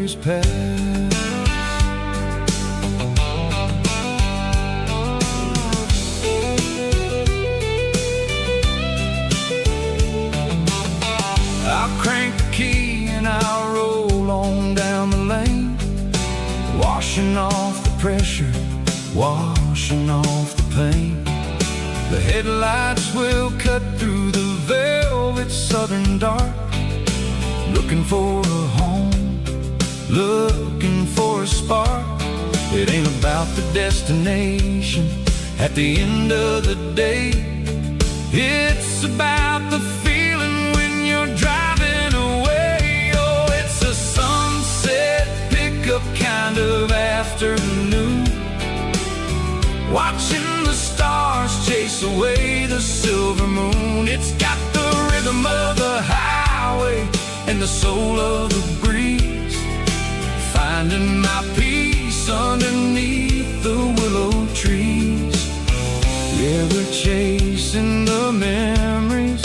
worries past. I'll crank the key and I'll roll on down the lane, washing off the pressure, washing off the pain. The headlights will cut through the velvet southern dark, looking for a home, looking for a spark. It ain't about the destination at the end of the day. It's about the feeling when you're driving away. Oh, it's a sunset pickup kind of afternoon, watching the stars chase away the silver moon. It's got the rhythm of the highway and the soul of the breeze, finding my peace underneath the willow trees. Yeah, we're chasing the memories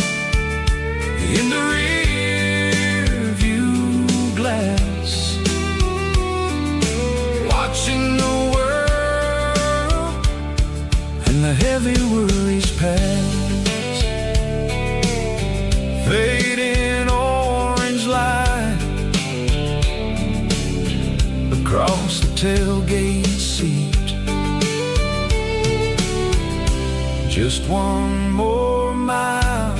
in the rear view glass, watching the world and the heavy worries pass. Fading orange light across the tailgate seat. Just one more mile,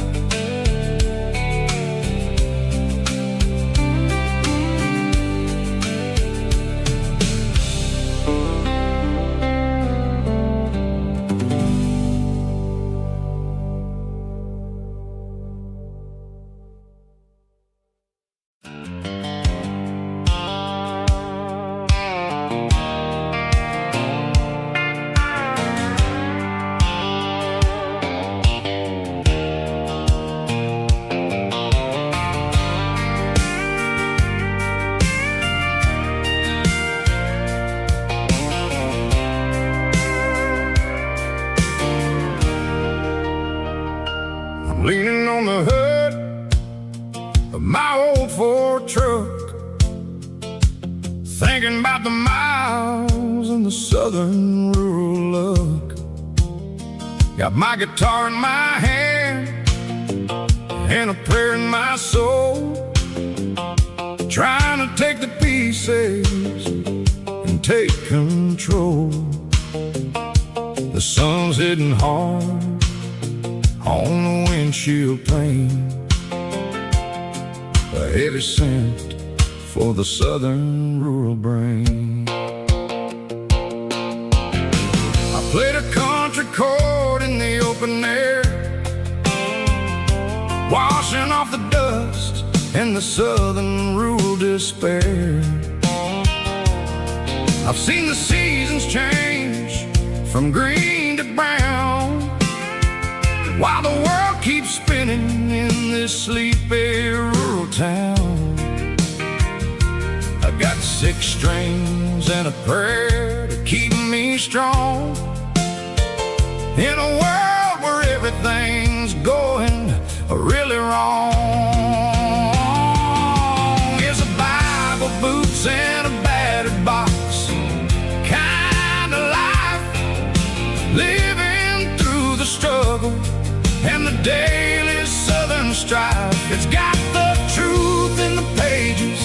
leaning on the hood of my old Ford truck, thinking about the miles and the southern rural look. Got my guitar in my hand and a prayer in my soul, trying to take the pieces and take control. The sun's hitting hard on the windshield pane, a heavy scent for the southern rural brain. I played a country chord in the open air, washing off the dust and the southern rural despair. I've seen the seasons change from green to brown, while the world keeps spinning in this sleepy rural town. I got 6 strings and a prayer to keep me strong, in a world where everything's going really wrong. Here's a Bible, boots, and a battered box, kind of life, living through the struggle and the daily southern strife. It's got the truth in the pages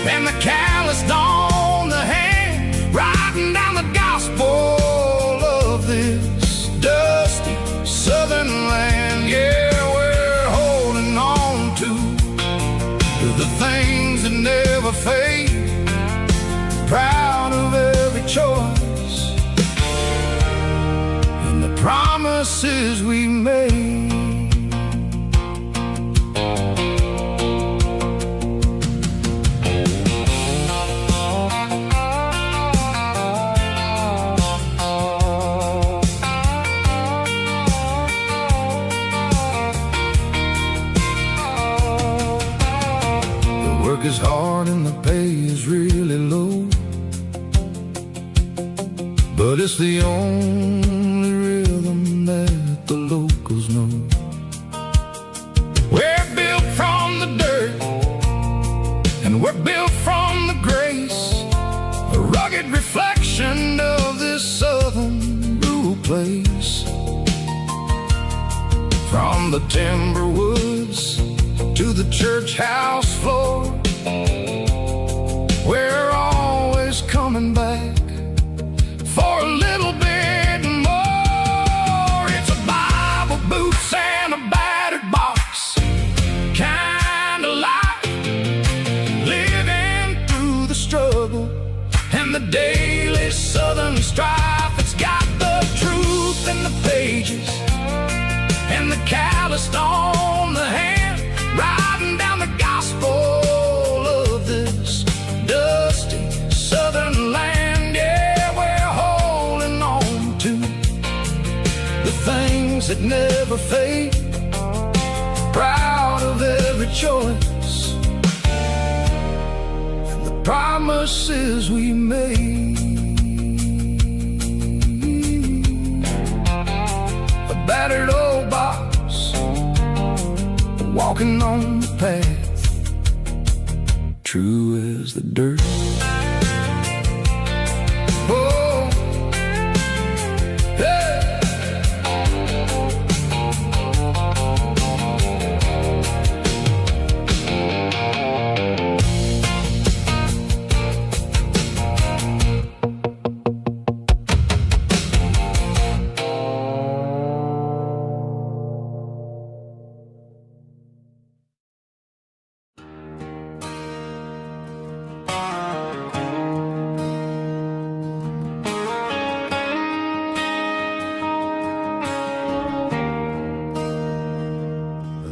and the calloused on the hand, writing down the gospel of this dusty southern land. Yeah, we're holding on to the things that never fade, proud of every choice and the promises we made. The work is hard and the pay is really low, but it's the only rhythm that the locals know. We're built from the dirt and we're built from place. From the timber woods to the church house floor, we're always coming back for a little bit more. It's a Bible, boots, and a battered box kind of life, living through the struggle and the daily southern strife. It's got the truth in the pages and the calloused on the hand, riding down the gospel of this dusty southern land. Yeah, we're holding on to the things that never fade, proud of every choice and the promises we made. A battered old box, walking on the path, true as the dirt. Oh, hey.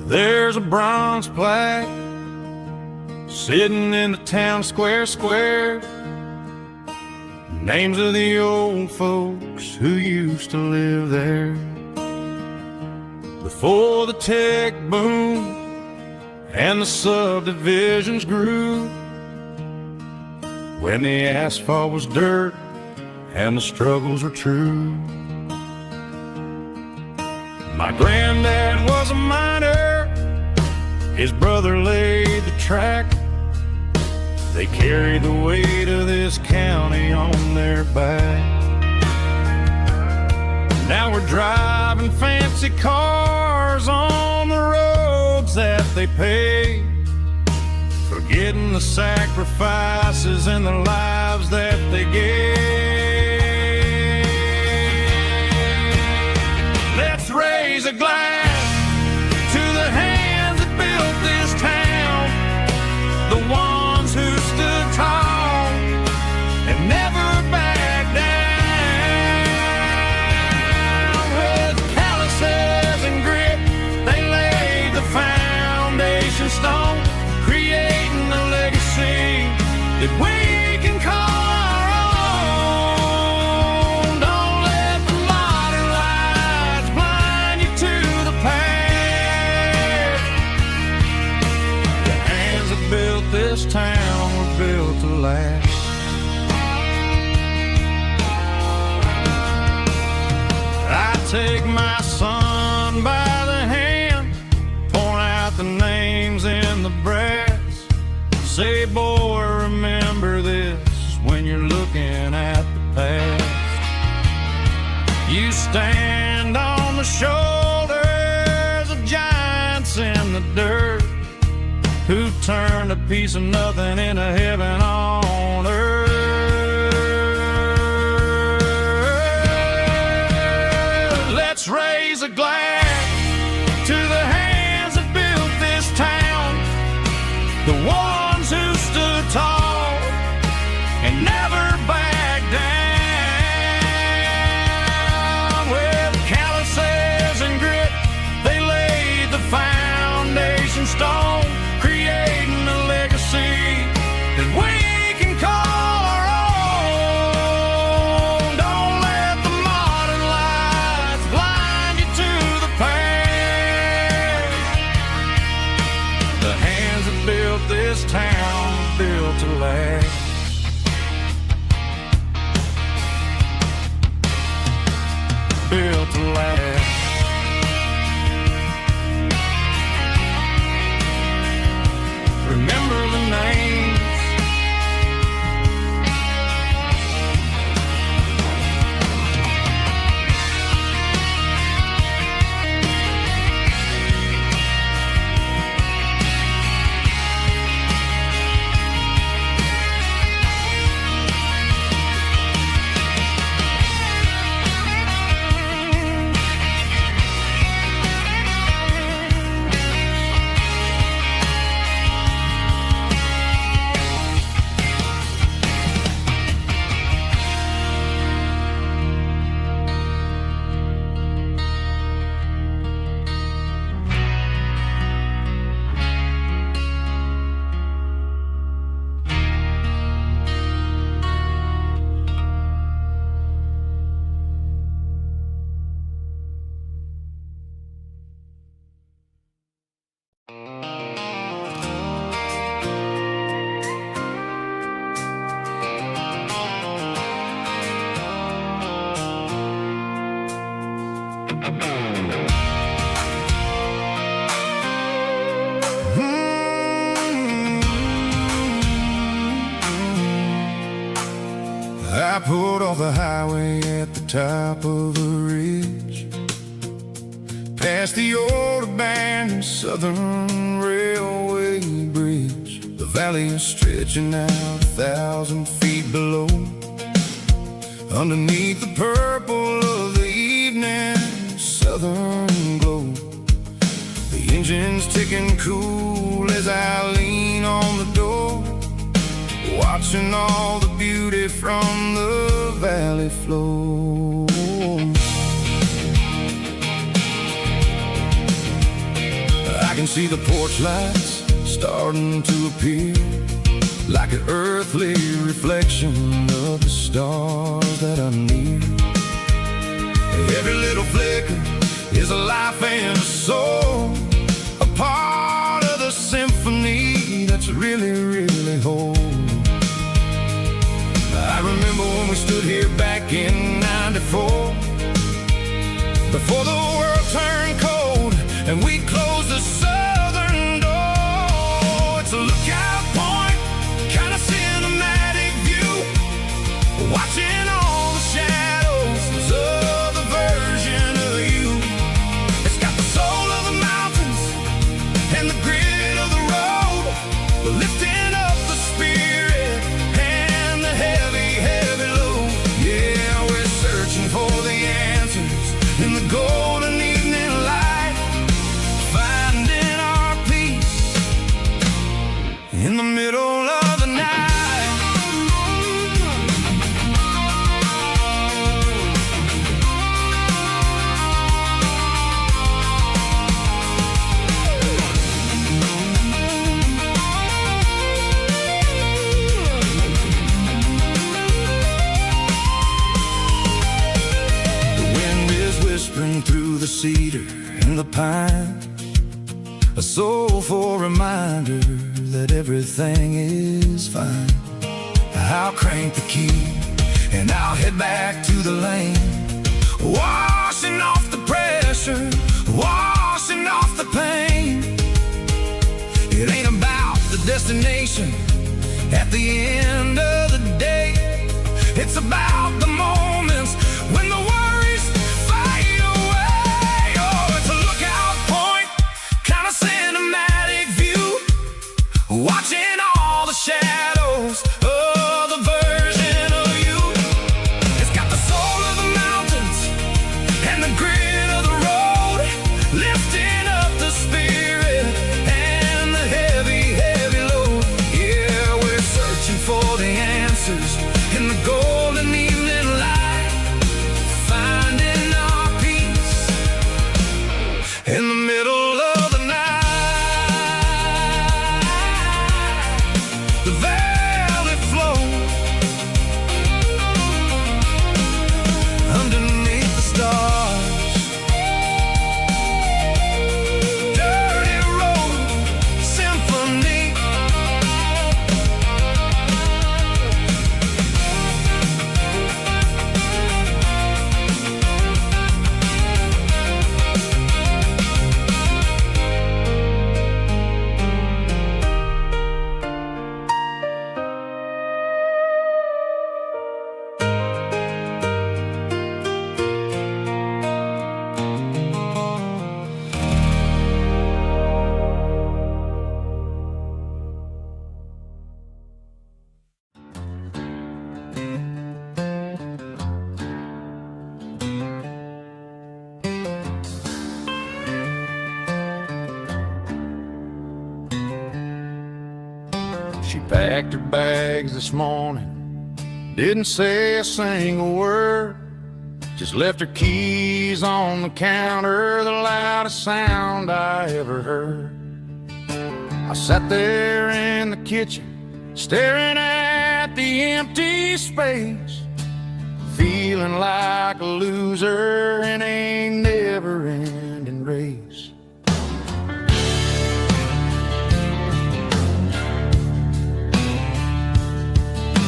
There's a bronze plaque sitting in the town square. Names of the old folks who used to live there before the tech boom and the subdivisions grew, when the asphalt was dirt and the struggles were true. My granddad was a miner, his brother laid the track. They carried the weight of this county on their back. Now we're driving fancy cars on the roads that they paved, forgetting the sacrifices and the lives that they gave. Let's raise a glass to the hands that built this town, the ones who stood tall and never backed down. With calluses and grit, they laid the foundation stone, creating a legacy that we can call our own. Don't let the modern lights blind you to the past. The hands that built this town were built to last. I take my son by the hand, point out the names in the brass, say, boy, remember this when you're looking at the past. You stand on the shoulders of giants in the dirt, who turned a piece of nothing into heaven on earth. Let's raise a glass to the hands that built this town, the ones who stood tall and never backed down. With calluses and grit, they laid the foundation stone, creating a legacy that we can call our own. Don't let the modern lights blind you to the past. The hands that built this town were built to last. Built to last. Remember the names. pulled off the highway at the top of a ridge, past the old abandoned Southern Railway bridge. The valley is stretching out 1,000 feet below, underneath the purple of the evening southern glow. The engine's ticking cool as I lean on the door, watching all the beauty from the valley flow. I can see the porch lights starting to appear, like an earthly reflection of the stars that are near. Every little flicker is a life and a soul, a part of the symphony that's really, really whole. I remember when we stood here back in '94, before the world turned cold and we closed the southern door. It's a lookout point, kind of cinematic view, watching all the shadows of the version of you. It's got the soul of the mountains and the grit of the road, lifting up the spirit and the heavy, heavy load. Yeah, we're searching for the answers in the golden evening light, finding our peace in the middle of the night. Whispering through the cedar and the pine, a soulful reminder that everything is fine. I'll crank the key and I'll head back to the lane, washing off the pressure, washing off the pain. It ain't about the destination at the end of the day, it's about the moments when the worries fade away. Oh, it's a lookout point, kind of cinematic view, watching all the shadows of the version of you. It's got the soul of the mountains and the grit of the road, lifting up the spirit and the heavy, heavy load. Yeah, we're searching for the answers in the golden evening light, finding our peace in the middle of the night. The valley flow underneath the stars, dirty road symphony. She packed her bags this morning, didn't say a single word, just left her keys on the counter, the loudest sound I ever heard. I sat there in the kitchen, staring at the empty space, feeling like a loser in a never-ending race.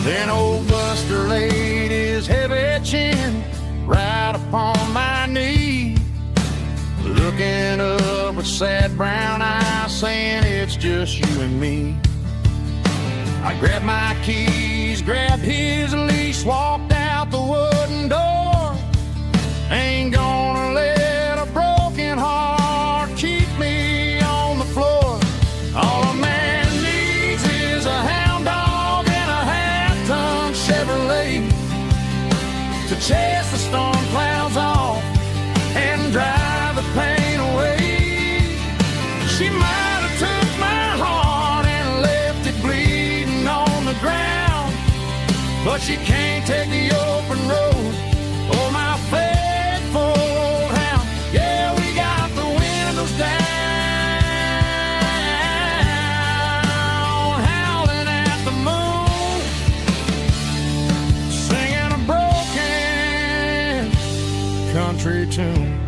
Then old Buster laid his heavy chin right upon my knee, looking up with sad brown eyes, saying it's just you and me. I grabbed my keys, grabbed his leash, walked out but she can't take the open road. Oh, my faithful old hound. Yeah, we got the windows down, howling at the moon, singing a broken country tune.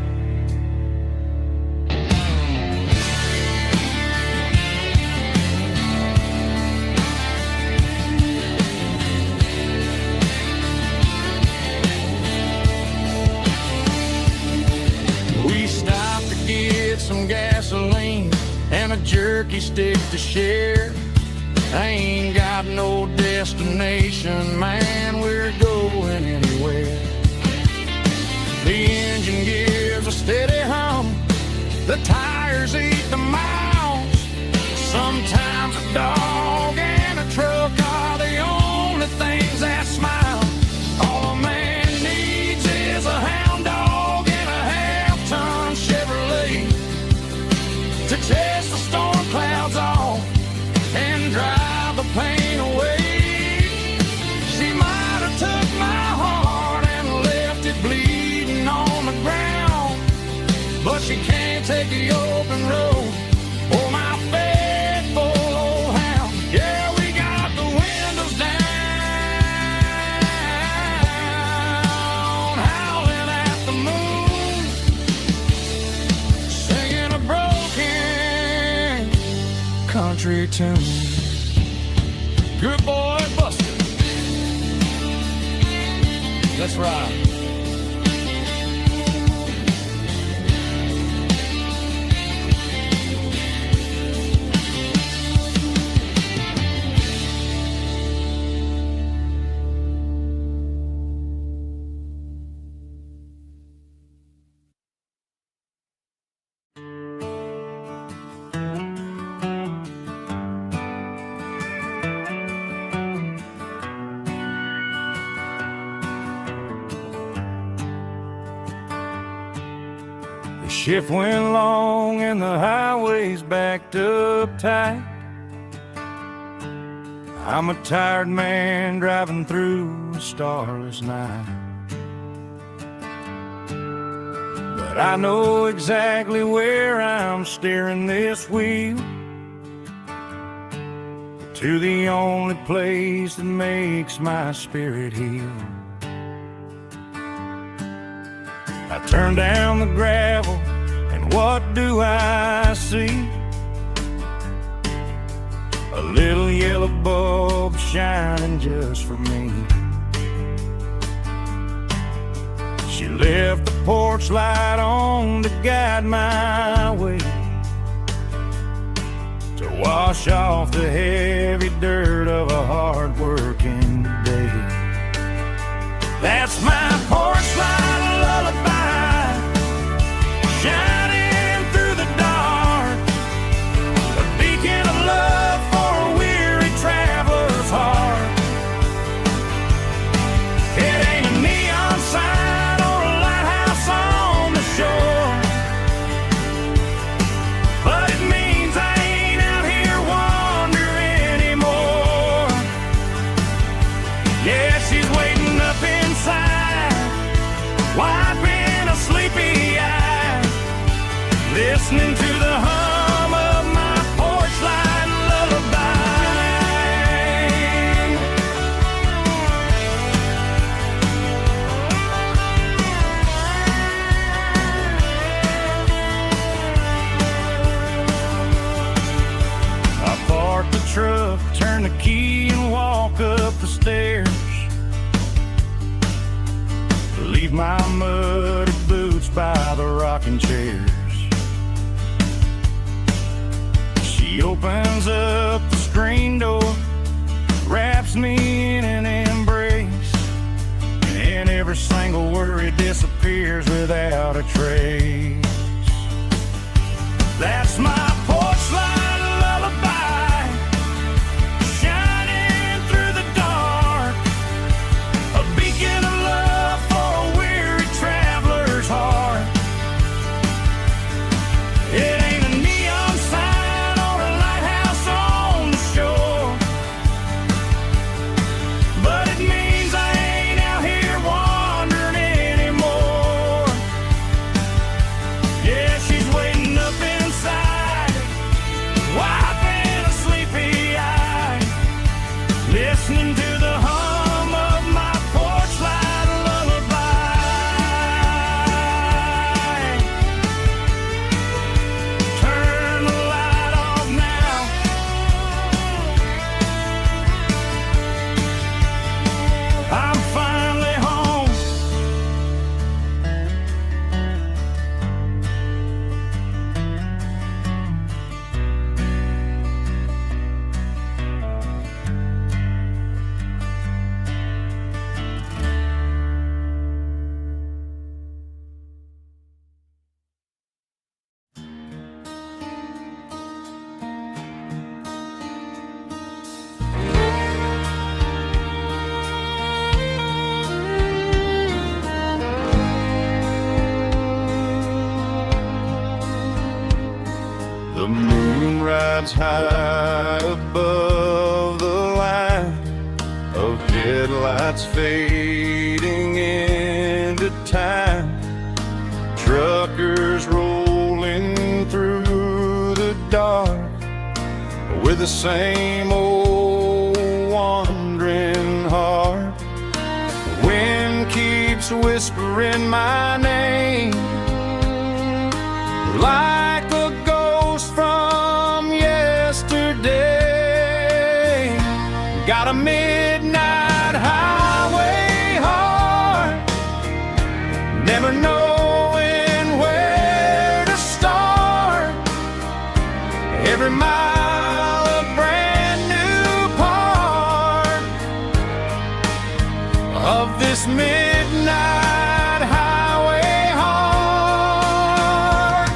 Some gasoline and a jerky stick to share. I ain't got no destination, man, we're going anywhere. The engine gives a steady hum, the tires eat the miles. Sometimes a dog and a truck are the only things that smile. All a man needs is a hound dog and a half-ton Chevrolet to chase the storm clouds off and drive the pain away. She might have took my heart and left it bleeding on the ground, but she can't take the open road. Oh, my faithful old hound. Yeah, we got the windows down, howling at the moon, singing a broken country tune. Good boy, Buster. Let's ride. The shift went long and the highway's backed up tight. I'm a tired man driving through a starless night, but I know exactly where I'm steering this wheel, to the only place that makes my spirit heal. I turn down the gravel, and what do I see? A little yellow bulb shining just for me. She left the porch light on to guide my way, to wash off the heavy dirt of a hard-working day. That's my porch light lullaby, shining through the dark, a beacon of love for a weary traveler's heart. It ain't a neon sign or a lighthouse on the shore, but it means I ain't out here wandering anymore. Yeah, she's waiting up inside, wiping a sleepy eye, listening to the hum of my porch light lullaby. I park the truck, turn the key and walk up the stairs, leave my muddy boots by the rocking chairs. She opens up the screen door, wraps me in an embrace, and every single worry disappears without a trace. That's my porch light lullaby, shining through the dark, a beacon of love for a weary traveler's heart. It ain't a neon sign or a lighthouse on the shore, but it means The moon rides high above the line of headlights fading into time. Truckers rolling through the dark with the same old wandering heart. The wind keeps whispering my name like a ghost from yesterday. Got a midnight highway heart, never knowing where to start. Every mile a brand new part of this midnight highway heart.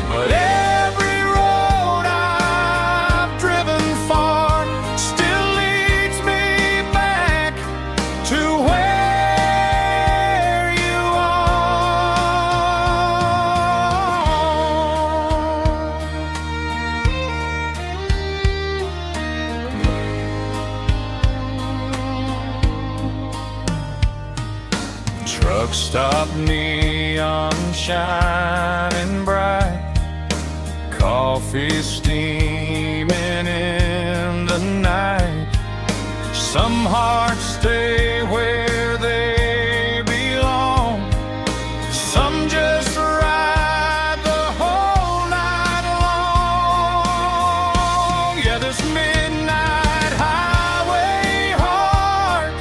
But every road I've driven far still leads me back to where you are. Truck stop, neon shining bright, coffee steaming in the night. Some hearts stay where they belong, some just ride the whole night long. Yeah, this midnight highway heart,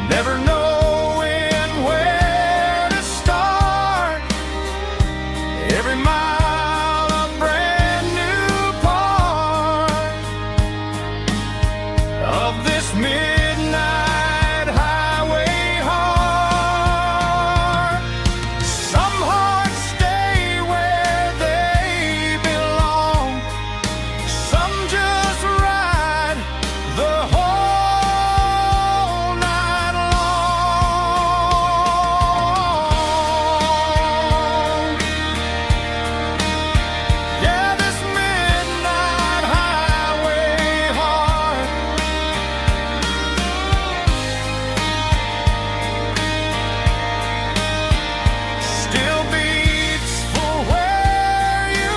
never knowing where to start. Every mile a brand new part of this midnight highway heart. Some hearts stay where they belong, some just ride the whole night long. Yeah, this midnight highway heart still beats for where you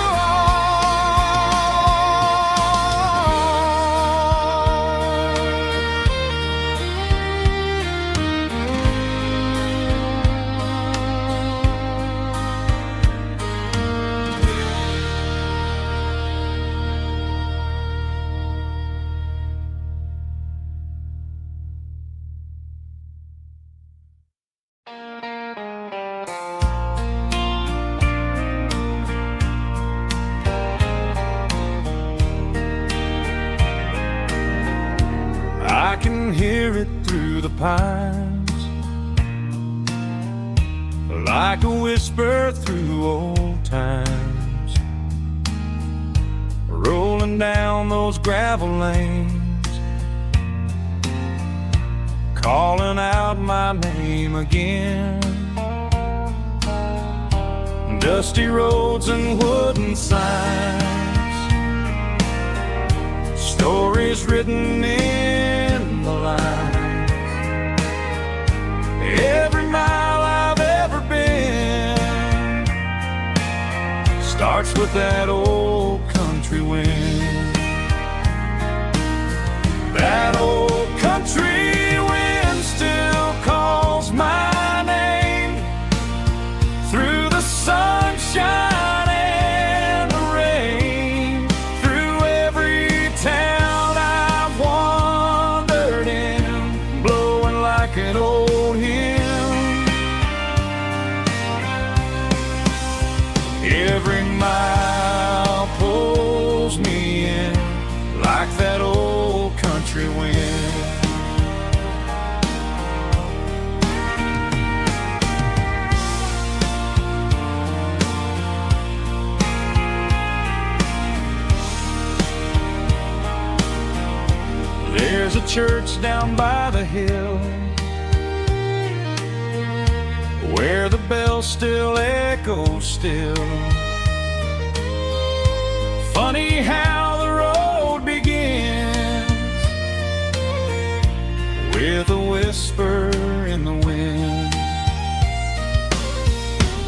I can hear it through the pines, like a whisper through old times, rolling down those gravel lanes, calling out my name again. Dusty roads and wooden signs, stories written in the lines. Every mile I've ever been starts with that old country wind. That old country wind still calls my name through the sunshine and the rain, through every town I've wandered in, blowing like an old hymn. Every mile pulls me in like that old country wind. There's a church down by the hill where the bell still echoes still. Funny how the road begins with a whisper in the wind.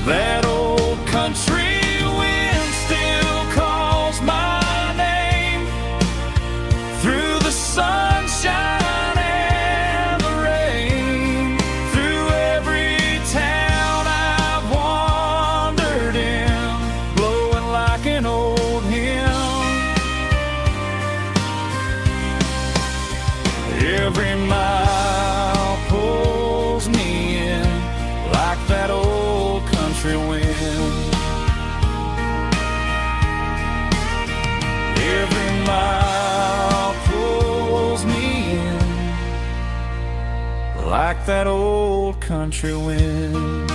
That old country wind still calls my name through the sunshine and the rain, through every town I've wandered in, blowing like an old hymn. Every mile pulls me in like that old country wind. Every mile pulls me in like that old country wind.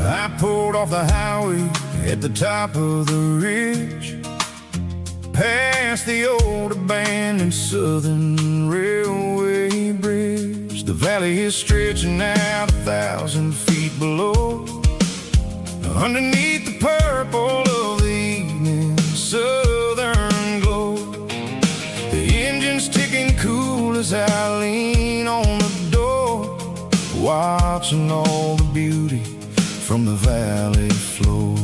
I pulled off the highway at the top of the ridge, past the old abandoned Southern Railway bridge. The valley is stretching out 1,000 feet below, underneath the purple of the evening southern glow. The engine's ticking cool as I lean on the door, watching all the beauty from the valley floor.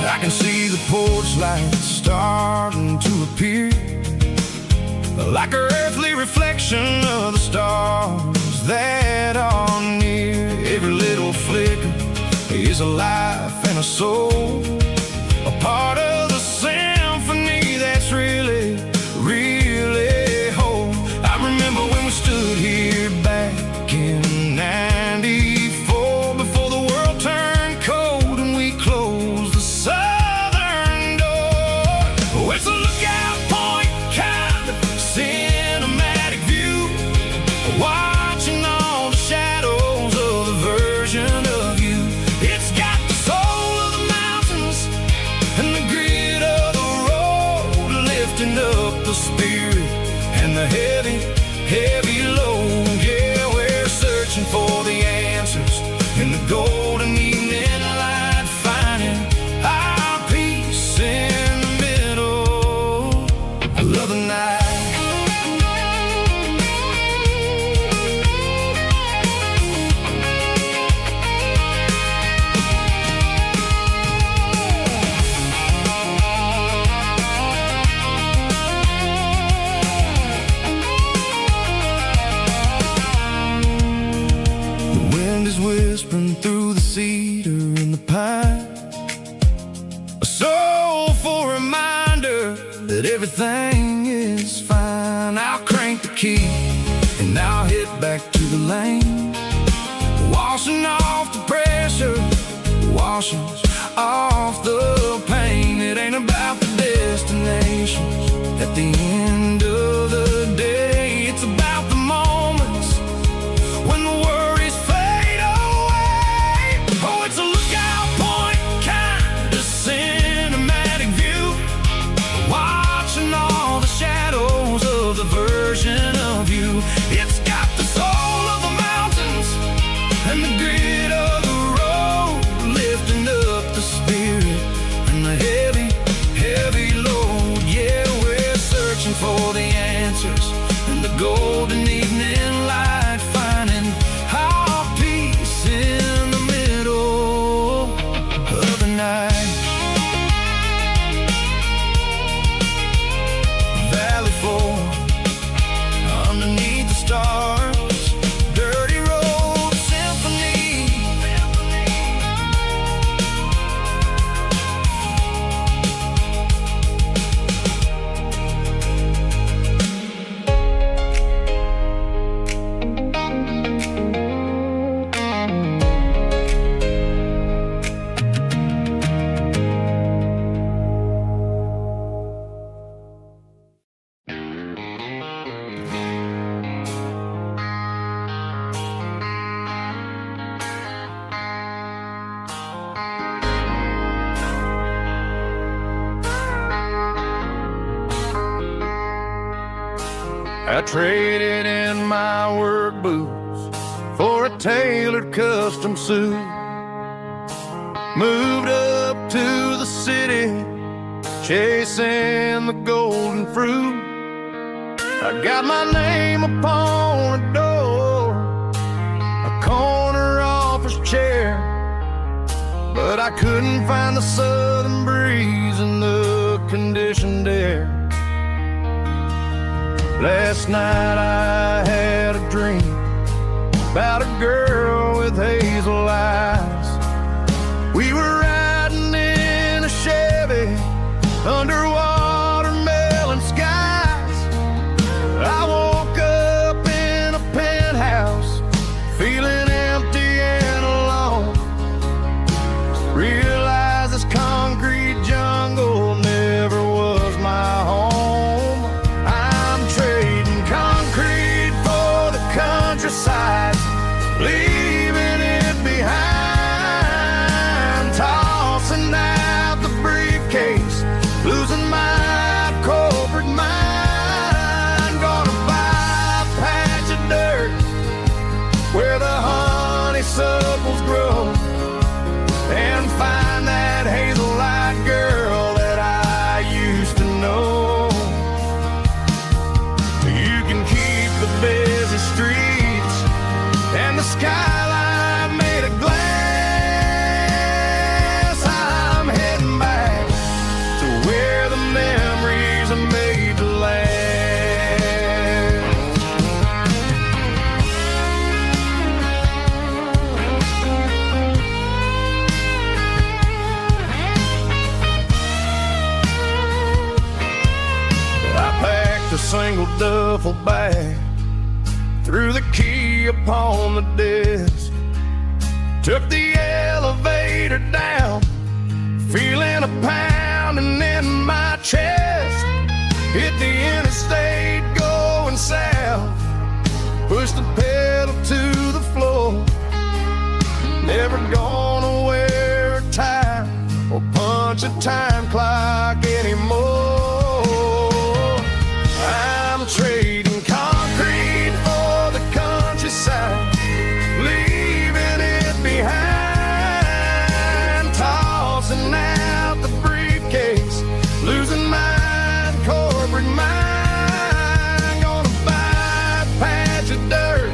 I can see the porch lights starting to appear, like an earthly reflection of the stars that are near. Every little flicker is a life and a soul, a part of the symphony that's really, really whole. I remember when we stood here back in '94, before the world turned cold and we closed the southern door. Oh, it's a lookout point, kind of cinematic view, watching all the shadows of the version of you. It's got the soul of the mountains and the grit of the road, lifting up the spirit and the heavy, heavy load. Yeah, we're searching for the answers in the golden evening light, finding our peace in the middle of the night. The wind is whispering through the cedar and the pine, a soulful reminder that everything is fine. I'll crank the key and I'll hit back to the lane, washing off the pressure, washing off the pain. It ain't about the destinations at the end of the day, it's about the moments when the worries fade away. Oh, it's a lookout point, kind of cinematic view, watching all the shadows of the version of you. It's got the soul of the mountains and the grit of the road, lifting up the spirit and the heavy, heavy load. Yeah, we're searching for the answers I traded in my work boots for a tailored custom suit. Moved up to the city, chasing the golden fruit. I got my name upon a door, a corner office chair, but I couldn't find the southern breeze in the conditioned air. Last night I had a dream about a girl with hazel eyes. We were riding in a Chevy under watermelon skies. I woke up in a penthouse, feeling empty and alone. Realized this concrete jungle never was my home. I'm trading concrete for the countryside, leaving it behind. Tossing out the briefcase, losing my corporate mind. Gonna buy a patch of dirt where the honeysuckles grow, and find that hazel-eyed girl that I used to know. You can keep the busy streets and the skyline made of glass. I'm heading back to where the memories are made to last. I packed a single duffel bag, threw the key upon the desk, took the elevator down, feeling a pounding in my chest. Hit the interstate going south, pushed the pedal to the floor. Never gonna wear a tie or punch a time clock anymore. I'm trading concrete for the countryside, leaving it behind. Tossing out the briefcase, losing my corporate mind. Gonna buy a patch of dirt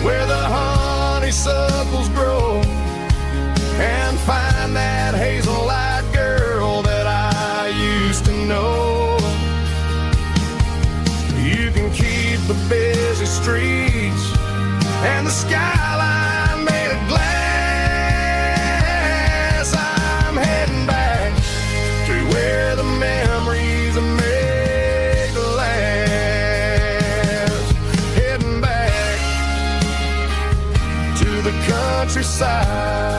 where the honeysuckles grow, and find that hazel-eyed girl that I used to know. You can keep the busy streets and the skyline made of glass. I'm heading back to where the memories are made to last. Heading back to the countryside.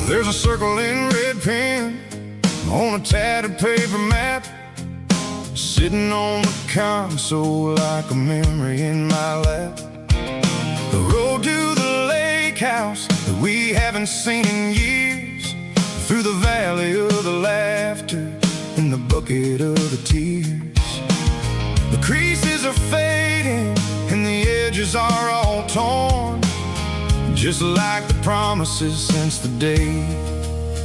There's a circle in red pen on a tattered paper map, sitting on the console like a memory in my lap. The road to the lake house that we haven't seen in years, through the valley of the laughter and the bucket of the tears. The creases are fading and the edges are all torn, just like the promises since the day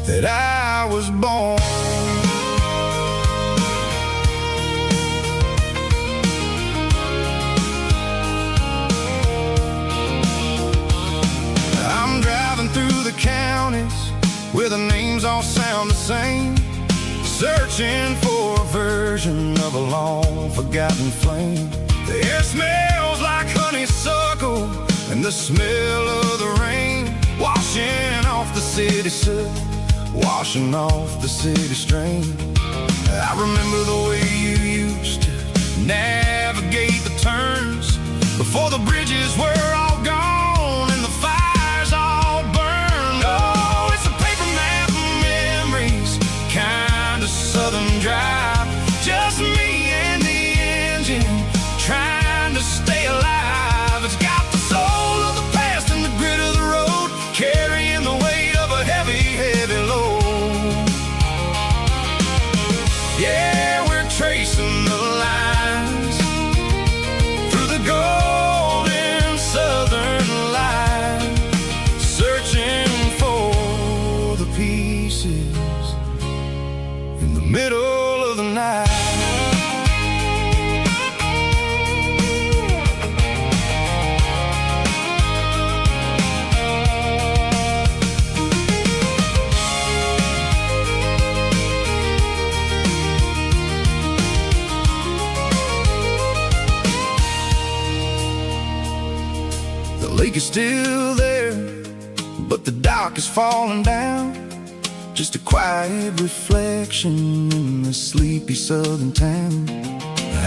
that I was born. Through the counties where the names all sound the same, searching for a version of a long-forgotten flame. The air smells like honeysuckle and the smell of the rain, washing off the city soot, washing off the city strain. I remember the way you used to navigate the turns before the bridges were all gone and the fires all burned. Oh, it's a paper map of memories, kind of southern drive, just me and the engine trying to stay alive. It's got the soul of the past and the grit of the road, carrying the weight of a heavy, heavy load. Yeah, we're tracing the lines through the golden southern light, searching for the pieces in the middle of the night. The lake is still there, but the dock is falling down, just a quiet reflection in the sleepy southern town.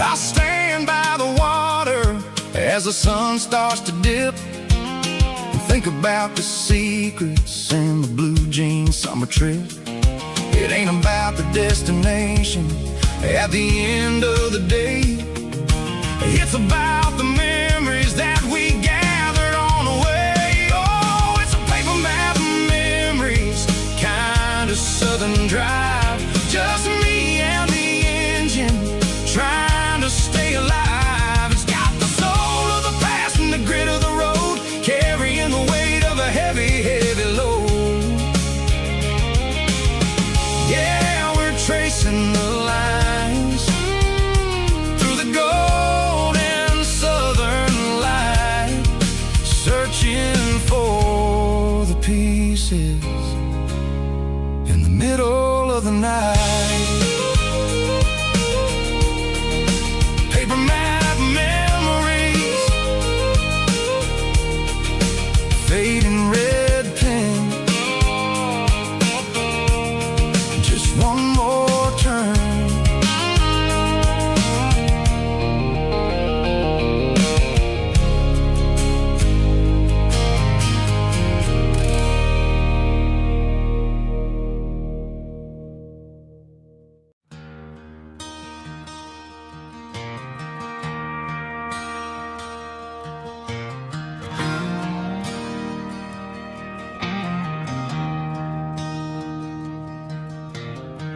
I stand by the water as the sun starts to dip and think about the secrets and the blue jean summer trip. It ain't about the destination at the end of the day, it's about the memories that we gathered on the way. Oh, it's a paper map of memories, kind of southern drive, just me and the engine trying to stay alive. It's got the soul of the past and the grit of the road, carrying the weight of a heavy, heavy load. Yeah, we're tracing the lines through the golden southern light, searching for the pieces in the middle of the night. Paper map memories, fading red pen, just one more turn.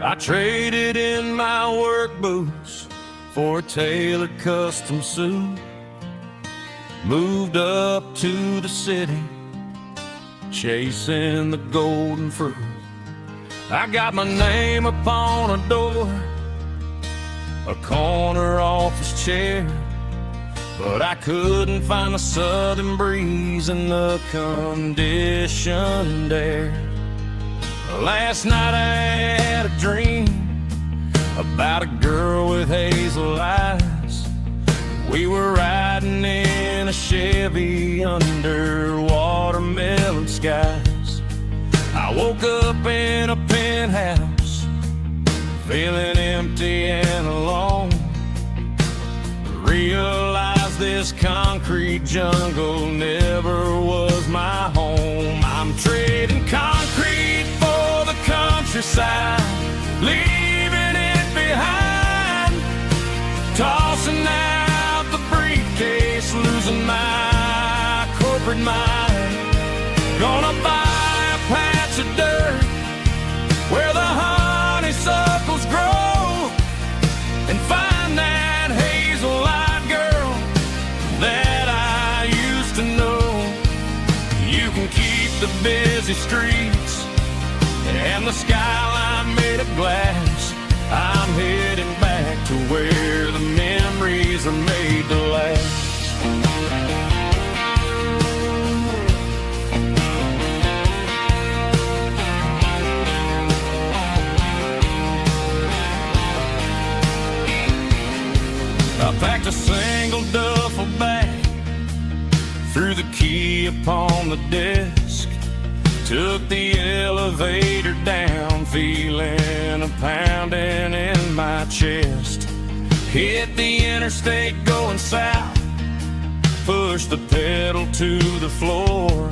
I traded in my work boots for a tailored custom suit, moved up to the city, chasing the golden fruit. I got my name upon a door, a corner office chair, but I couldn't find the southern breeze in the conditioned air. Last night I had a dream about a girl with hazel eyes. We were riding in a Chevy under watermelon skies. I woke up in a penthouse, feeling empty and alone. Realized this concrete jungle never was my home. I'm trading concrete for the countryside, leaving it behind, tossing out the briefcase, losing my corporate mind. Gonna buy a patch of dirt where the honeysuckles grow and find that hazel-eyed girl that I used to know. You can keep the busy streets and the skyline made of glass. I'm heading back to where the memories are made to last. the key upon the desk, took the elevator down, feeling a pounding in my chest. Hit the interstate going south, pushed the pedal to the floor.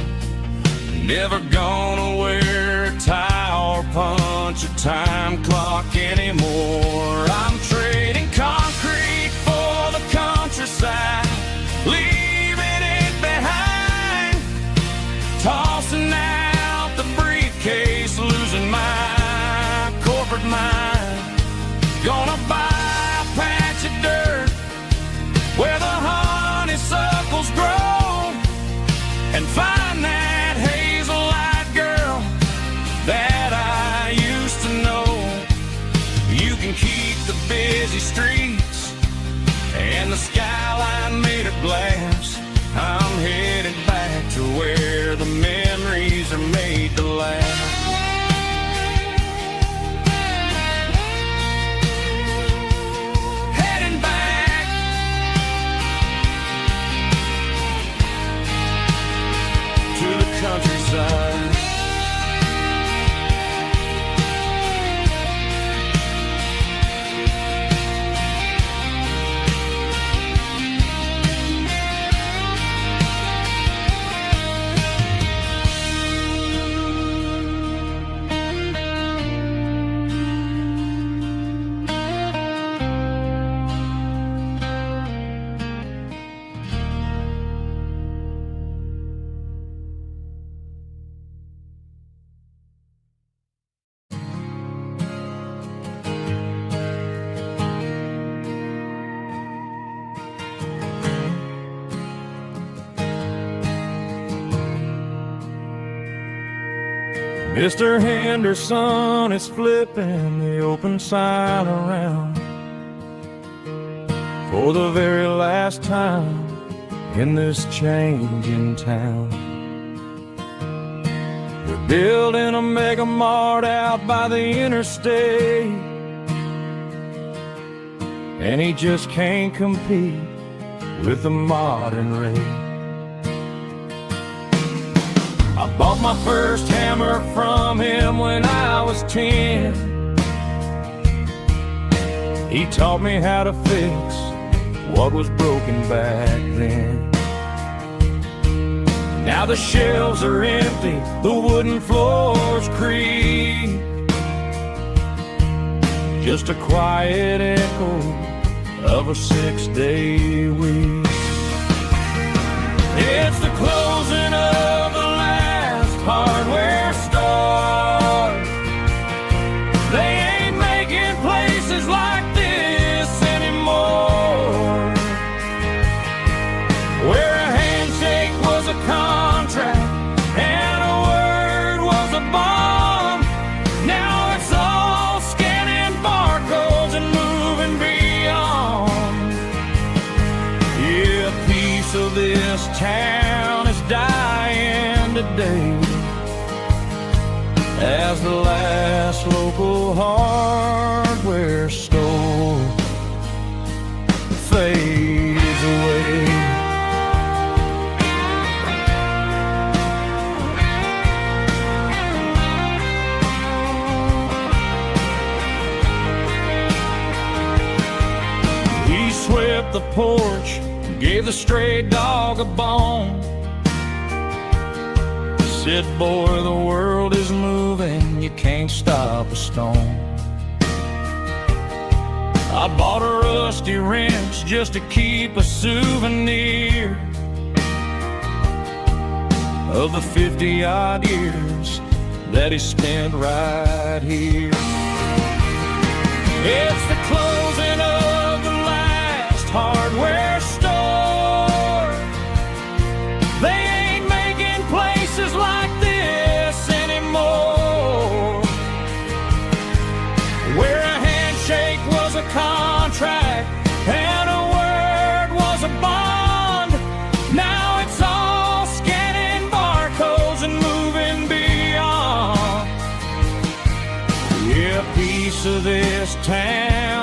Never gonna wear a tie or punch a time clock anymore. I'm trading concrete for the countryside, leaving it behind, tossing out the briefcase, losing my corporate mind. Gonna buy a patch of dirt where the honeysuckles grow and find that hazel-eyed girl that I used to know. You can keep the busy streets and the skyline made of glass. I'm headed back to where the memories are made to last. Heading back to the countryside. Mr. Henderson is flipping the open sign around for the very last time in this changing town. They're building a mega mart out by the interstate, and he just can't compete with the modern rate. I bought my first hammer from him when I was 10. He taught me how to fix what was broken back then. Now the shelves are empty, the wooden floors creak, just a quiet echo of a 6-day week. It's the closing of the hardware store. They ain't making places like this anymore, where a handshake was a contract and a word was a bond. Now it's all scanning barcodes and moving beyond. Yeah, a piece of this town is dying today as the last local hardware store fades away. He swept the porch, gave the stray dog a bone, said, boy, the world is moving, you can't stop a stone. I bought a rusty wrench just to keep a souvenir of the 50-odd years that he spent right here. It's the closing of the last hardware store. They ain't making places like this anymore, where a handshake was a contract and a word was a bond. Now it's all scanning barcodes and moving beyond. Yeah, a piece of this town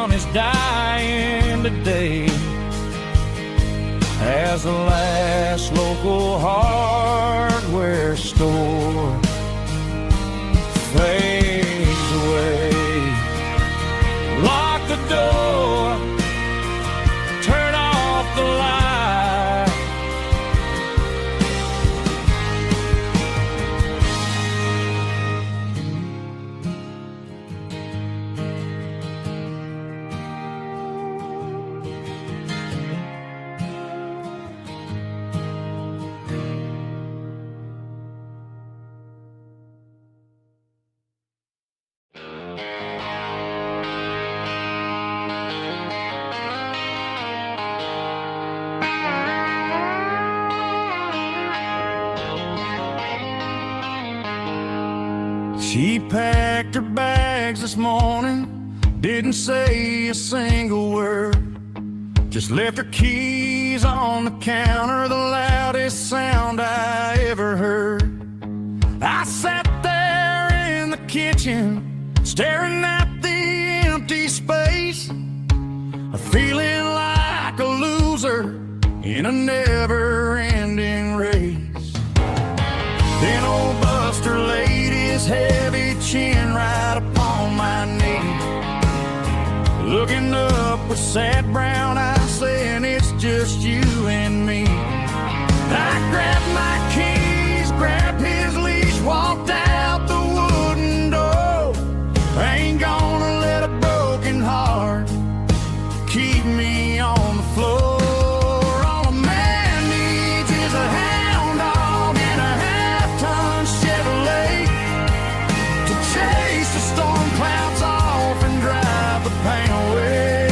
as the last local hardware store fades away. Lock the door, turn off the light. She packed her bags this morning, didn't say a single word, just left her keys on the counter, the loudest sound I ever heard. I sat there in the kitchen, staring at the empty space, feeling like a loser in a never-ending race. Then old Buster laid his heavy chin right upon my knee, looking up with sad brown eyes, saying it's just you and me. I grabbed my keys, grabbed his leash, walked out the wooden door. I ain't gonna let a broken heart keep me on the floor. All a man needs is a hound dog and a half-ton Chevrolet to chase the storm clouds off and drive the pain away.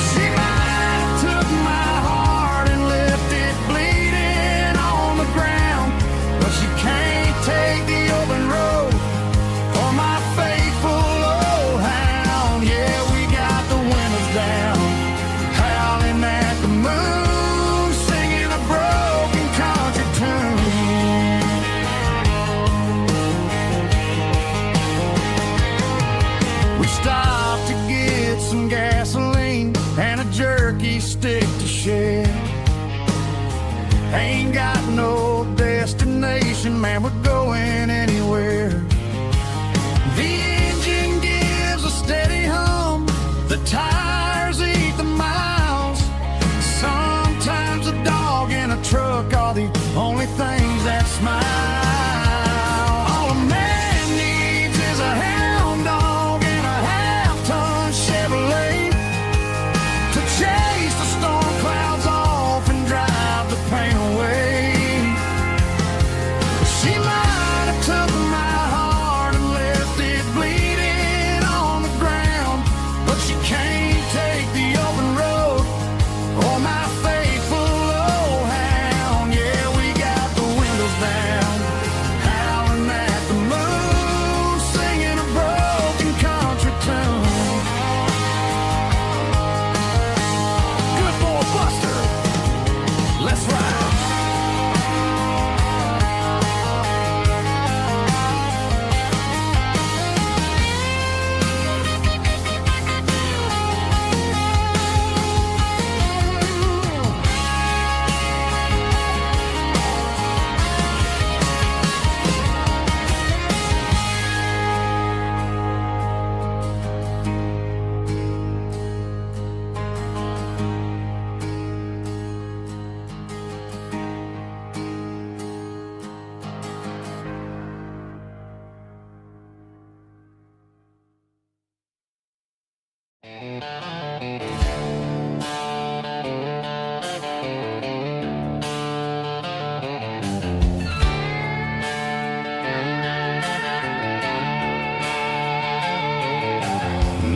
She might have took my heart and left it bleeding on the ground, but she can't take the open road or my faithful old hound. Yeah, we got the windows down, howling at the moon, singing a broken country tune. We stopped to get some gasoline and a jerky stick to share. Ain't got no destination, man, we're going anywhere. The engine gives a steady hum, the tires eat the miles. Sometimes a dog and a truck are the only things that smile. All a man needs is a hound dog and a half-ton Chevrolet to chase the storm clouds off and drive the pain away. She might have took my heart and left it bleeding on the ground, but she can't take the open road or my faithful old hound. Yeah, we got the windows down, howling at the moon, singing a broken country tune. Good boy Buster, let's ride.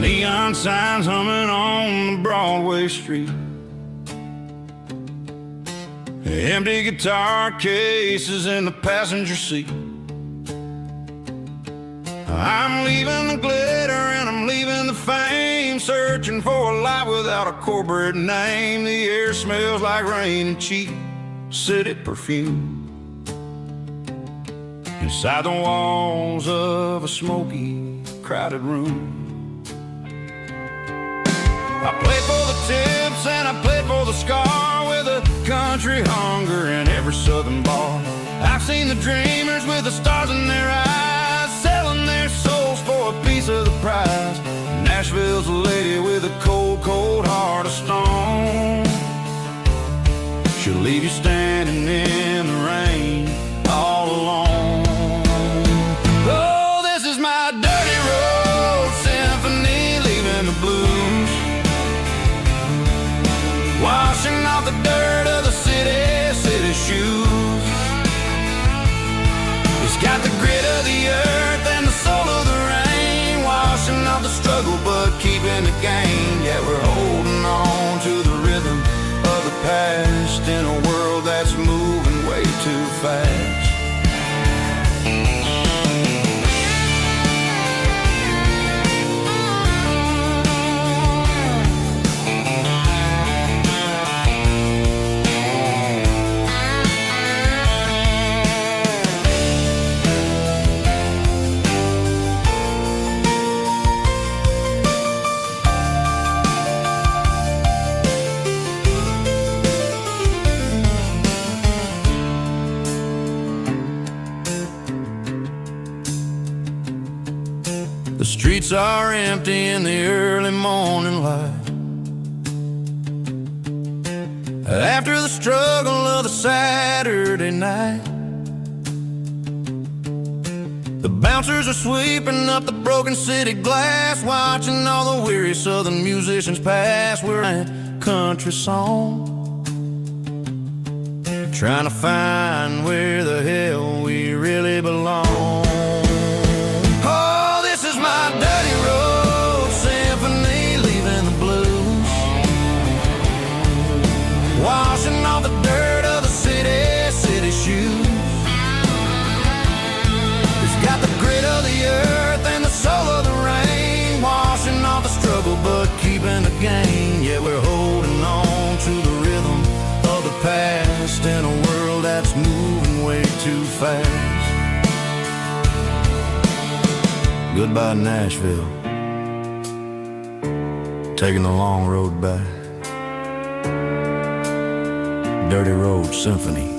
Neon signs humming on the Broadway street, empty guitar cases in the passenger seat. I'm leaving the glitter and I'm leaving the fame, searching for a life without a corporate name. The air smells like rain and cheap city perfume inside the walls of a smoky, crowded room. I played for the tips and I played for the scar, with a country hunger in every southern bar. I've seen the dreamers with the stars in their eyes, selling their souls for a piece of the prize. Nashville's a lady with a cold, cold heart of stone. She'll leave you standing in the rain all alone. Oh, this is my dirty road symphony, leaving the blues, washing off the dirt of the city shoes. It's got the grit of the earth and the soul of the rain, washing off the struggle but keeping the gain. Yeah, we're holding on to the rhythm of the past in a world that's moving way too fast. The streets are empty in the early morning light, after the struggle of the Saturday night. The bouncers are sweeping up the broken city glass, watching all the weary southern musicians pass. We're in a country song, trying to find where the hell we really belong. My dirty road symphony, leaving the blues, washing off the dirt of the city shoes. It's got the grit of the earth and the soul of the rain, washing off the struggle but keeping the gain. Yeah, we're holding on to the rhythm of the past in a world that's moving way too fast. Goodbye, Nashville, taking the long road back. Dirty Road Symphony.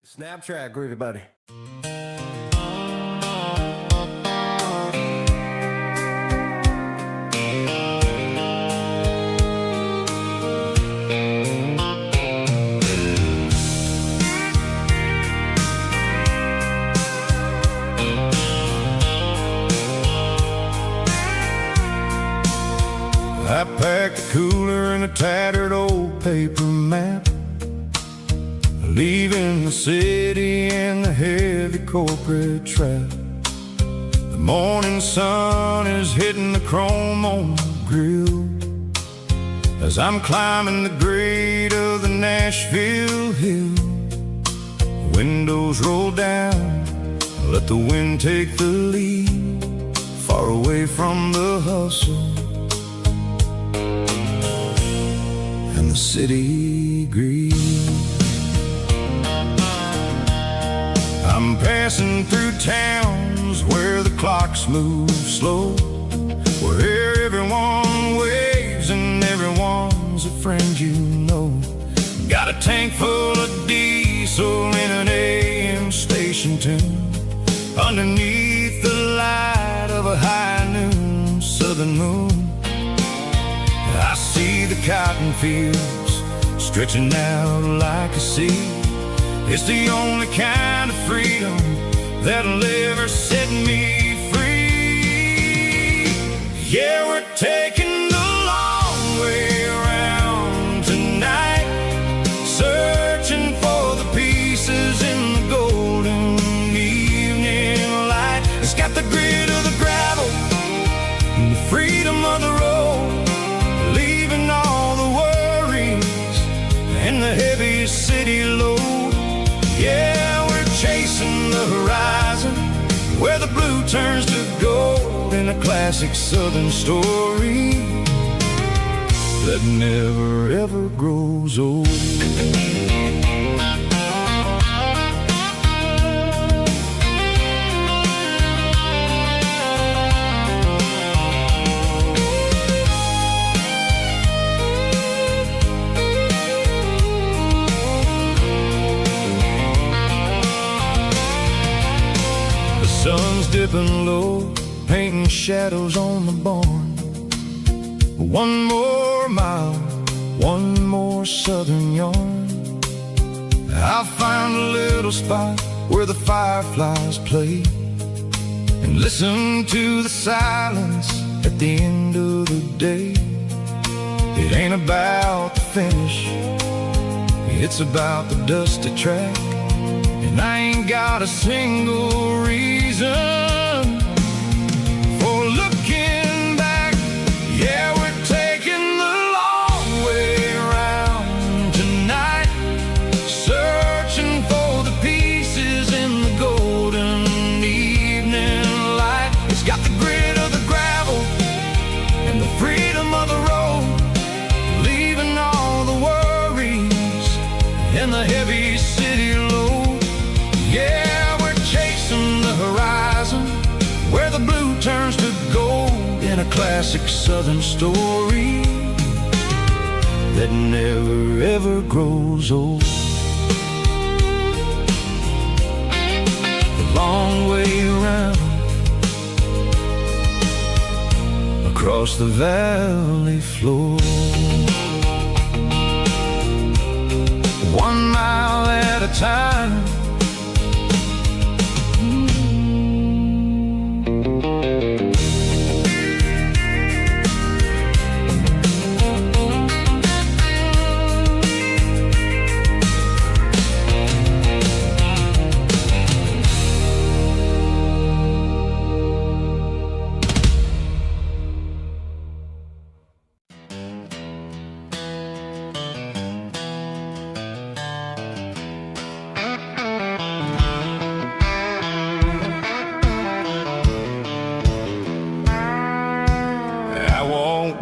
Snap track, groovy buddy. I packed a cooler and a tattered old paper map, leaving the city in the heavy corporate trap. The morning sun is hitting the chrome on the grill as I'm climbing the grade of the Nashville hill. Windows roll down, let the wind take the lead, far away from the hustle and the city greed. I'm passing through towns where the clocks move slow, where everyone waves and everyone's a friend you know. Got a tank full of diesel in an AM station tune, underneath the light of a high noon southern moon. I see the cotton fields stretching out like a sea. It's the only kind of freedom that'll ever set me free. Yeah, we're taking the long way around tonight, searching for the pieces in the golden evening light. It's got the grit of the gravel and the freedom of the road, heavy city load. Yeah, we're chasing the horizon, where the blue turns to gold, in a classic southern story that never ever grows old. Sun's dipping low, painting shadows on the barn. One more mile, one more southern yarn. I'll find a little spot where the fireflies play, and listen to the silence at the end of the day. It ain't about the finish, it's about the dusty track. And I ain't got a single reason for looking back. Yeah, we're taking the long way around tonight, searching for the pieces in the golden evening light. It's got the grit of the gravel and the freedom of the road, leaving all the worries in the heavy city load. Yeah, we're chasing the horizon, where the blue turns to gold, in a classic southern story that never ever grows old. The long way around, across the valley floor, 1 mile at a time.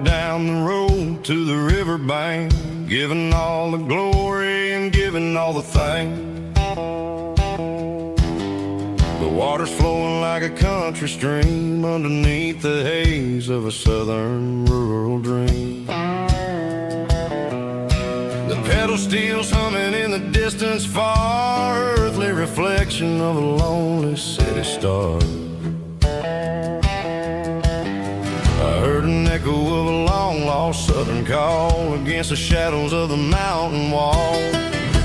Down the road to the riverbank, giving all the glory and giving all the thanks. The water's flowing like a country stream underneath the haze of a southern rural dream. The pedal steel's humming in the distance far, earthly reflection of a lonely city star. I heard an echo of a long-lost southern call against the shadows of the mountain wall,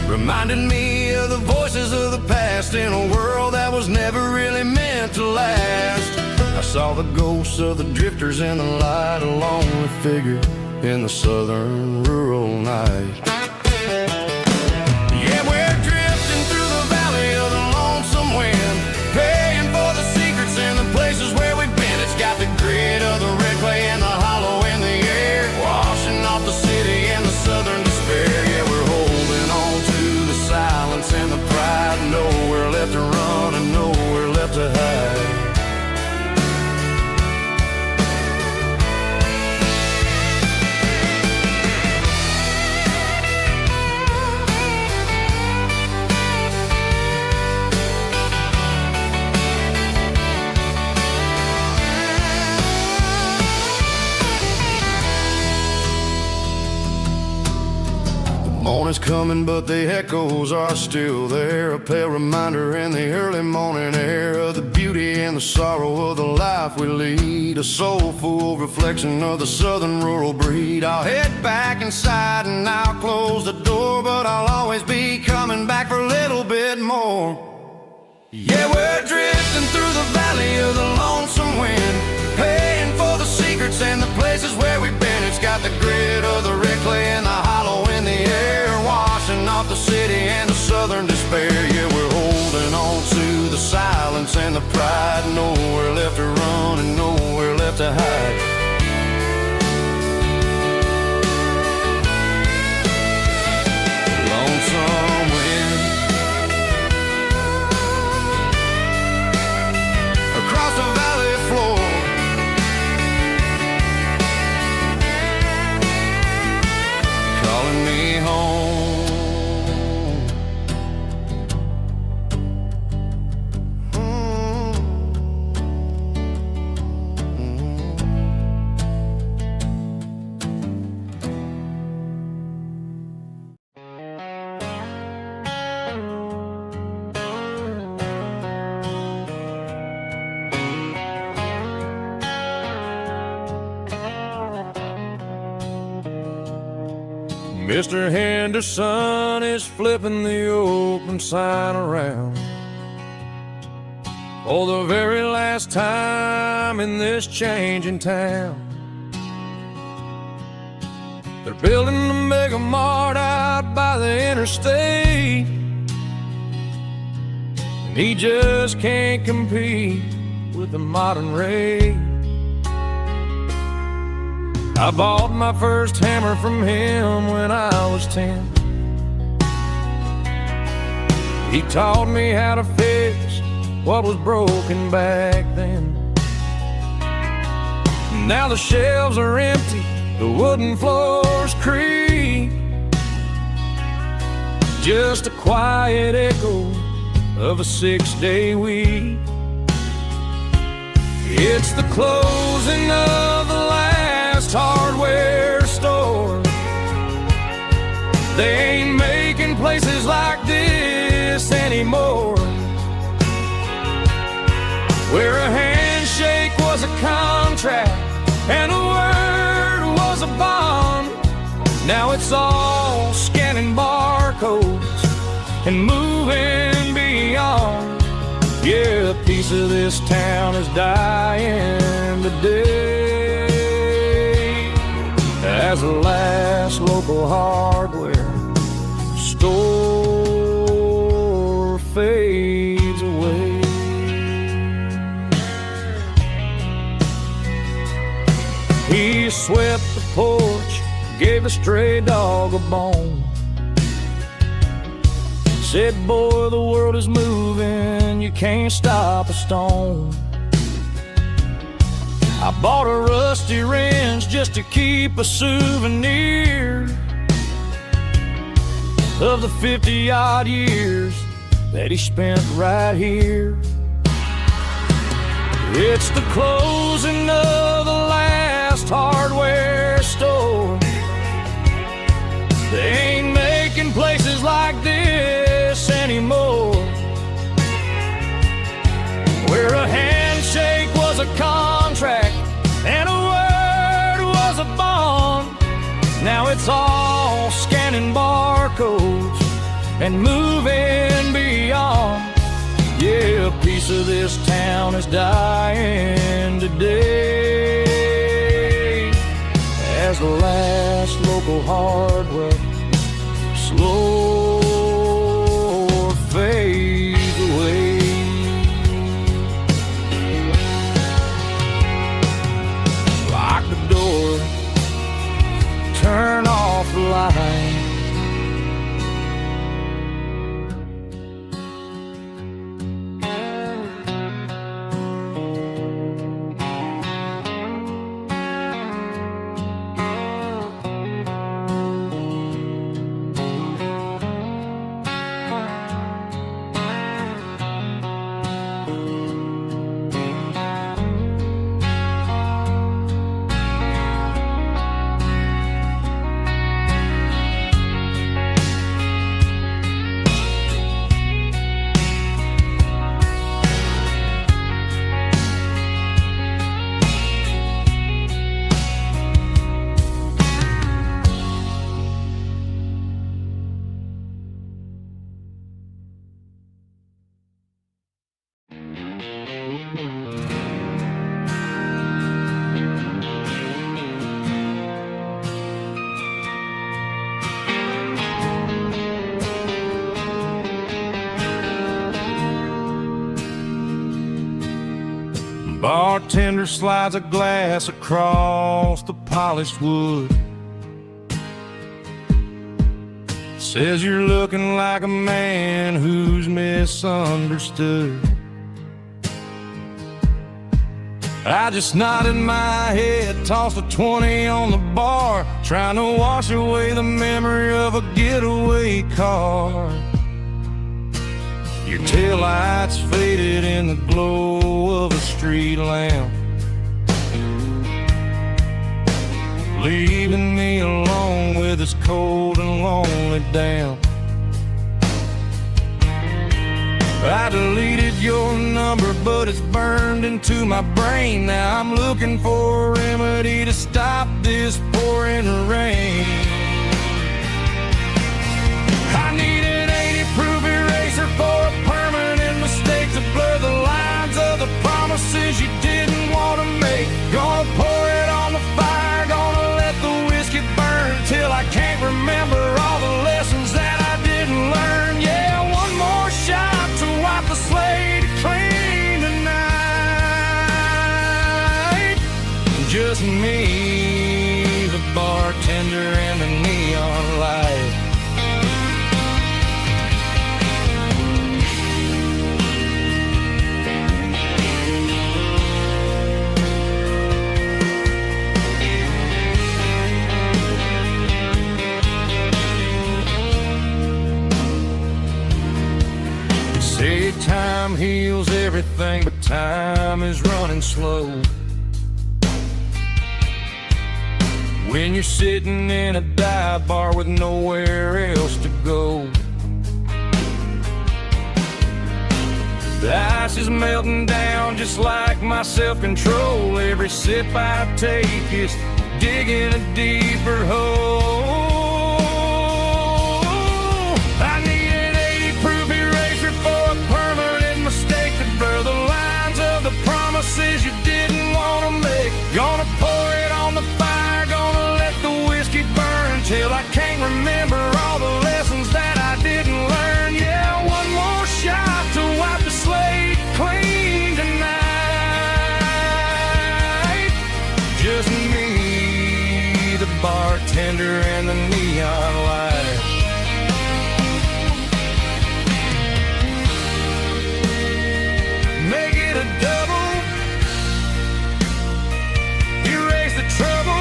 reminded me of the voices of the past in a world that was never really meant to last. I saw the ghosts of the drifters in the light, a lonely figure in the southern rural night. Yeah, we're drifting through the valley of the lonesome wind, paying for the secrets and the places where we've been. It's got the grit of the red clay and the hollow in the air, washing off the city and the southern despair. Yeah, we're holding on to the silence and the pride, nowhere left to run and nowhere left to hide. Morning's coming, but the echoes are still there, a pale reminder in the early morning air of the beauty and the sorrow of the life we lead, a soulful reflection of the southern rural breed. I'll head back inside and I'll close the door, but I'll always be coming back for a little bit more. Yeah, we're drifting through the valley of the lonesome wind, paying for the secrets and the places where we've been. It's got the grit of the red clay and the hollow in the air, washing off the city and the southern despair. Yeah, we're holding on to the silence and the pride, nowhere left to run and nowhere left to hide. Mr. Henderson is flipping the open sign around for the very last time in this changing town. They're building the mega mart out by the interstate, and he just can't compete with the modern rate. I bought my first hammer from him when I was 10. He taught me how to fix what was broken back then. Now the shelves are empty, the wooden floors creak, just a quiet echo of a 6-day week. It's the closing of the last hardware store. They ain't making places like this anymore, where a handshake was a contract and a word was a bond. Now it's all scanning barcodes and moving beyond. Yeah, a piece of this town is dying today as the last local hardware store fades away. He swept the porch, gave a stray dog a bone, said, boy, the world is moving, you can't stop a stone. I bought a rusty wrench just to keep a souvenir of the 50-odd years that he spent right here. It's the closing of the last hardware store. They ain't making places like this anymore, where a handshake was a contract and a word was a bond. Now it's all scanning barcodes and moving beyond. Yeah, a piece of this town is dying today as the last local hardware slow fades away. Lock the door, turn off the light. Bartender slides a glass across the polished wood, says you're looking like a man who's misunderstood. I just nodded my head, tossed a 20 on the bar, trying to wash away the memory of a getaway car. Your taillights faded in the glow of a street lamp, leaving me alone with this cold and lonely damp. I deleted your number, but it's burned into my brain. Now I'm looking for a remedy to stop this pouring rain. Say time heals everything, but time is running slow. When you're sitting in a dive bar with nowhere else to go, the ice is melting down just like my self-control. Every sip I take is digging a deeper hole. I need an 80-proof eraser for a permanent mistake to blur the lines of the promises you didn't want to make. Gonna pour it on the fire, gonna let the whiskey burn till I can't remember all the lessons that I didn't learn. Yeah, one more shot to wipe the slate clean tonight. Just me, the bartender, and the neon light. Make it a double, erase the trouble.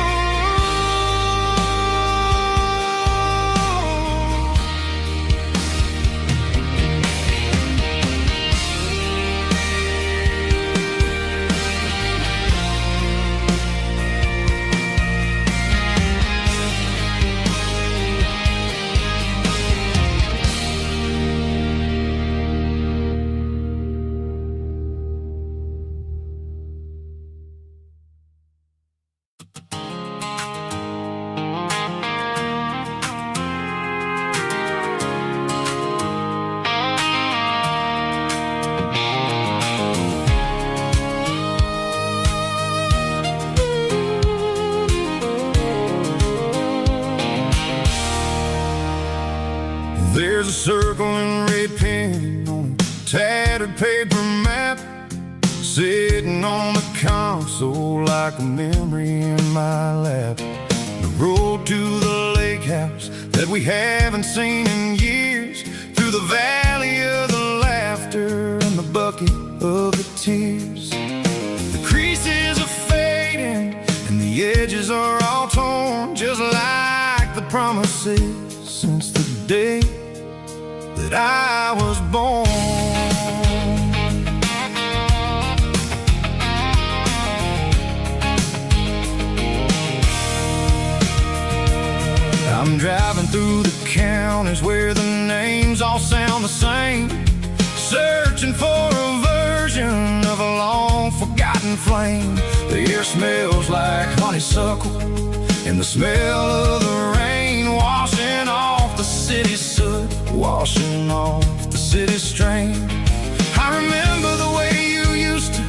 There's a circle and red pen on a tattered paper map, sitting on the console like a memory in my lap. The road to the lake house that we haven't seen in years, through the valley of the laughter and the bucket of the tears. The creases are fading and the edges are all torn, just like the promises since the day that I was born. I'm driving through the counties where the names all sound the same, searching for a version of a long forgotten flame. The air smells like honeysuckle and the smell of the rain washing off the city's soot, washing off the city's strain. I remember the way you used to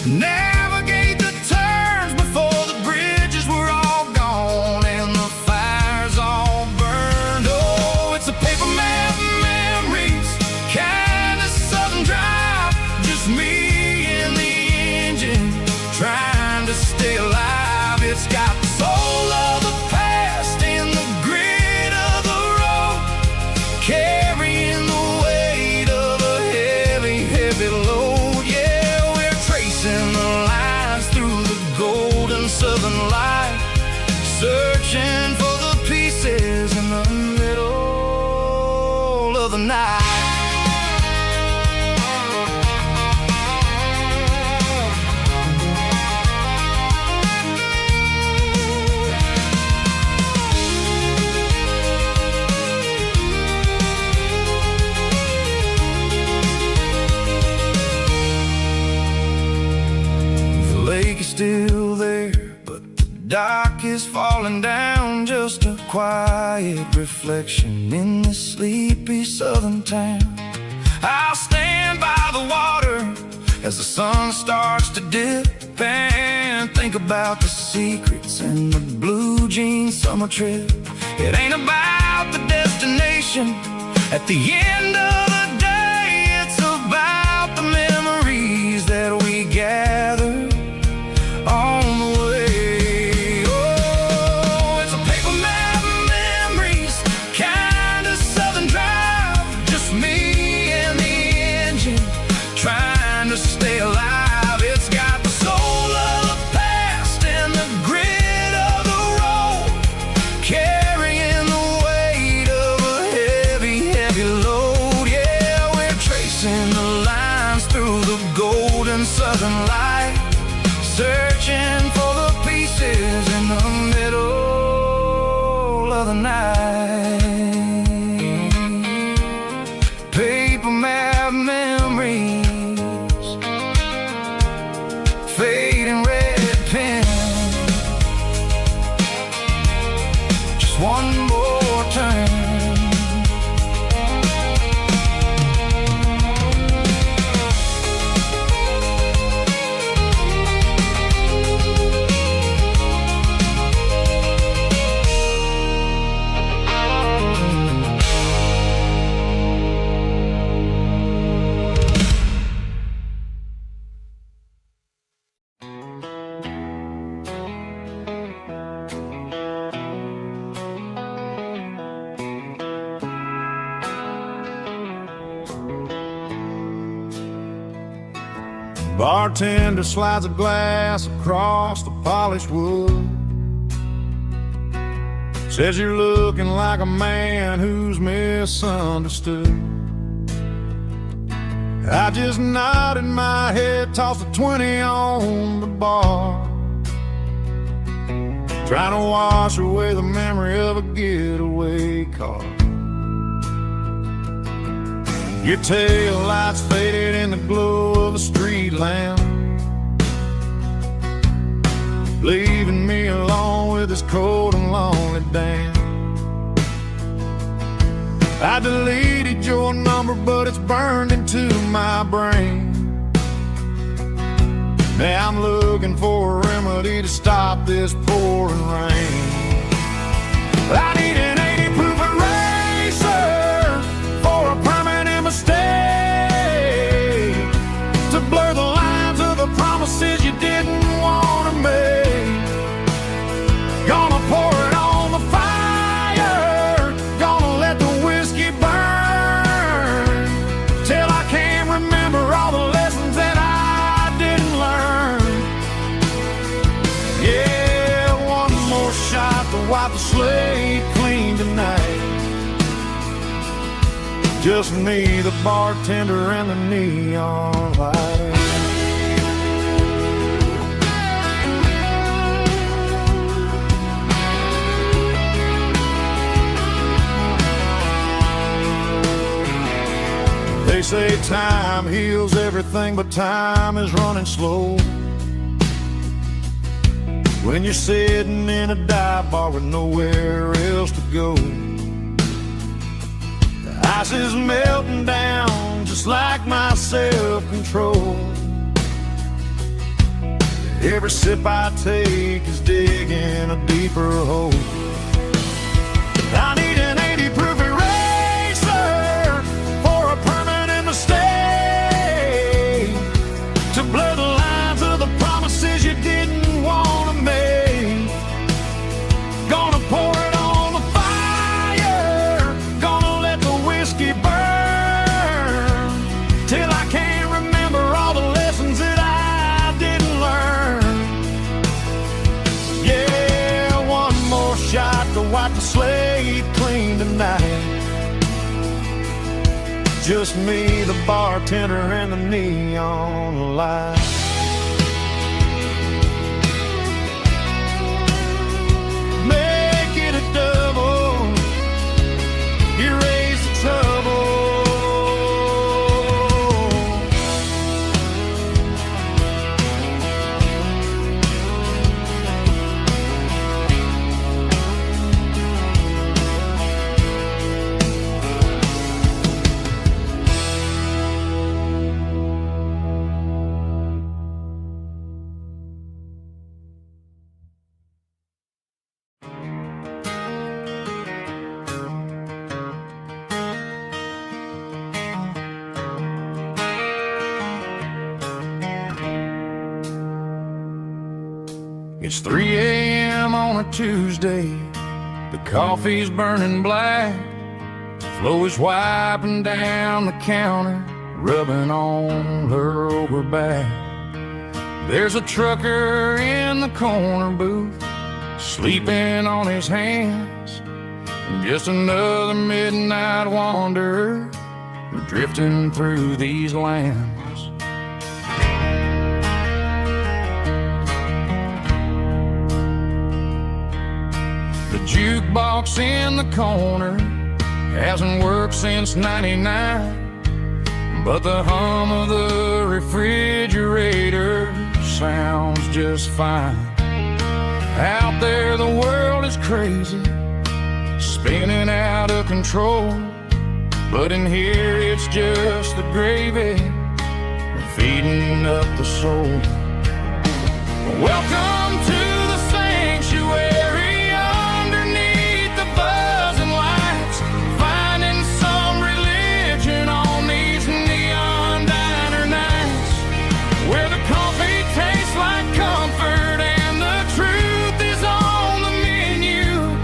navigate the turns before the bridges were all gone and the fires all burned. Oh, it's a paper map memories, kind of southern drive, just me and the engine trying to stay alive. It's got the soul of the past and the grit of the road, carrying the weight of a heavy, heavy load. Yeah, we're tracing the lines through the golden southern light, searching for the pieces in the middle of the night. The lake is still there, but the dock is falling down, just a quiet reflection in this sleepy southern town. I'll stand by the water as the sun starts to dip and think about the secrets and the blue jean summer trip. It ain't about the destination at the end of the day, it's about the memories that we gather on the way. Oh, it's a paper map memories, kind of southern drive, just me and the engine trying to stay alive. It's got the soul of the past and the grit of the road, carrying the weight of a heavy, heavy load. Southern light, searching for the pieces in the middle of the night. Paper map memories, fading red pen. Just one more turn. Bartender slides a glass across the polished wood. Says you're looking like a man who's misunderstood. I just nodded my head, tossed a 20 on the bar, trying to wash away the memory of a getaway car. Your tail lights faded in the glow of a street lamp, leaving me alone with this cold and lonely damn. I deleted your number, but it's burned into my brain. Now I'm looking for a remedy to stop this pouring rain. I need an 80 proof eraser for a permanent mistake, to blur the lines of the promises you didn't want to make. Gonna pour it on the fire, gonna let the whiskey burn, till I can't remember all the lessons that I didn't learn. Yeah, one more shot to wipe the slate clean tonight. Just me, the bartender, and the neon light. They say time heals everything, but time is running slow when you're sitting in a dive bar with nowhere else to go. The ice is melting down just like my self-control. Every sip I take is digging a deeper hole. I need an 80 proof eraser for a permanent mistake, to blur the lines of the promises you didn't want to make. Gonna pour it on the fire, gonna let the whiskey burn, till I can't remember all the lessons that I didn't learn. Yeah, one more shot to wipe the slate clean tonight. Just me, the bartender, and the neon light. Make it a double, erase the trouble. It's 3 a.m. on a Tuesday. The coffee's burning black. Flo is wiping down the counter, rubbing on her over back. There's a trucker in the corner booth, sleeping on his hands. And just another midnight wanderer, drifting through these lands. The jukebox in the corner hasn't worked since '99, but the hum of the refrigerator sounds just fine. Out there the world is crazy, spinning out of control, but in here it's just the gravy feeding up the soul. Welcome to the sanctuary underneath the buzzing lights, finding some religion on these neon diner nights, where the coffee tastes like comfort and the truth is on the menu.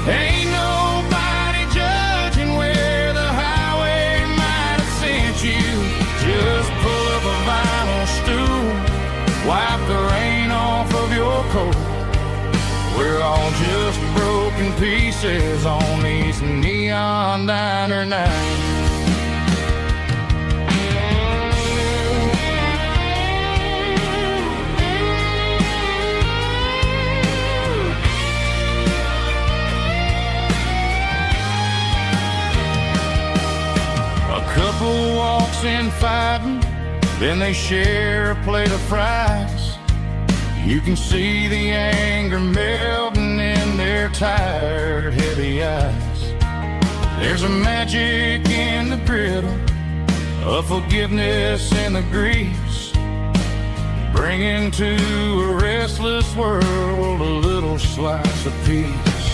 Ain't nobody judging where the highway might have sent you. Just pull up a vinyl stool, wipe the rain off of your coat. We're all just broken pieces on these neon diner nights. A couple walks in fighting, then they share a plate of fries. You can see the anger melting in their tired, heavy eyes. There's a magic in the griddle, a forgiveness in the grease, bringing to a restless world a little slice of peace.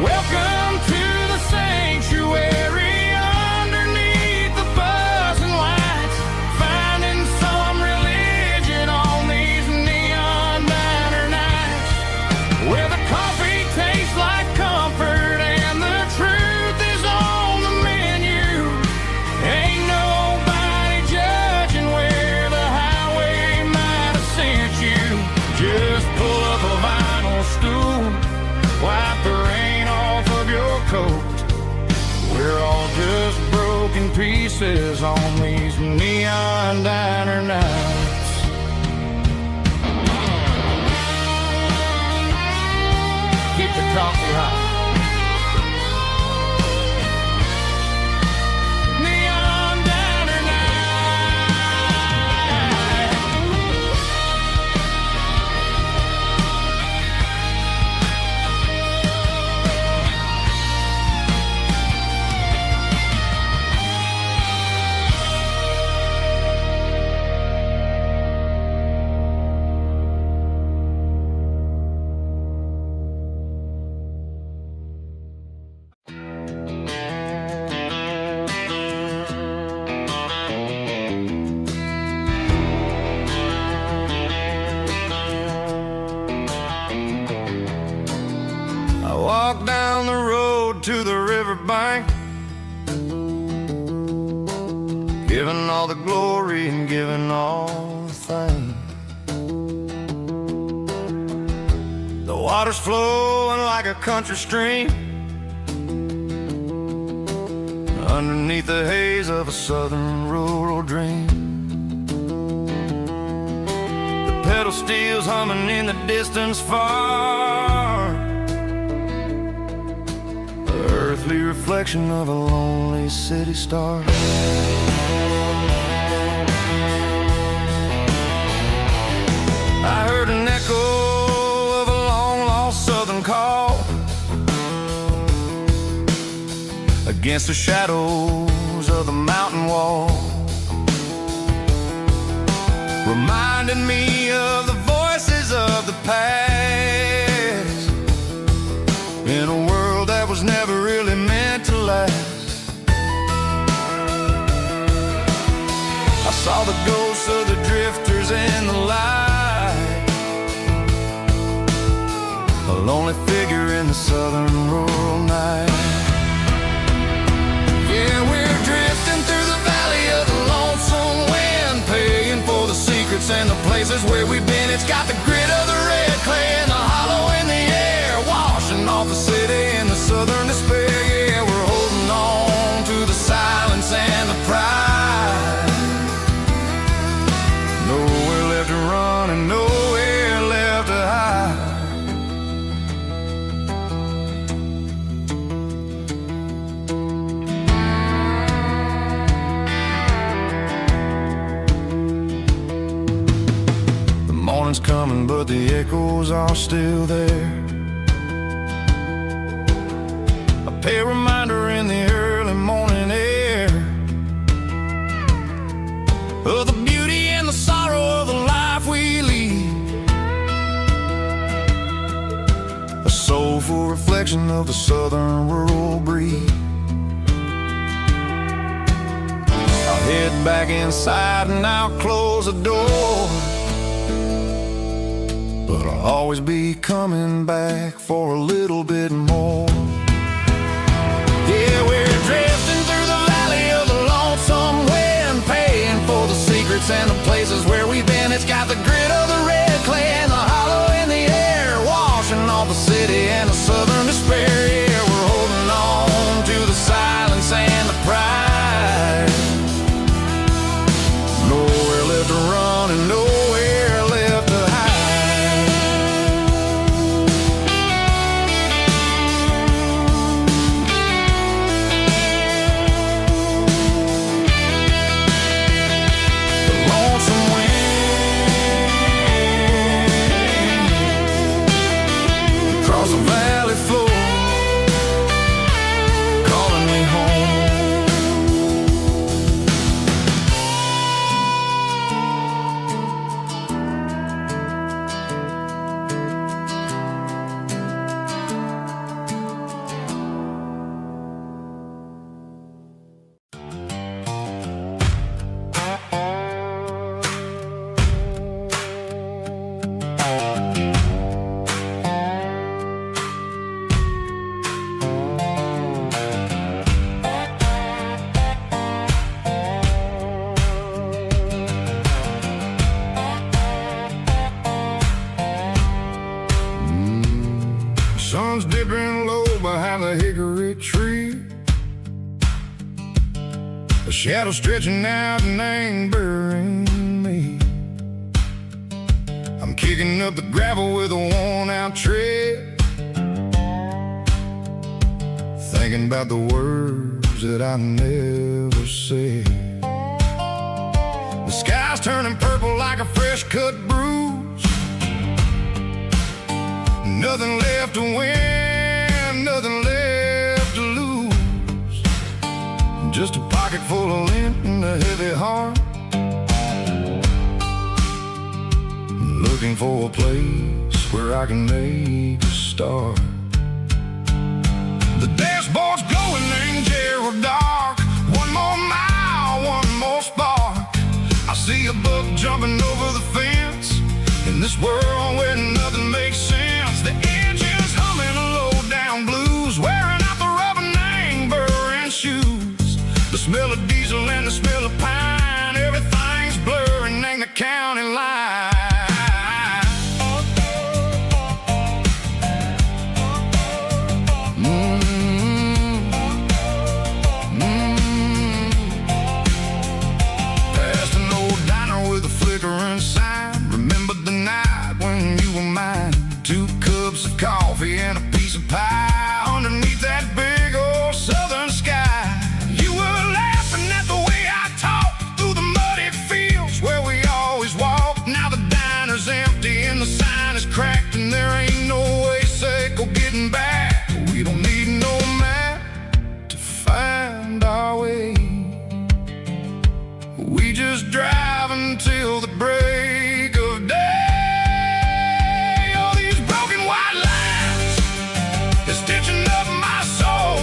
Welcome to the sanctuary underneath the buzzing lights, finding some religion on these neon diner nights, where the coffee tastes like comfort and the truth is on the menu. Ain't nobody judging where the highway might have sent you. Just pull up a vinyl stool, wipe the rain off of your coat. We're all just broken pieces on these neon diner nights. Keep the coffee hot. Neon diner night. I walk down the road to the riverbank, giving all the glory and giving all the thanks. The water's flowing like a country stream underneath the haze of a southern rural dream. The pedal steel's humming in the distance far, earthly reflection of a lonely city star. I heard an echo of a long-lost southern call against the shadows of the mountain wall, reminding me of the voices of the past in a world that was never really meant to last. I saw the ghosts of the drifters in the light, a lonely figure in the southern rural night. Yeah, we're drifting through the valley of the lonesome wind, paying for the secrets and the places where we've been. It's got the grit of the red clay and the hollow in the air, washing off the city in the southern despair. Yeah, we're holding on to the silence and the pride. Nowhere left to run and nowhere left to hide. coming, but the echoes are still there. A pale reminder in the early morning air of the beauty and the sorrow of the life we lead. A soulful reflection of the southern rural breed. I'll head back inside and I'll close the door, but I'll always be coming back for a little bit more. Yeah, we're drifting through the valley of the lonesome wind, paying for the secrets and the places where we've been. It's got the grit of the red clay and the hollow in the air, washing off the city and the southern despair. Yeah, we're holding on to the silence and the pride. Nowhere left to run and nowhere left to hide. The lonesome wind across the valley floor, calling me home. Sun's dipping low behind the hickory tree, a shadow stretching out and angering me. I'm kicking up the gravel with a worn-out tread, thinking about the words that I never said. The sky's turning purple like a fresh-cut bruise. Nothing left to win, nothing left to lose. Just a pocket full of lint and a heavy heart, looking for a place where I can make a start. The dashboard's glowing, angel dark. One more mile, one more spark. I see a buck jumping over the fence in this world where nothing makes sense. The engine's humming a low-down blues, wearing out the rubber-nang burring shoes. The smell of diesel and the smell of pine, everything's blurring in the county line. Past an old diner with a flickering sign. Remember the night when you were mine? 2 cups of coffee and a piece of pie underneath that big old southern sky. You were laughing at the way I talked through the muddy fields where we always walked. Now the diner's empty and the sign is cracked, and there ain't no way safe or getting back. We don't need no map to find our way. We just drive until the break of day. Stitching up my soul,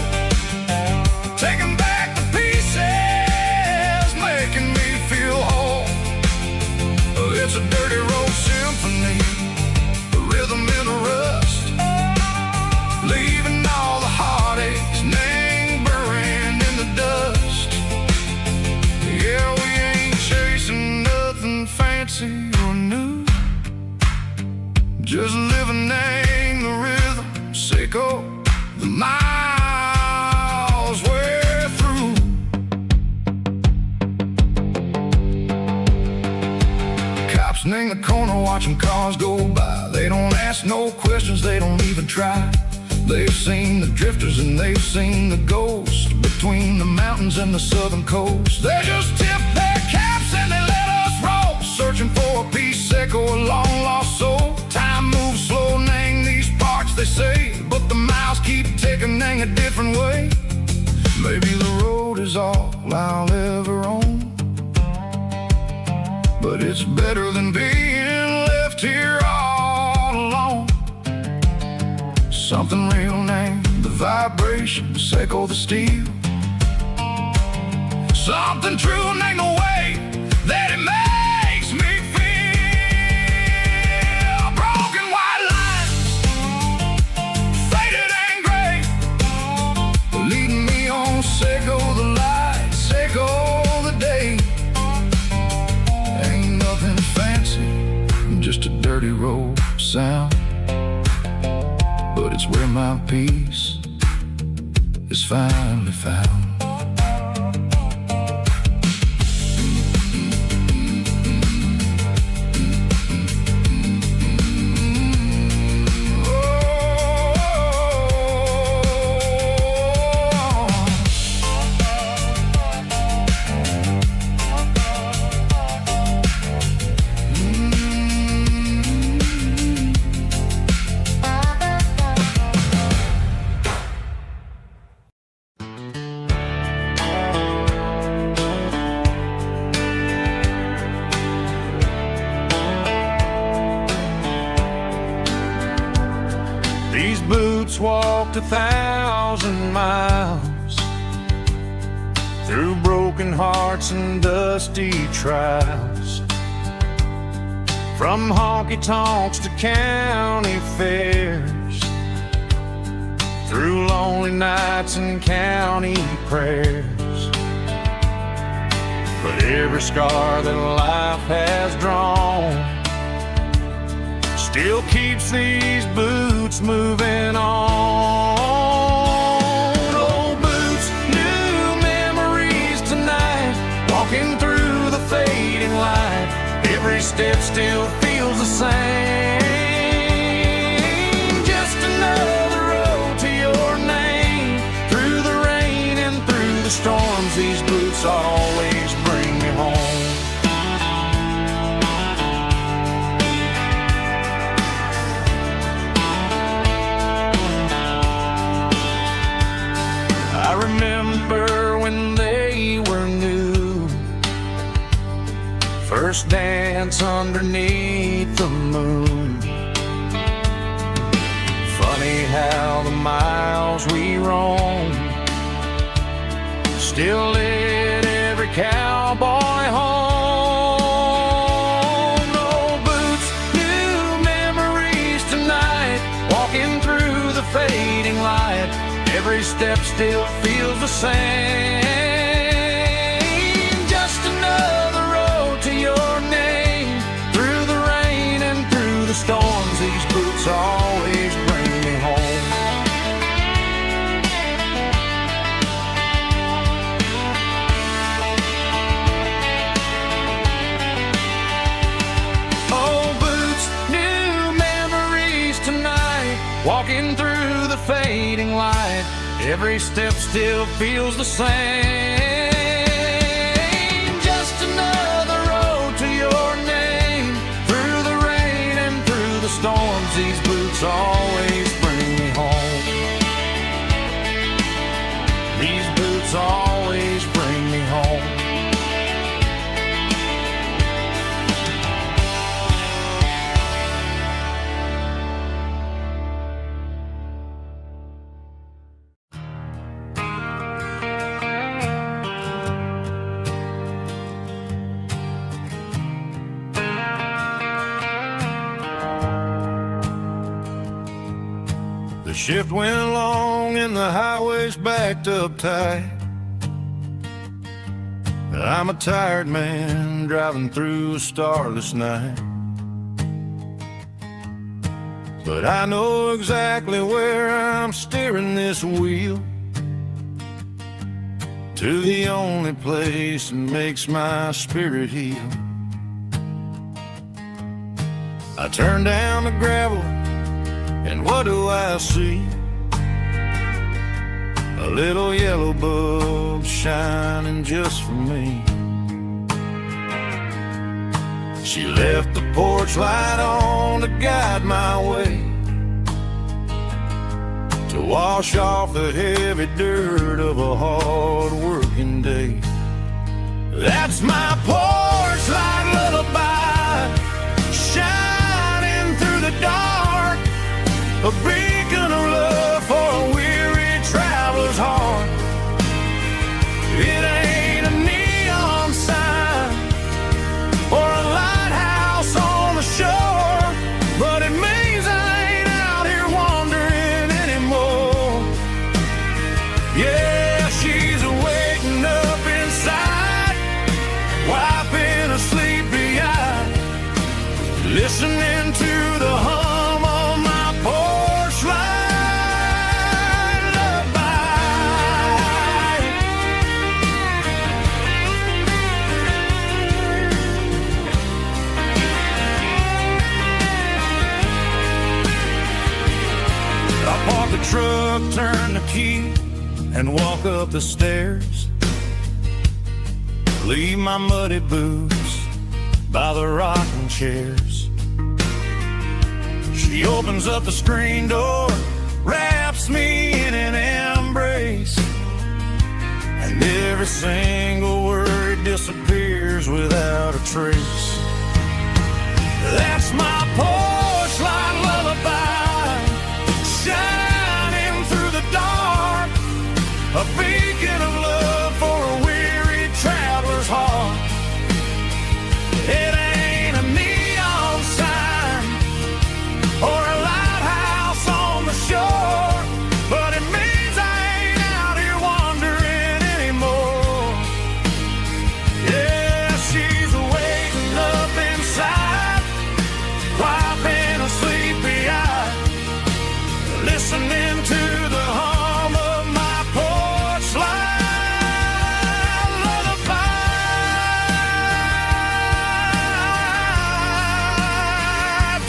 taking back the pieces, making me feel whole. It's a dirty road symphony, a rhythm in the rust, leaving all the heartaches lingering in the dust. Yeah, we ain't chasing nothing fancy or new, just living in the rhythm, sicko. The miles we're through. Cops in the corner watching cars go by. They don't ask no questions, they don't even try. They've seen the drifters and they've seen the ghosts between the mountains and the southern coast. They just tip their caps and they let us roll, searching for a piece Seco, a long lost soul. Time moves slow, nang these parts they say, but the miles keep ticking, nang a different way. Maybe the road is all I'll ever own, but it's better than being left here all alone. Something real, name the vibration, Seco the steel. Something true, name the way that it makes me feel. Broken white lines, faded and gray, leading me on. Seco the light, Seco the day. Ain't nothing fancy, just a dirty road sound, but it's where my peace is finally found. These boots walked 1,000 miles through broken hearts and dusty trials, from honky-tonks to county fairs, through lonely nights and county prayers. But every scar that life has drawn still keeps these boots moving on. Old boots, new memories tonight, walking through the fading light. Every step still feels the same. Just another road to your name. Through the rain and through the storms, these boots always bring me home. I remember when they were new, first dance underneath the moon. Funny how the miles we roam still lit every cowboy home. Old boots, new memories tonight, walking through the fading light. Every step still feels the same. Just another road to your name. Through the rain and through the storms, these boots always bring me home. Old boots, new memories tonight, walking through the fading light. Every step still feels the same. Just another road to your name. Through the rain and through the storms, these boots always bring me home. These boots always bring me home. The shift went long and the highway's backed up tight. I'm a tired man driving through a starless night, but I know exactly where I'm steering this wheel, to the only place that makes my spirit heal. I turn down the gravel, and what do I see? A little yellow bulb shining just for me. She left the porch light on to guide my way, to wash off the heavy dirt of a hard-working day. That's my porch light lullaby, shining through the dark, a beacon of love for a weary traveler's heart. It ain't a neon sign or a lighthouse on the shore, but it means I ain't out here wandering anymore. Yeah, she's waking up inside, wiping a sleepy eye, listening to the hum of my porch light lullaby. I park the truck, turn the key, and walk up the stairs. Leave my muddy boots by the rocking chairs. She opens up the screen door, wraps me in an embrace, and every single word disappears without a trace. That's my porch light lullaby, shining through the dark, a beacon of love for a weary traveler's heart. It ain't a neon sign or a lighthouse on the shore, but it means I ain't out here wandering anymore. Yeah, she's waking up inside, wiping a sleepy eye, listening to the hum of my porch light lullaby.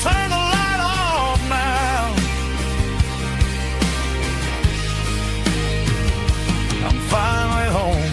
Turn the light off now. I'm finally home.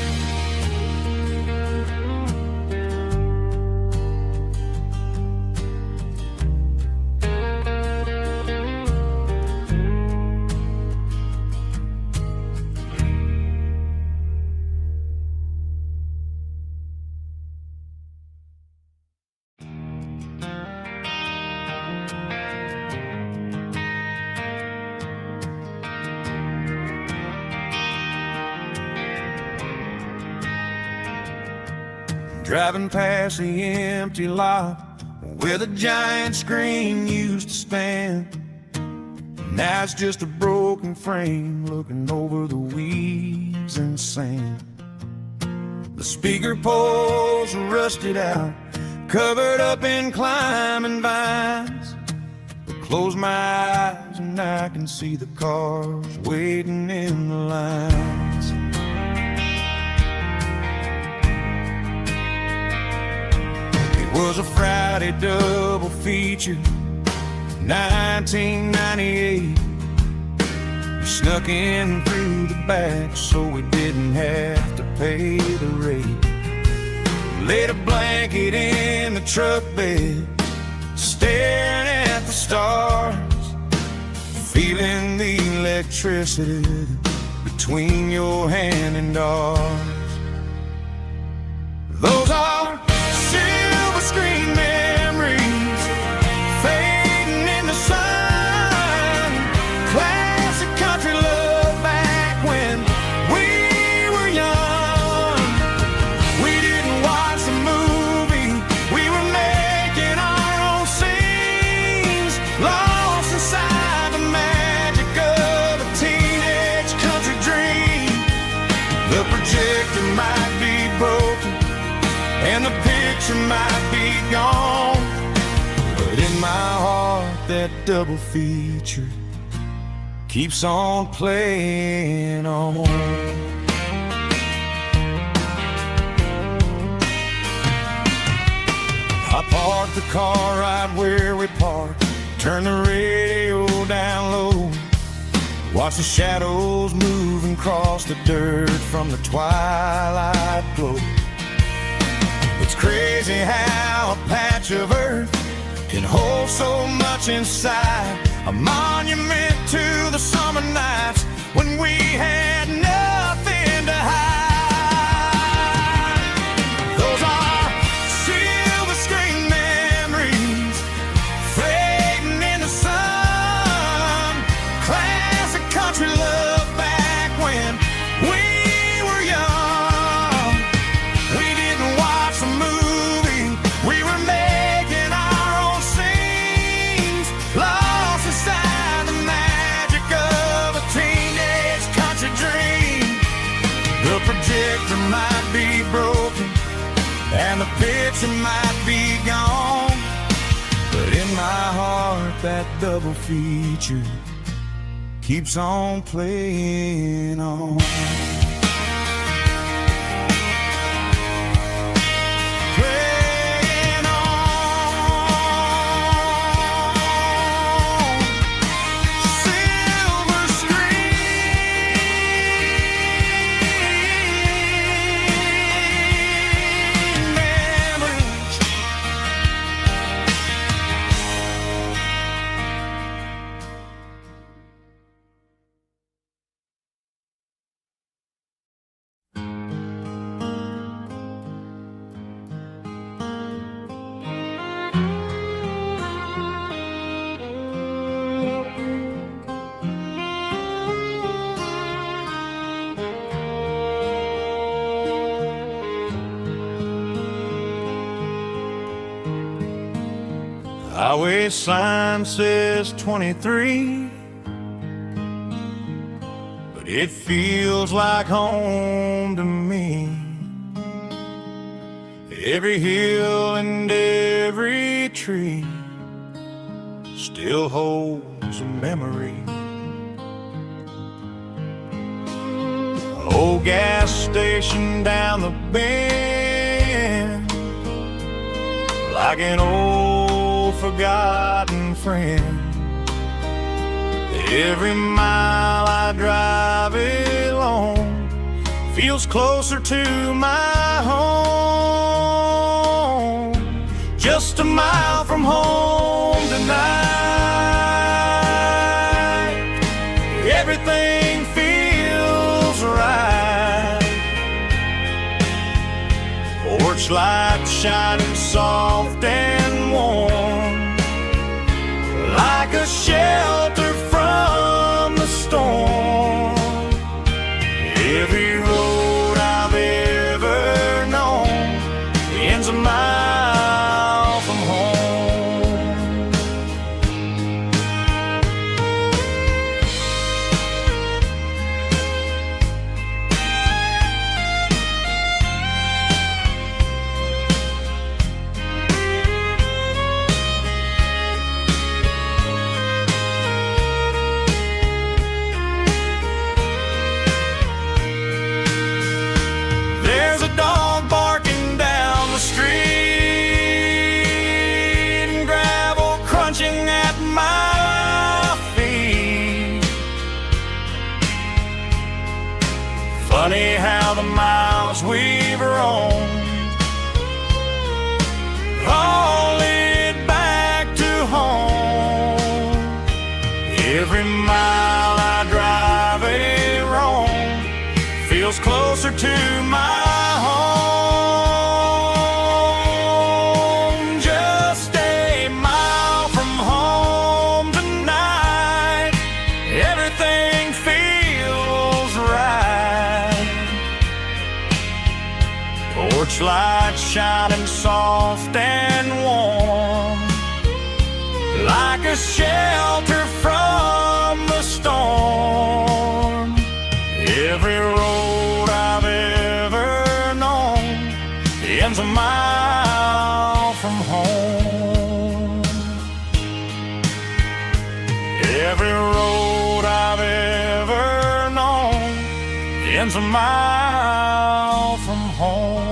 Driving past the empty lot where the giant screen used to stand. Now it's just a broken frame looking over the weeds and sand. The speaker poles are rusted out, covered up in climbing vines. I close my eyes and I can see the cars waiting in the lines. It was a Friday double feature, 1998. We snuck in through the back so we didn't have to pay the rate. Laid a blanket in the truck bed, staring at the stars, feeling the electricity between your hand and ours. Those are silver screen memories fading in the sun. Classic country love back when we were young. We didn't watch the movie, we were making our own scenes, lost inside the magic of a teenage country dream. The projector might be broken and the picture might be gone, but in my heart that double feature keeps on playing on. I parked the car right where we parked, turned the radio down low, watch the shadows moving across the dirt from the twilight glow. It's crazy how a patch inch of earth can hold so much inside. A monument to the summer nights when we had nothing to hide. Those are silver screen memories fading in the sun. Classic country love back when we were young. We didn't watch a movie, we were making our own scenes, lost inside the magic of a teenage country dream. The projector might be broken and the picture might be gone, but in my heart that double feature keeps on playing on. Playing on. Silver screen memories. Highway sign says 23, but it feels like home to me. Every hill and every tree still holds a memory. Old gas station down the bend, like an old forgotten friend. Every mile I drive it alone feels closer to my home. Just a mile from home tonight, everything feels right. Porch light shining soft and warm, like a shelter from the storm. Every road I've ever known ends a mile from home. There's a dog barking down the street and gravel crunching at my feet. Funny how the miles we've roamed all lead back to home. Every mile I drive a roam feels closer to my home. Just a mile from home tonight, everything feels right. Porch light shining soft and warm, like a shelter from the storm. Every road I've ever known ends a mile from home. Every road I've ever known ends a mile from home.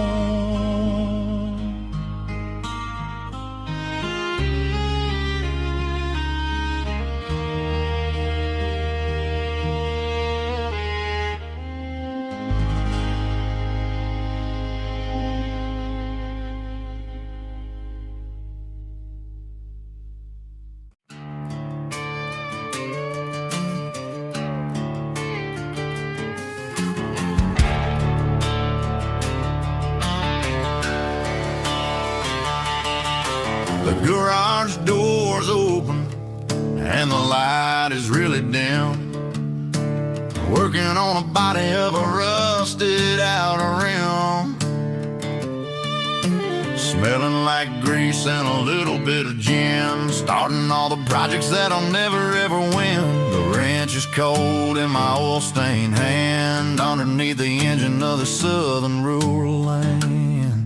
The garage door's open and the light is really dim. Working on a body of a rusted out rim. Smelling like grease and a little bit of gin. Starting all the projects that I'll never ever win. The wrench is cold in my oil-stained hand, underneath the engine of the southern rural land.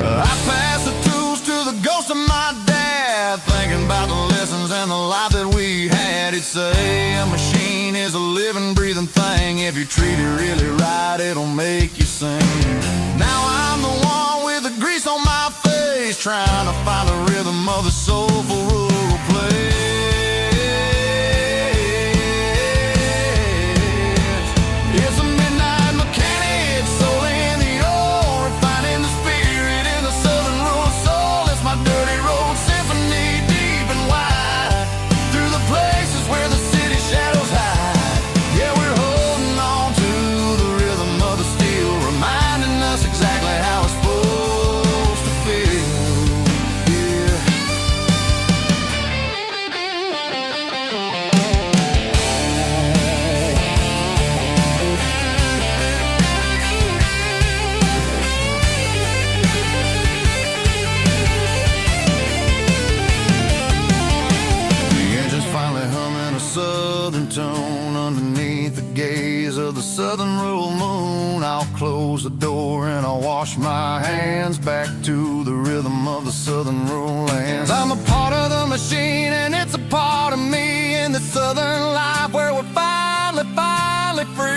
I pass the tools to the ghost of my dad, thinking about the lessons and the life that we had. He'd say a machine is a living, breathing thing. If you treat it really right, it'll make you sing. Now I'm the one with the grease on my face, trying to find the rhythm of the soulful rural place. It's a midnight mechanic, soul in the ore, refining the spirit in the southern rural soul. It's my dirty road symphony, deep and wide, through the places where the city shadows hide. Yeah, we're holding on to the rhythm of the steel, reminding us exactly how it's supposed to feel. Yeah. The engine's finally humming a southern tone underneath the gaze of the southern rural moon. I'll close the door and I'll wash my hands, back to the rhythm of the southern rural lands. I'm a part of the machine and it's a part of me, in the southern life where we're finally free.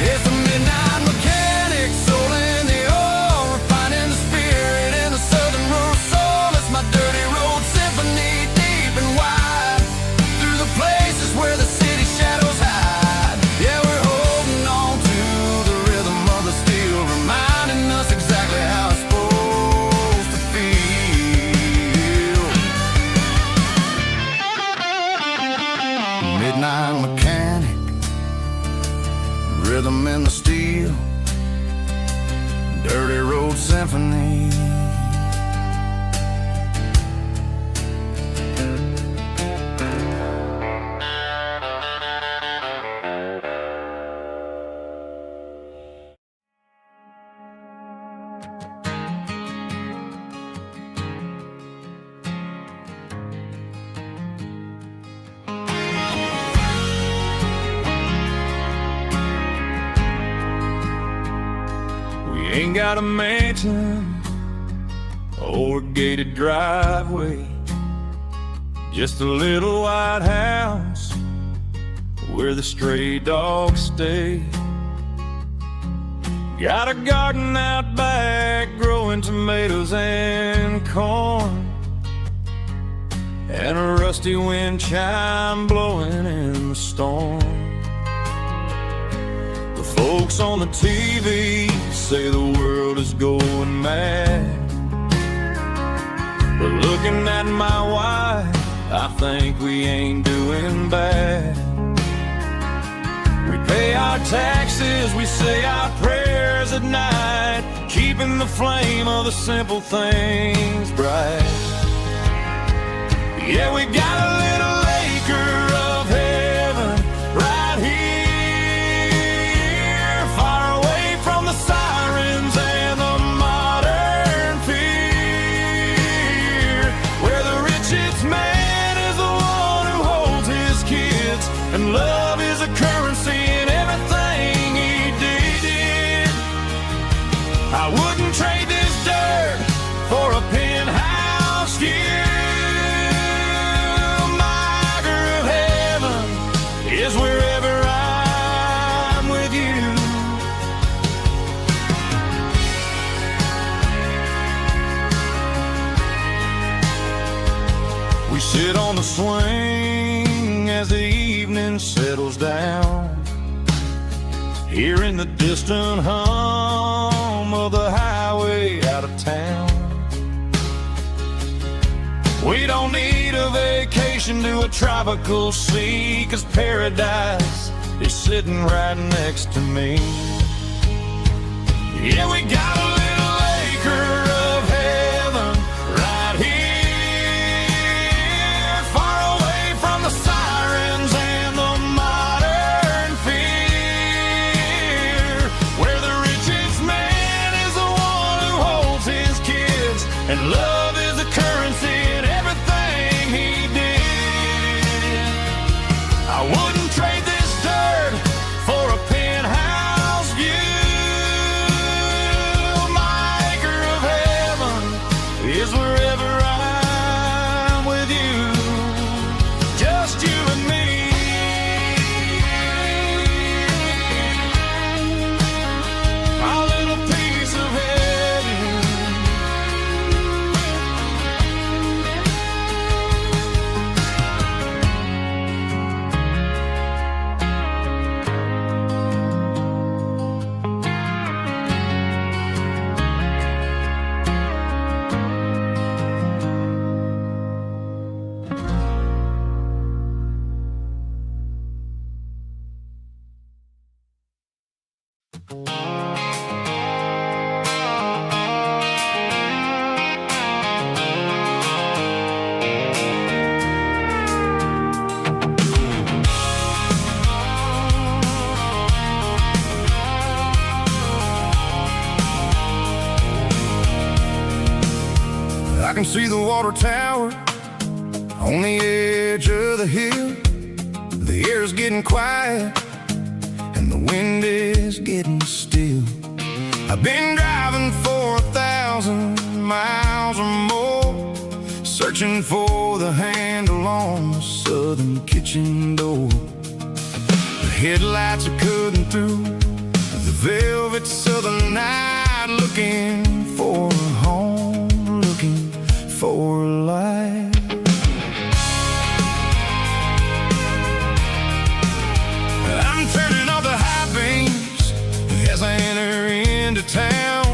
It's a midnight mechanic, soul in the ore, refining the spirit in the southern rural soul. It's my dirty road symphony, deep and wide, through the places where the city shadows hide. Yeah, we're holding on to the rhythm of the steel, reminding us exactly how it's supposed to feel. Midnight mechanic, rhythm in the steel, dirty road symphony. Ain't got a mansion or a gated driveway, just a little white house where the stray dogs stay. Got a garden out back growing tomatoes and corn, and a rusty wind chime blowing in the storm. Folks on the TV say the world is going mad, but looking at my wife, I think we ain't doing bad. We pay our taxes, we say our prayers at night, keeping the flame of the simple things bright. Yeah, we got a little acre of heaven right here, sirens and the modern fear, where the richest man is the one who holds his kids, and love is a currency in everything he did. I wouldn't trade this dirt for a penthouse view. My acre of heaven is wherever I'm with you. We sit on the swing as the evening settles down, hearing the distant hum of the highway out of town. We don't need a vacation to a tropical sea, 'cause paradise is sitting right next to me. Yeah, we got a little acre of heaven right here, far away from the sirens and the modern fear, where the richest man is the one who holds his kids, and love is the currency in everything he did. I wouldn't trade this dirt for a penthouse view. My acre of heaven is wherever I'm with you, just you and me. Our little piece of heaven. I can see the water tower on the edge of the hill. The air's getting quiet and the wind is getting still. I've been driving for 1,000 miles or more, searching for the handle on the southern kitchen door. The headlights are cutting through the velvet southern night, looking for a home, looking for a life. I'm turning off the high beams as I enter into town,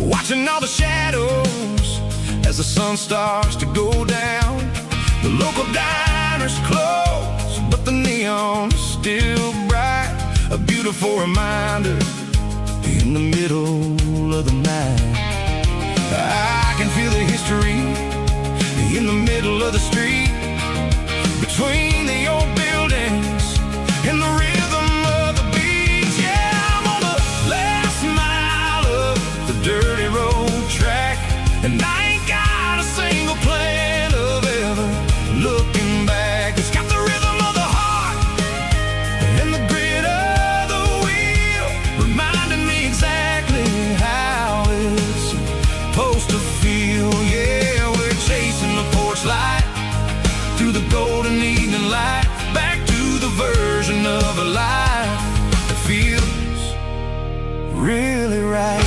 watching all the shadows as the sun starts to go down. The local diner's closed, but the neon is still bright, a beautiful reminder in the middle of the night. I can feel the history in the middle of the street, between the old buildings and the rhythm of the beats. Yeah, I'm on the last mile of the dirty road track, and I ain't got a single plan of ever looking back. It's got the rhythm of the heart and the grit of the wheel, reminding me exactly how it's supposed to feel. Yeah, we're chasing the porch light through the golden evening light, back to the version of a life that feels really right.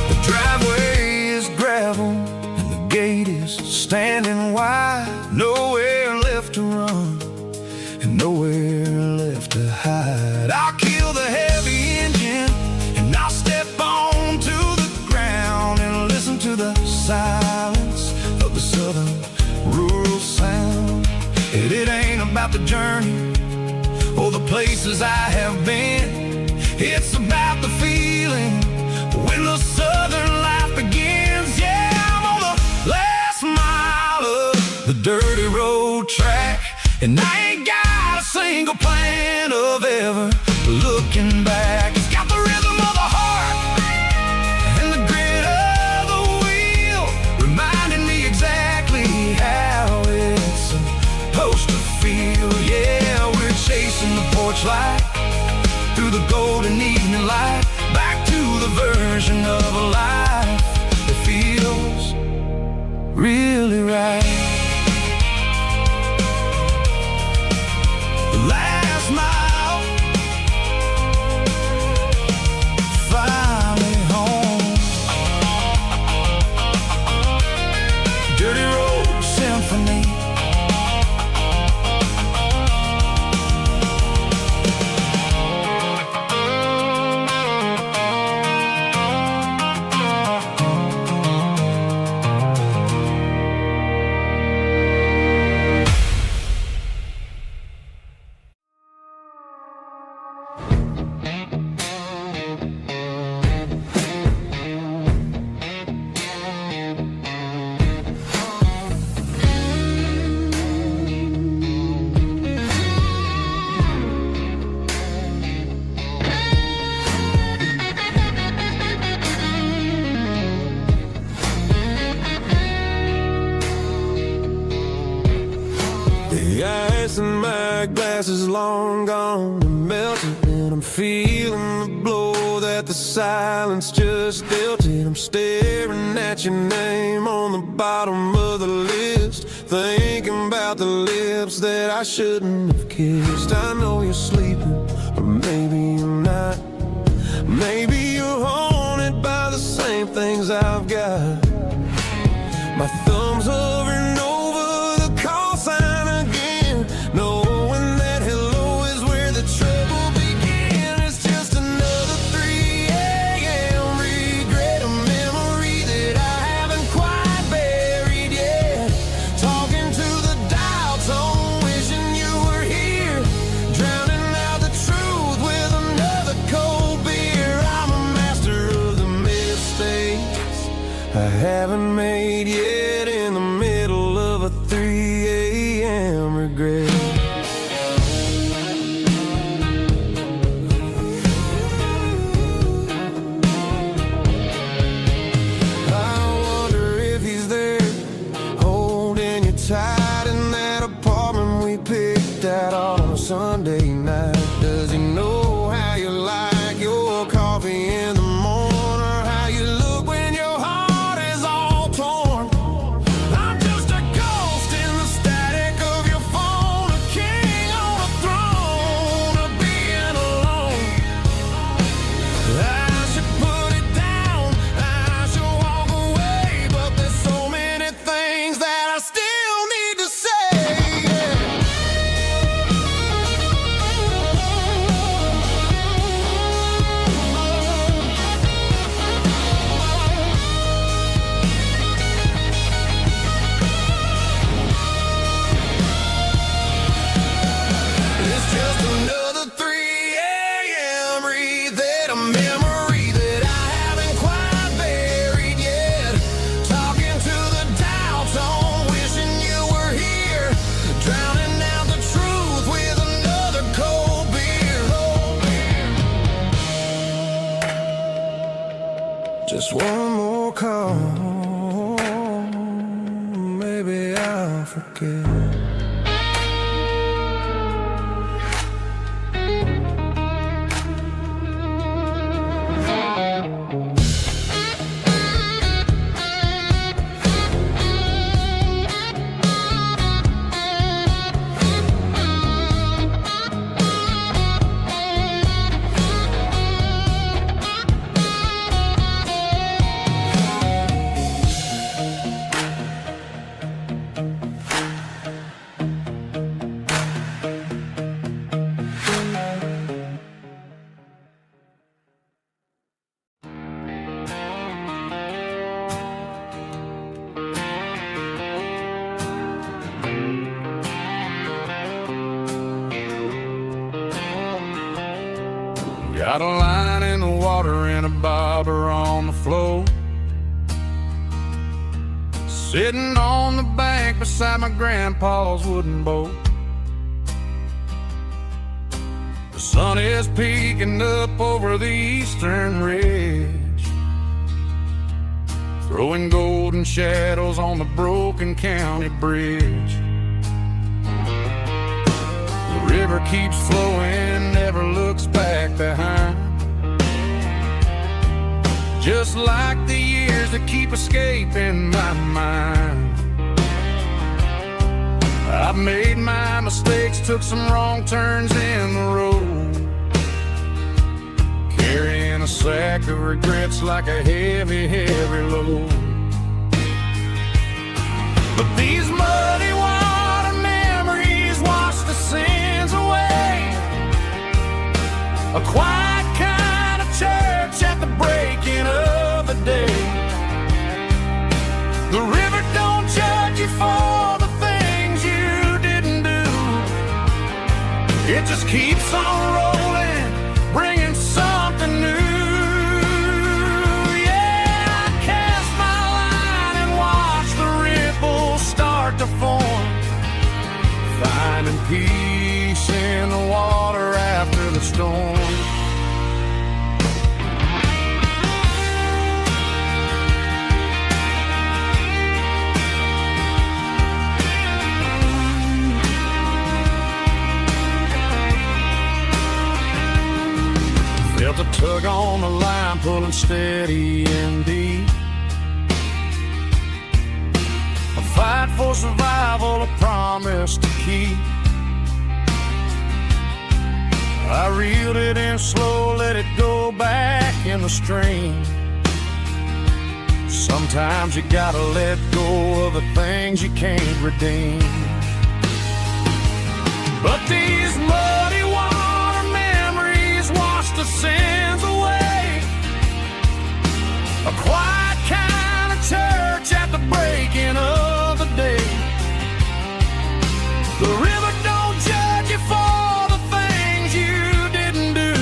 The driveway is gravel and the gate is standing wide, nowhere left to run and nowhere left to hide. I'll kill the heavy engine and I'll step onto the ground and listen to the silence of the southern rural sound. It ain't about the journey or the places I have been, it's about the feeling when the southern life begins. Yeah, I'm on the last mile of the dirty road track, and I ain't got a single plan of ever looking back. It's got the rhythm of the heart and the grit of the wheel, reminding me exactly how it's supposed to feel. Yeah, we're chasing the porch light through the golden evening light, back to the version of a life that feels really right. The last mile, finally home. Dirty road symphony. and my glass is long gone and melted, and I'm feeling the blow that the silence just dealt it. I'm staring at your name on the bottom of the list, thinking about the lips that I shouldn't have kissed. I know you're sleeping, or maybe you're not. Maybe you're haunted by the same things I've got. My thumb's hovering over the call sign again, knowing that hello is where the trouble began. It's just another 3 a.m. regret, a memory that I haven't quite buried yet. Talking to the dial tone, wishing you were here, drowning out the truth with another cold beer. I'm a master of the mistakes I haven't made yet, in the middle of a 3 a.m. regret. I wonder if he's there, holding you tight in that apartment we picked out on a Sunday night. Does he know how you like your coffee in the morning, or how you look when your heart is all torn? I'm just a ghost in the static of your phone, a king on a throne of being alone. I should put it down, I should walk away, but there's so many things that I still need to say. It's just another 3 a.m. read, a memory that I haven't quite buried yet. Talking to the dial tone, wishing you were here, drowning out the truth with another cold beer. Just one more call, maybe I'll forget. Got a line in the water and a bobber on the floor, sitting on the bank beside my grandpa's wooden boat. The sun is peeking up over the eastern ridge, throwing golden shadows on the broken county bridge. The river keeps flowing, never looks back behind, just like the years that keep escaping my mind. I've made my mistakes, took some wrong turns in the road, carrying a sack of regrets like a heavy, heavy load. But these muddy water memories wash the sins away. A quiet kind of church at the breaking of the day. The river don't judge you for the things you didn't do. It just keeps on rolling, bringing something new. Yeah, I cast my line and watch the ripples start to form, finding peace in the water after the storm. the tug on the line, pulling steady and deep. A fight for survival, a promise to keep. I reeled it in slow, let it go back in the stream. Sometimes you gotta let go of the things you can't redeem. But these muddy water memories wash the sins away. A quiet kind of church at the breaking of the day. The river don't judge you for the things you didn't do.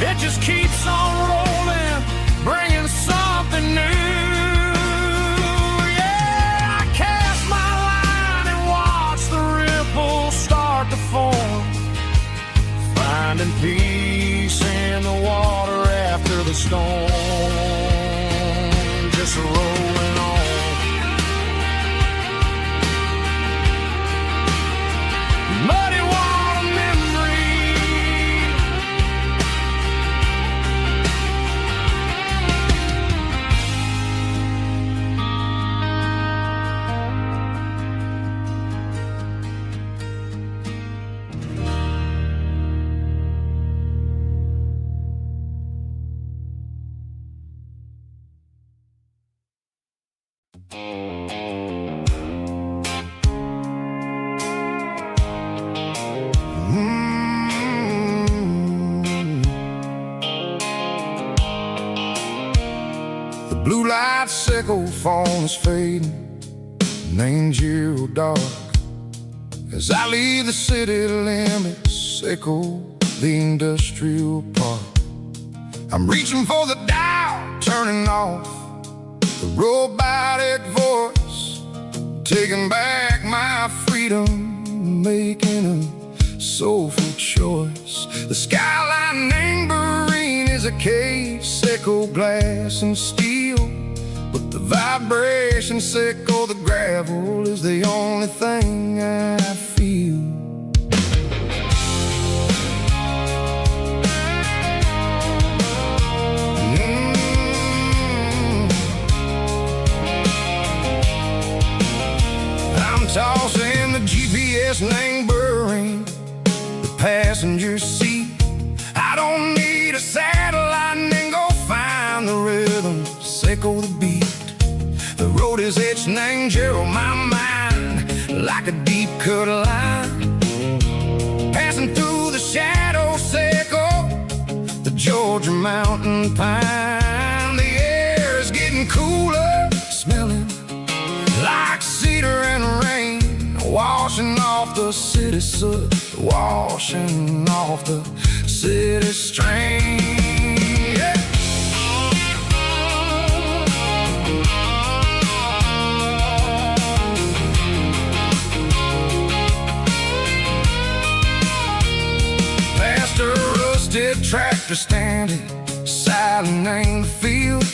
It just keeps on rolling, bringing something new. Finding peace in the water after the storm, just rolling on. Muddy water memory. The blue light sickle phone is fading, names you dark. As I leave the city limits, sickle the industrial park. I'm reaching for the dial, turning off the robotic voice, taking back my freedom, making a soulful choice. The skyline name Marine is a case, sickle glass and steel, but the vibration sickle, the gravel is the only thing I feel. Tossing the GPS name burring the passenger seat. I don't need a satellite and go find the rhythm, sickle the beat. The road is etched and angel on my mind like a deep cut line, passing through the shadow sickle, the Georgia mountain pine. The air is getting cooler, smelling like cedar and rain, washing off the city soot, washing off the city strain. Yeah. Past a rusted tractor standing silent in the field,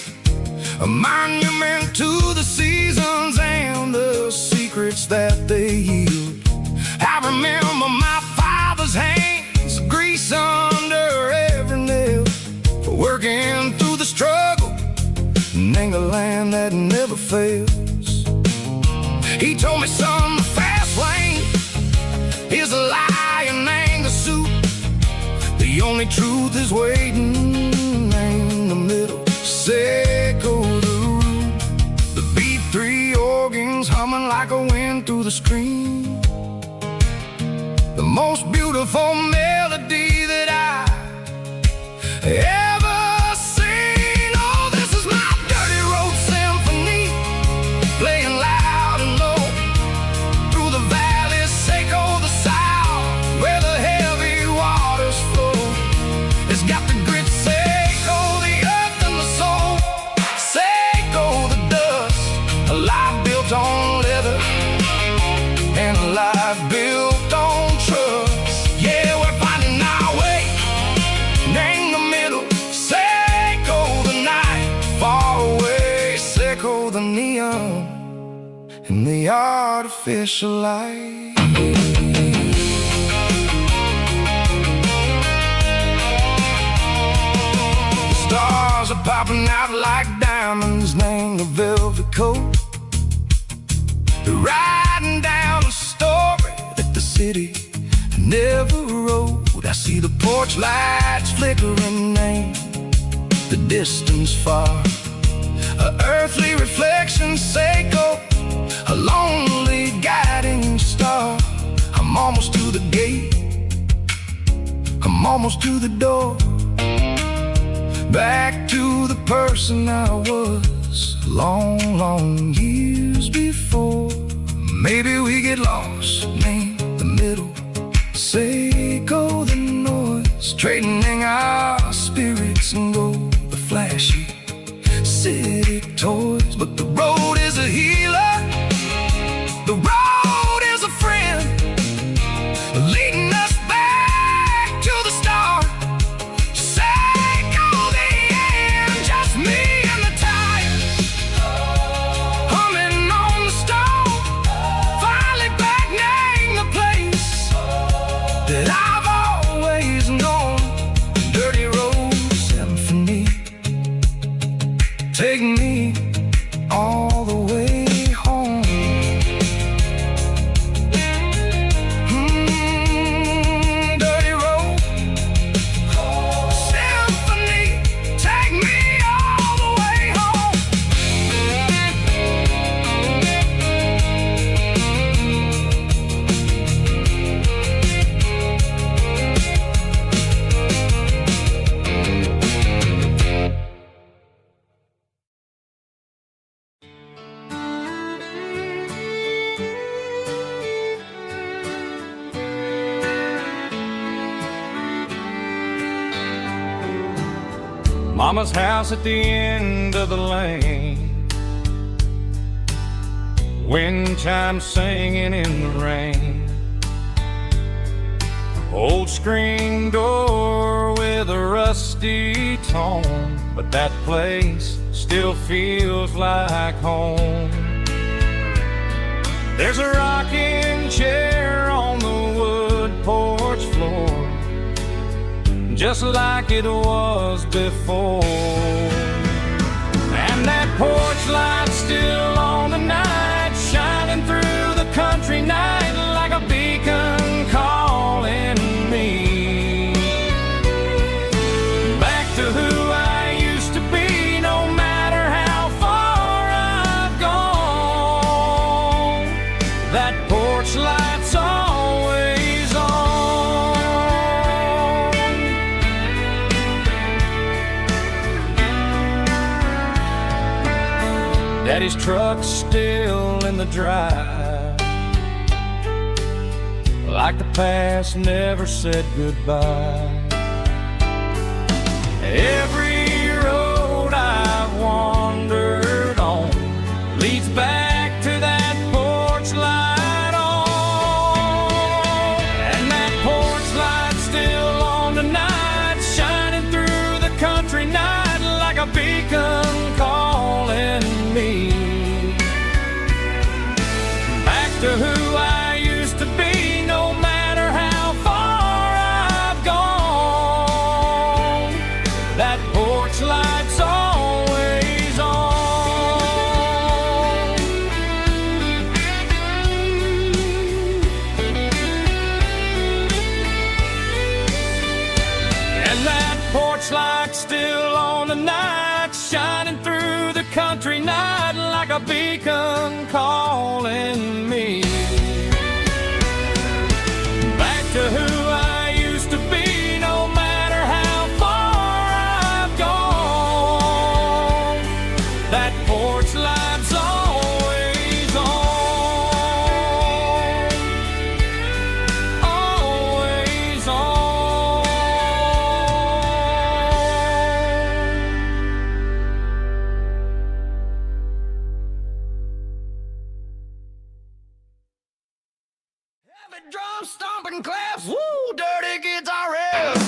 a monument to the seasons and the secrets that they yield. I remember my father's hands, grease under every nail, for working through the struggle, and the land that never fails. He told me, son, the fast lane is a lie and anger soup. The only truth is waiting in the middle. Sickle the root, the B3 organs humming like a wind through the screen. The most beautiful melody that I ever seen. Oh, this is my dirty road symphony, playing loud and low through the valleys, sickle the south, where the heavy waters flow. It's got the grit, sickle the earth and the soul, sickle the dust, a life built on leather and a life built on trust. Yeah, we're finding our way in the middle, sickle the night far away, sickle the neon and the artificial light. popping out like diamonds, named the velvet coat. They're riding down a story that the city never wrote. I see the porch lights flickering, name the distance far. A earthly reflection, Seiko, a lonely guiding star. I'm almost to the gate, I'm almost to the door. Back to the person I was long, long years before. Maybe we get lost, name the middle, Seiko the noise, trading our spirits and go the flashy city toys. But the road is a healer, the road is a friend, leading us back to the start. Seiko the end, just me and the tires, humming on the stove. Finally back, name the place that I've always known. Dirty Road Symphony, take me all the way home. Dirty Road Symphony, take me all the way home. Mama's house at the end of the lane, wind chimes singing in the rain. Old screen door with a rusty tone, but that place still feels like home. There's a rocking chair on the wood porch floor, just like it was before. And that porch light's still on tonight, shining through the country night like a beacon calling me back to who I used to be. No matter how far I've gone, that porch light's always on. Daddy's truck's still in the drive, like the past never said goodbye. Every road I've wandered on leads back to that porch light on. And that porch light's still on tonight, shining through the country night like a beacon calling me back to who I used to be. No matter how far I've gone, that porch light's always on. And that porch light's still on tonight, shining through the country night like a beacon calling me back to who I used to be. No matter how far I've gone, that porch light's always on, always on. Heavy drum stomping claps, woo, dirty guitar riffs.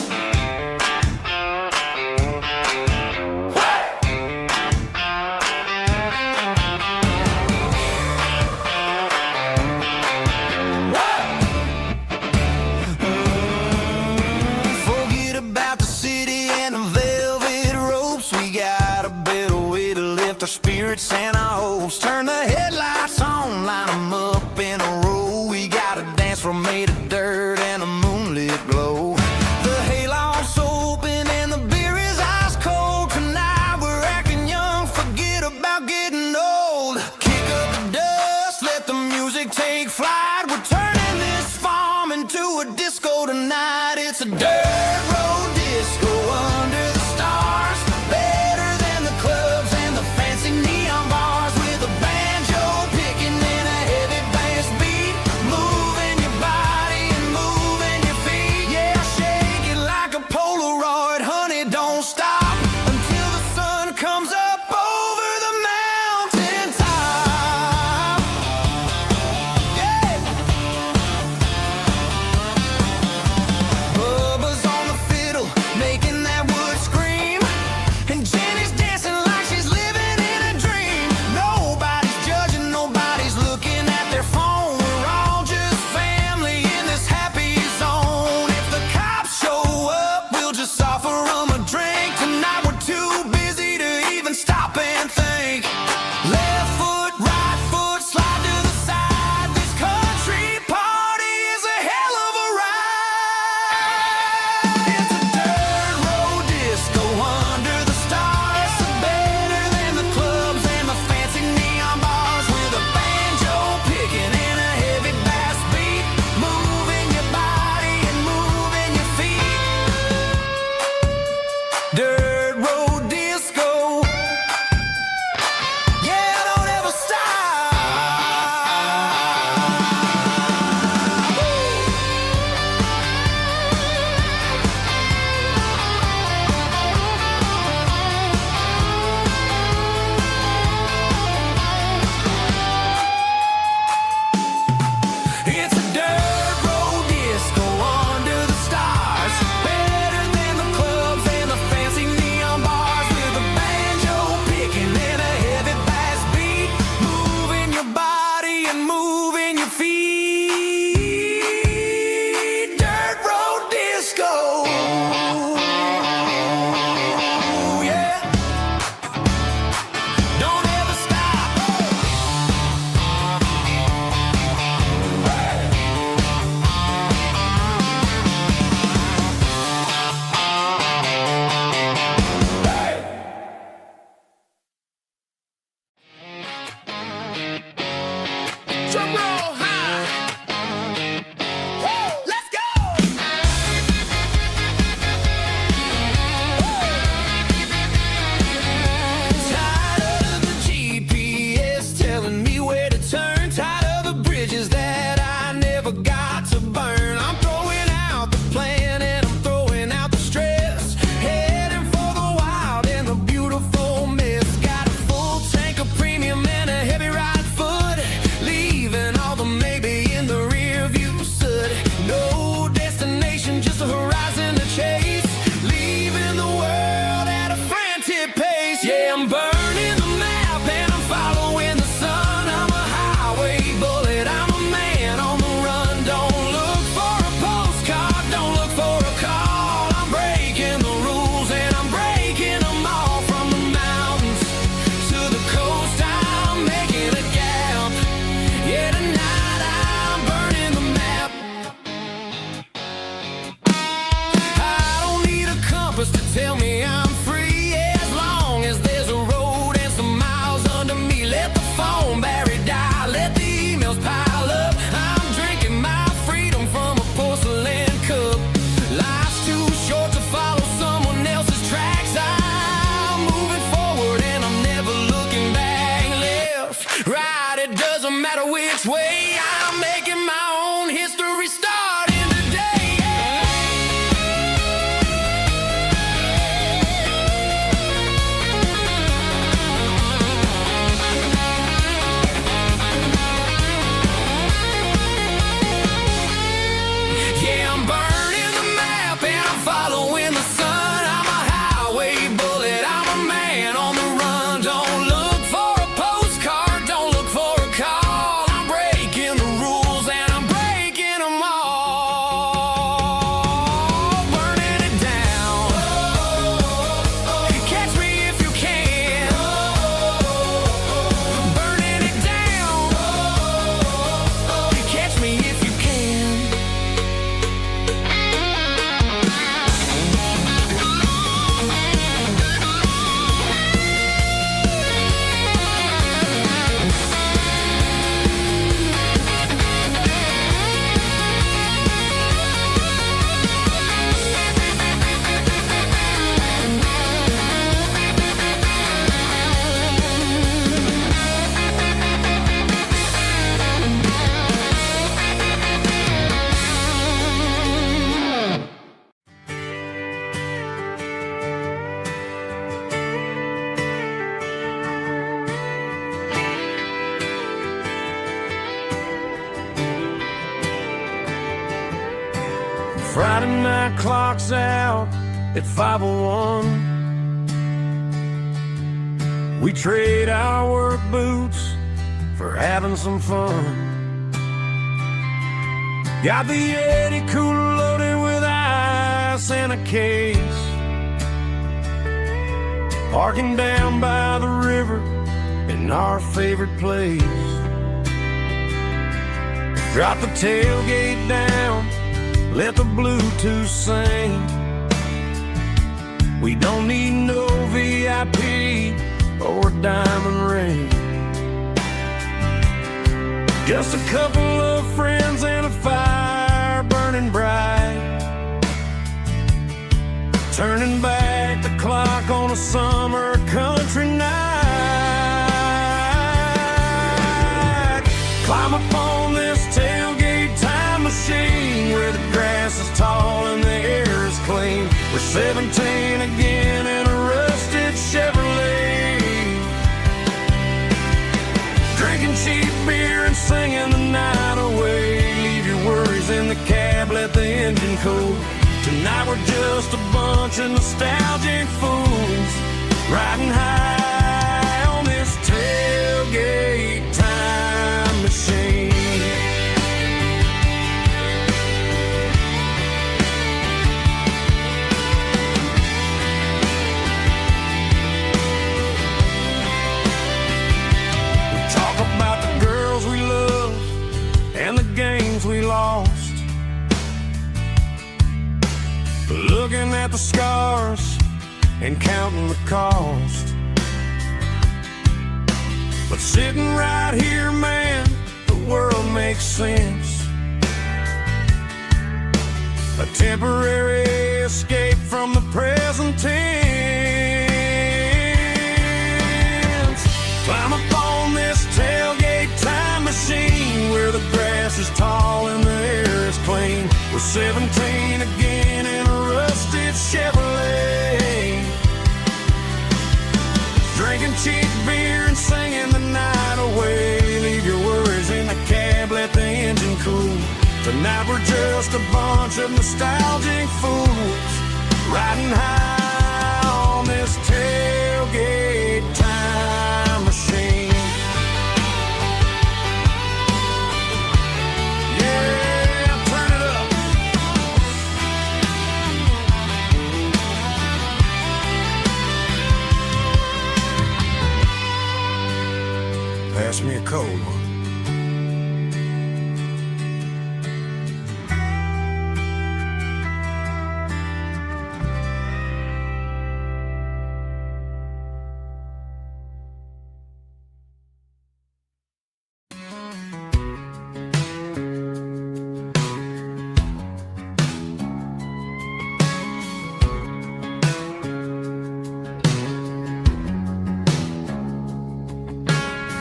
Forget about the city and the velvet ropes. We got right, we're turning this farm into a disco tonight. It's a dirt road disco under the stars. Better than the clubs and the fancy neon bars. With a banjo picking and a heavy bass beat. Moving your body and moving your feet. Yeah, shake it like a Polaroid, honey, don't stop until the sun comes up over the mountain top. Yeah. Friday night clock's out at 5:01. We trade our work boots for having some fun. Got the Yeti cooler loaded with ice and a case, parking down by the river in our favorite place. Drop the tailgate down, let the Bluetooth sing. We don't need no VIP or a diamond ring. Just a couple of friends and a fire burning bright, turning back the clock on a summer country night. Climb up on this tailgate time machine where the grass is tall and the air is clean. We're 17 again in a rusted Chevrolet, drinking cheap beer and singing the night away. Leave your worries in the cab, let the engine cool. Tonight we're just a bunch of nostalgic fools, riding high on this tailgate time machine. We talk about the girls we love and the games we lost, looking at the scars and counting the cost. But sitting right here, man, the world makes sense. A temporary escape from the present tense. Climb up on this tailgate time machine where the grass is tall and the air is clean. We're 17 again in a rusted Chevrolet, drinking cheap beer and singing the night away. Leave your worries in the cab, let the engine cool. Tonight we're just a bunch of nostalgic fools, riding high on this tailgate time machine. Pass me a cold one.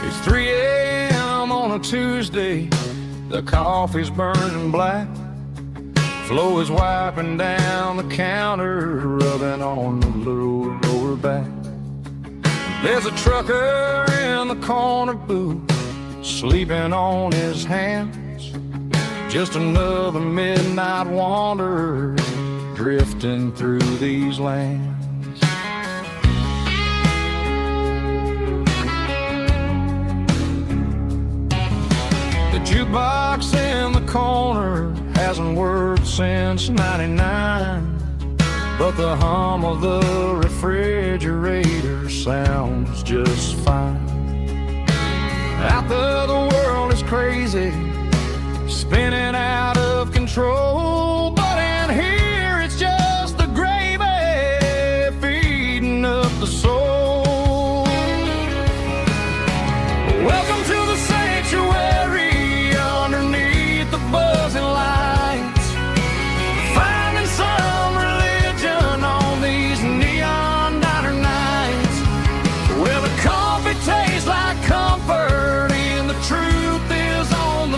It's 3 a.m. on a Tuesday, the coffee's burning black. Flo is wiping down the counter, rubbing on the lower back. There's a trucker in the corner booth, sleeping on his hands. Just another midnight wanderer, drifting through these lands. The jukebox in the corner hasn't worked since '99, but the hum of the refrigerator sounds just fine. Out there the world is crazy, spinning out of control, but in here it's just the gravy feeding up the soul. Welcome to the sanctuary underneath the buzzing lights, finding some religion on these neon diner nights, where the coffee tastes like comfort and the truth is on the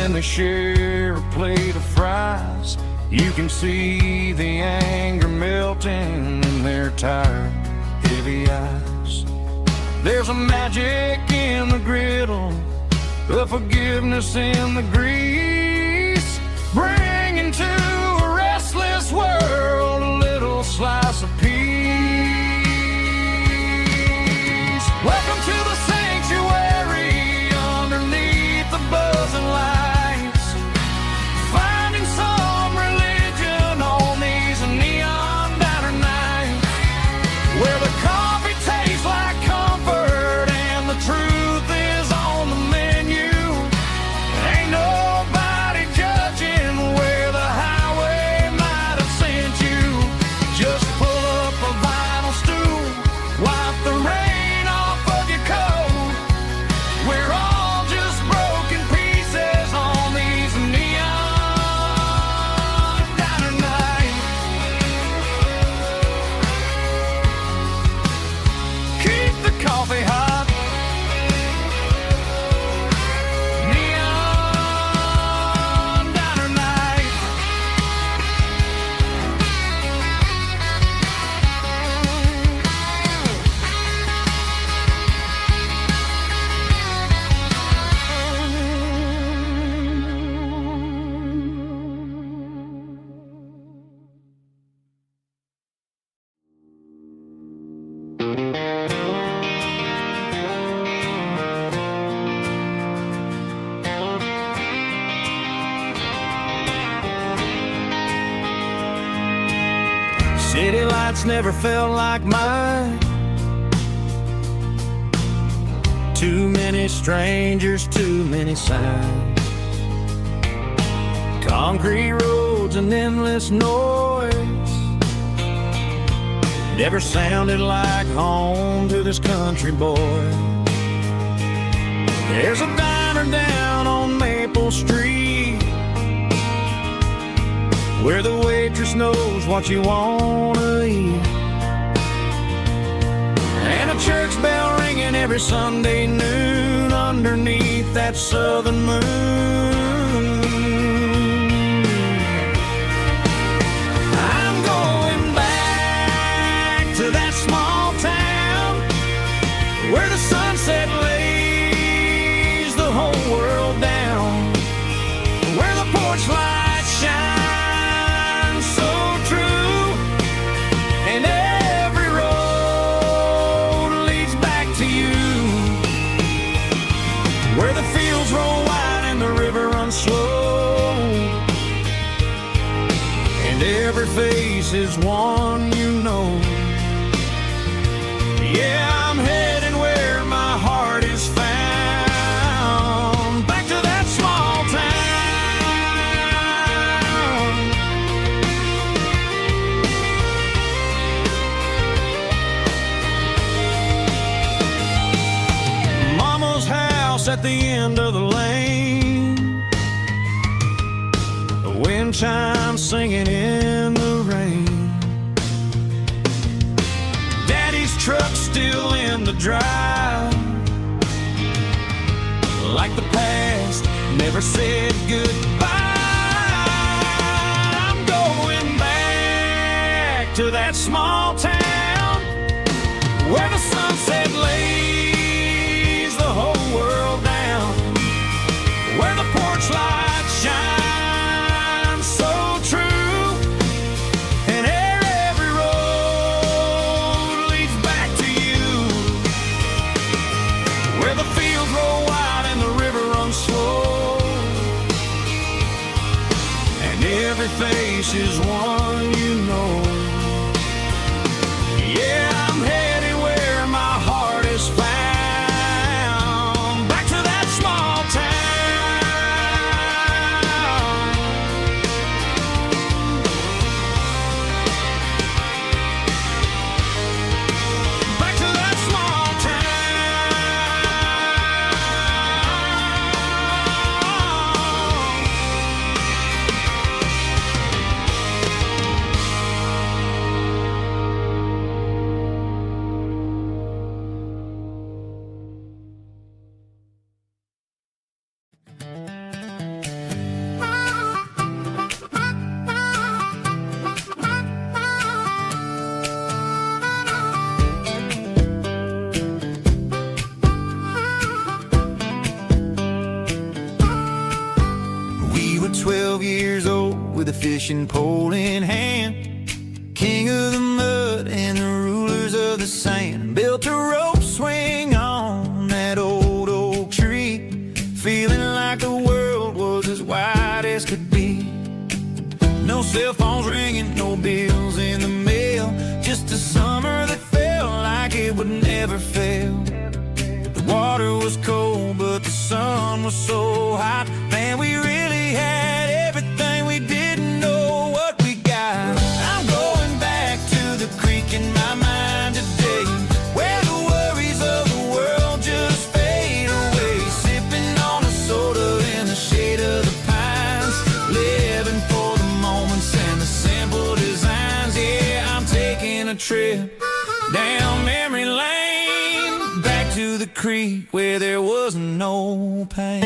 then they share a plate of fries. You can see the anger melting in their tired, heavy eyes. There's a magic in the griddle, the forgiveness in the grease, bringing to a restless world a little slice of peace. Welcome to the sanctuary underneath the buzzing lights, finding some religion on these neon diner nights, where the coffee tastes like comfort and the truth is on the menu. Ain't nobody judging where the highway might have sent you. Just pull up a vinyl stool, wipe the rain off of your coat. We're all just broken pieces on these neon diner nights. Keep the coffee hot. Neon diner night. City lights never felt like mine. Too many strangers, too many signs. Concrete roads and endless noise never sounded like home to this country boy. There's a diner down on Maple Street where the waitress knows what you wanna eat, and a church bell ringing every Sunday noon underneath that southern moon. I'm going back to that small town where the sunset lays the whole world down, where the porch lights shine so true, and every road leads back to you, where the fields roll wide and the river runs slow, and every face is one you know. Yeah, I'm heading where my heart is found, back to that small town. Mama's house at the end of the lane, the wind chimes singing in the rain. Daddy's truck still in the drive, like the past never said goodbye. I'm going back to that small town where the sunset lays the whole world down, where the porch lights shine so true, and every road leads back to you, where the fields roll wide and the river runs slow, and every face is one you know. Yeah, I'm heading where my heart is found, back to that small town. Back to that small town. fishing pole in hand. King of the mud and the rulers of the sand. Built a rope swing on that old oak tree, feeling like the world was as wide as could be. No cell phones ringing, no bills in the mail, just a summer that felt like it would never fail. The water was cold, but the sun was so hot. Man, we really had everything we didn't know what we got. I'm going back to the creek in my mind today, where the worries of the world just fade away. Sipping on a soda in the shade of the pines, living for the moments and the simple designs. Yeah, I'm taking a trip down memory lane, back to the creek where there was no pain.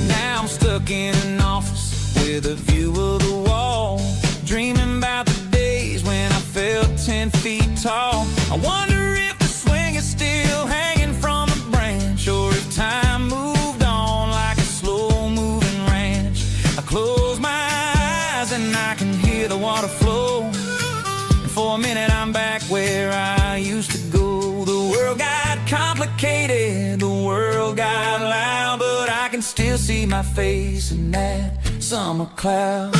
Now I'm stuck in an office with a view of the wall, dreaming about the days when I felt 10 feet tall. I wonder if the swing is still hanging from a branch, or if time moved on like a slow-moving ranch. I close my eyes and I can hear the water flow, and for a minute I'm back where I used to go. The world got complicated, the world got loud, but I can still see my face in that summer cloud.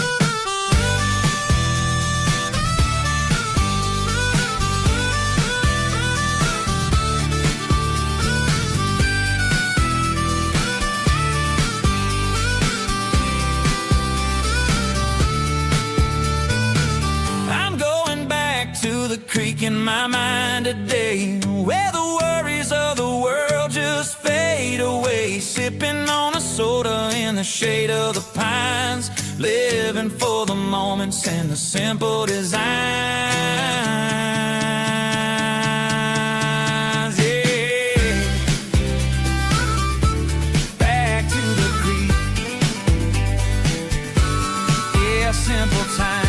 I'm going back to the creek in my mind today, where the worries of the world just fade away. Sipping on a soda in the shade of the pines, living for the moments and the simple designs. Yeah, back to the creek. Yeah, simple times.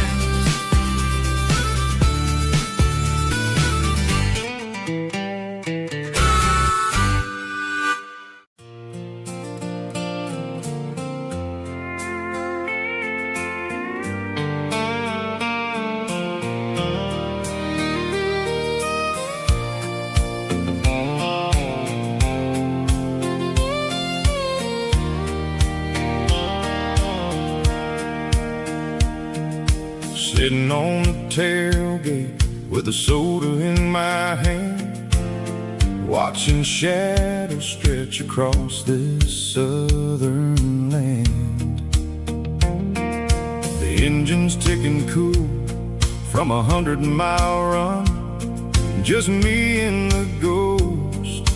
Sitting on the tailgate with a soda in my hand, watching shadows stretch across this southern land. The engine's ticking cool from 100-mile run, just me and the ghost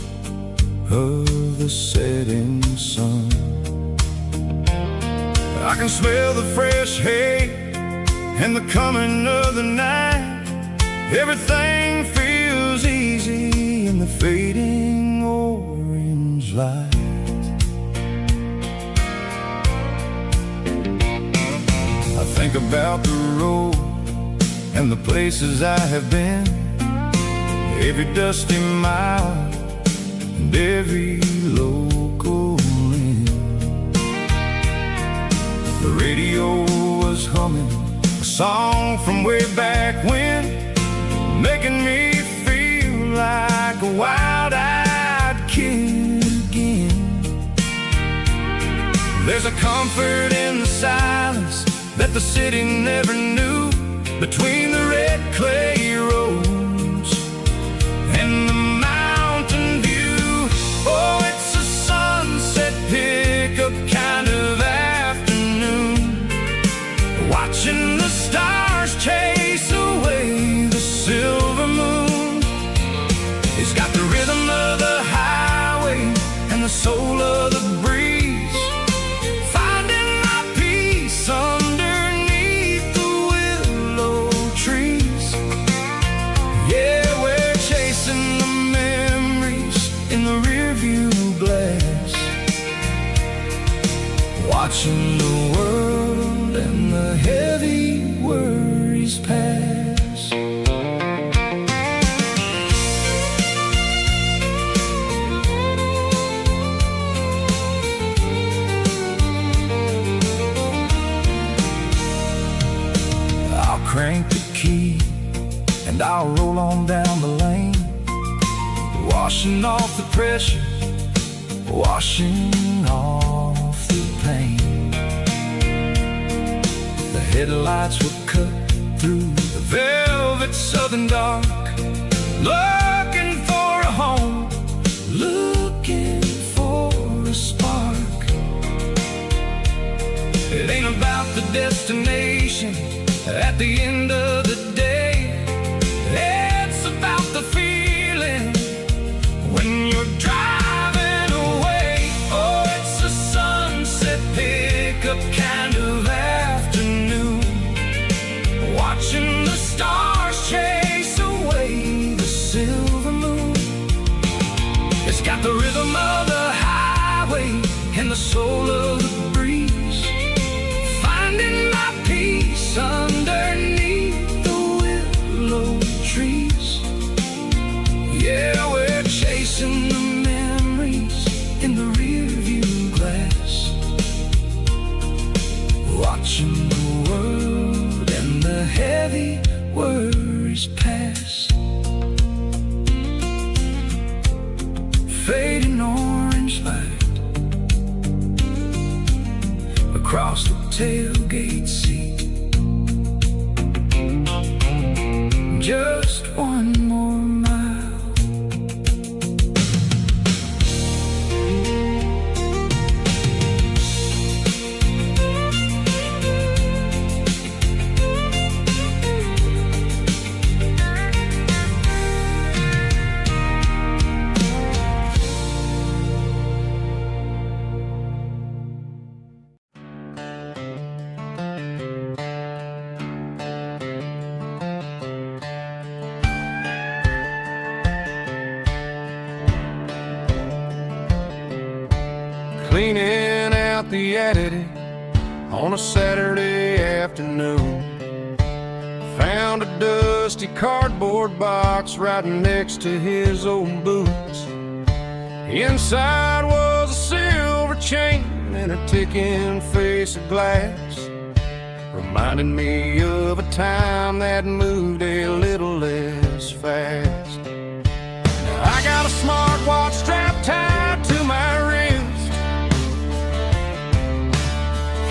of the setting sun. I can smell the fresh hay and the coming of the night. Everything feels easy in the fading orange light. I think about the road and the places I have been, every dusty mile and every local inn. The radio was humming a song from way back when, making me feel like a wild-eyed kid again. There's a comfort in the silence that the city never knew, between the red clay roads and the mountain view. Oh, it's a sunset pickup kind of afternoon, watching the stars chase away the silver moon. It's got the rhythm of the highway and the soul of the breeze, finding my peace underneath the willow trees. roll on down the lane, washing off the pressure, washing off the pain. The headlights were cut through the velvet southern dark, looking for a home, looking for a spark. It ain't about the destination at the end of the day, it's about the feeling when you're driving away. Oh, it's a sunset pickup kind of afternoon, watching the stars chase away the silver moon. It's got the rhythm of the highway and the soul of the breeze, finding my peace underneath the willow trees. Yeah, we're chasing the memories in the rearview glass, watching the world and the heavy worries pass. Fading orange light across the tailgate seat. Just one more mile. Cleaning out the attic on a Saturday afternoon, found a dusty cardboard box right next to his old boots. Inside was a silver chain and a ticking face of glass, reminding me of a time that moved a little less fast. Now I got a smartwatch strapped tied to my wrist,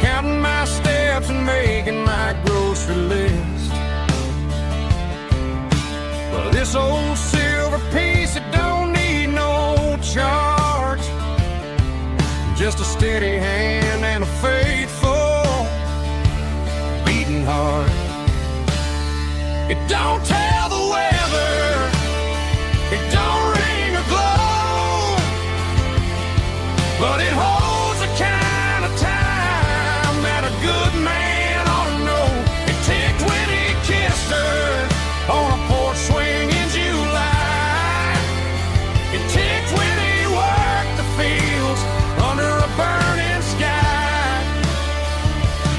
counting my steps and making my grocery list. Well, this old silver piece, it don't need no charge, just a steady hand and a faithful beating heart. It don't tell the weather, it don't ring or glow, but it holds a kind of time that a good man ought to know. It ticked when he kissed her on a porch swing in July. It ticked when he worked the fields under a burning sky.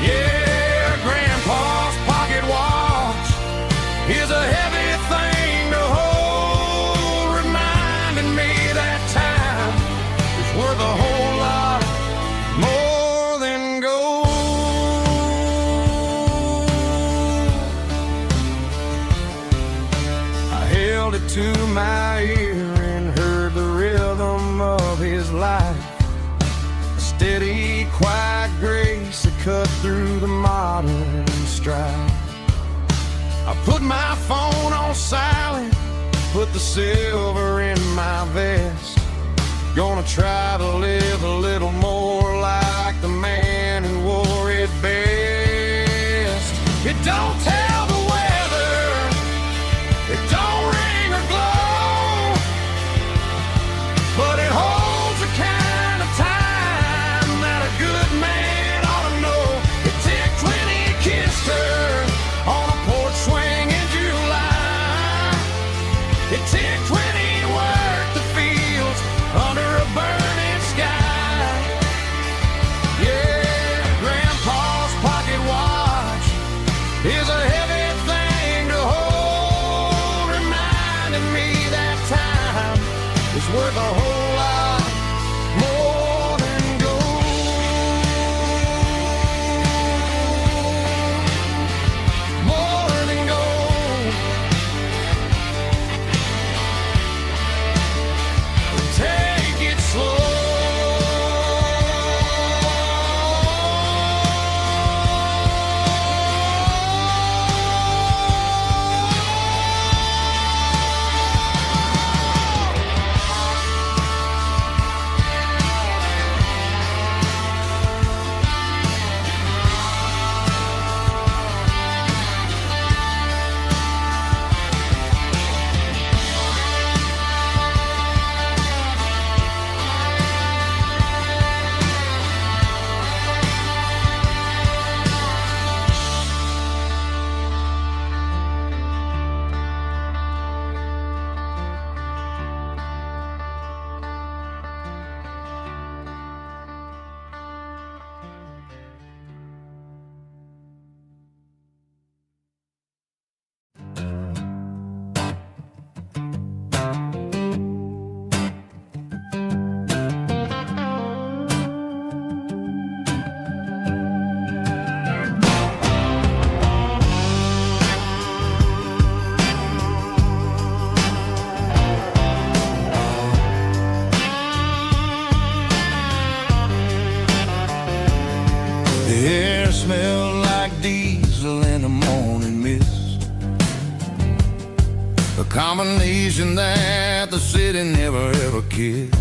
Yeah, Grandpa's pocket watch is a heavy thing to hold, reminding me that time is worth a whole lot more than gold. I held it to my ear and heard the rhythm of his life, a steady, quiet grace that cut through the modern strife. I put my phone on silent, put the silver in my vest, gonna try to live a little more like the man who wore it best. It don't tell the weather, it don't ring or glow, but it holds a kind of time that a good man ought to know. It ticked when he kissed her on a porch swing in July. It ticked when he worked the fields under a burning sky. Yeah, Grandpa's pocket watch is a heavy thing to hold, reminding me that time is worth a whole lot more than gold. More than gold. a combination that the city never ever kissed.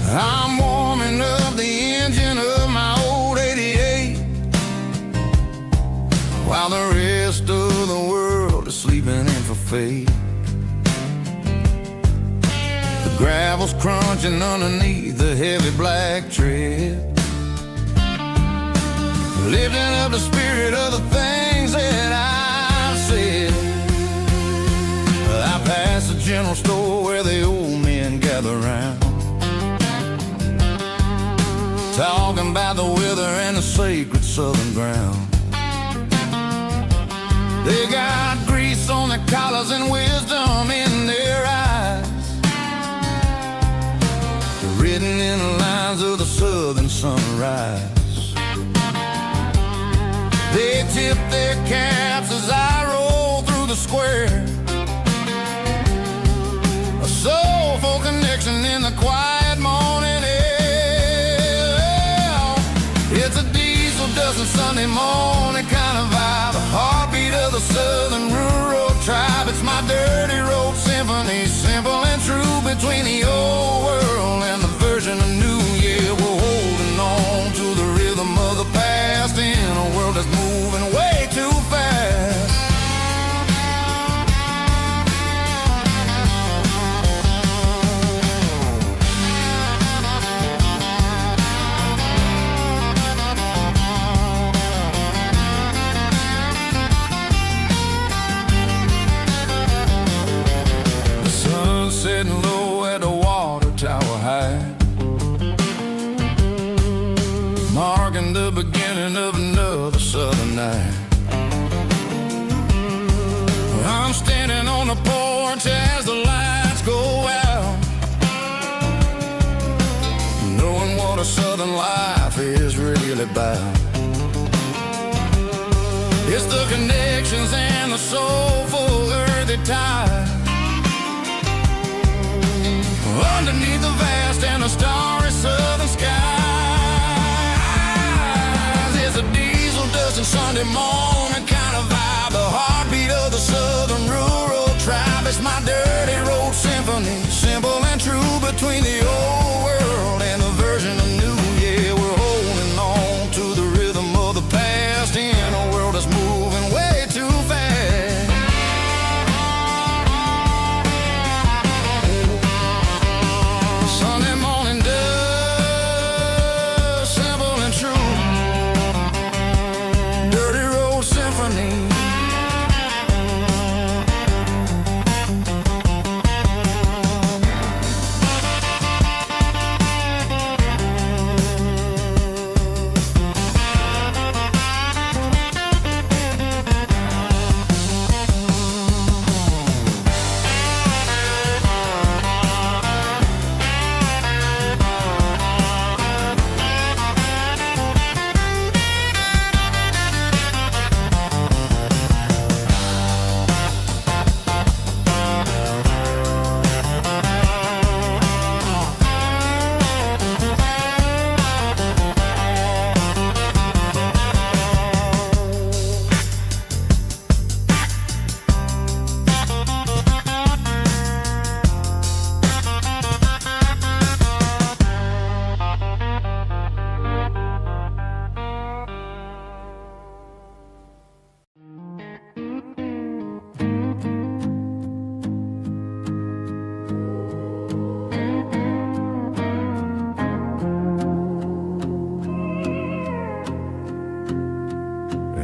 I'm warming up the engine of my old 88, while the rest of the world is sleeping in for fate. The gravel's crunching underneath the heavy black tread, lifting up the spirit of the things that I've said. I pass the general store where the old men gather round, talking about the weather and the sacred southern ground. They got grease on their collars and wisdom in their eyes, written in the lines of the southern sunrise. They tip their caps as I roll through the square, a soulful connection in the quiet morning air. It's a diesel dozen Sunday morning kind of vibe, a heartbeat of the southern rural tribe. It's my dirty road symphony, simple and true, between the old world and the version of new. Yeah, we're holding on to the rhythm of the past in a world that's moving way too fast. The sun's setting low at the water tower high, marking the beginning of another southern night. I'm standing on the porch as the lights go out, knowing what a southern life is really about. It's the connections and the soulful earthy tide, underneath the vast and the starry southern skies. It's a diesel dusting Sunday morning kind of vibe, the heartbeat of the southern rural tribe. It's my dirty road symphony, simple and true, between the old world and the version of new. Yeah, we're holding on to the rhythm of the past in a world that's moving way too fast. Sunday morning dust, simple and true, dirty road symphony.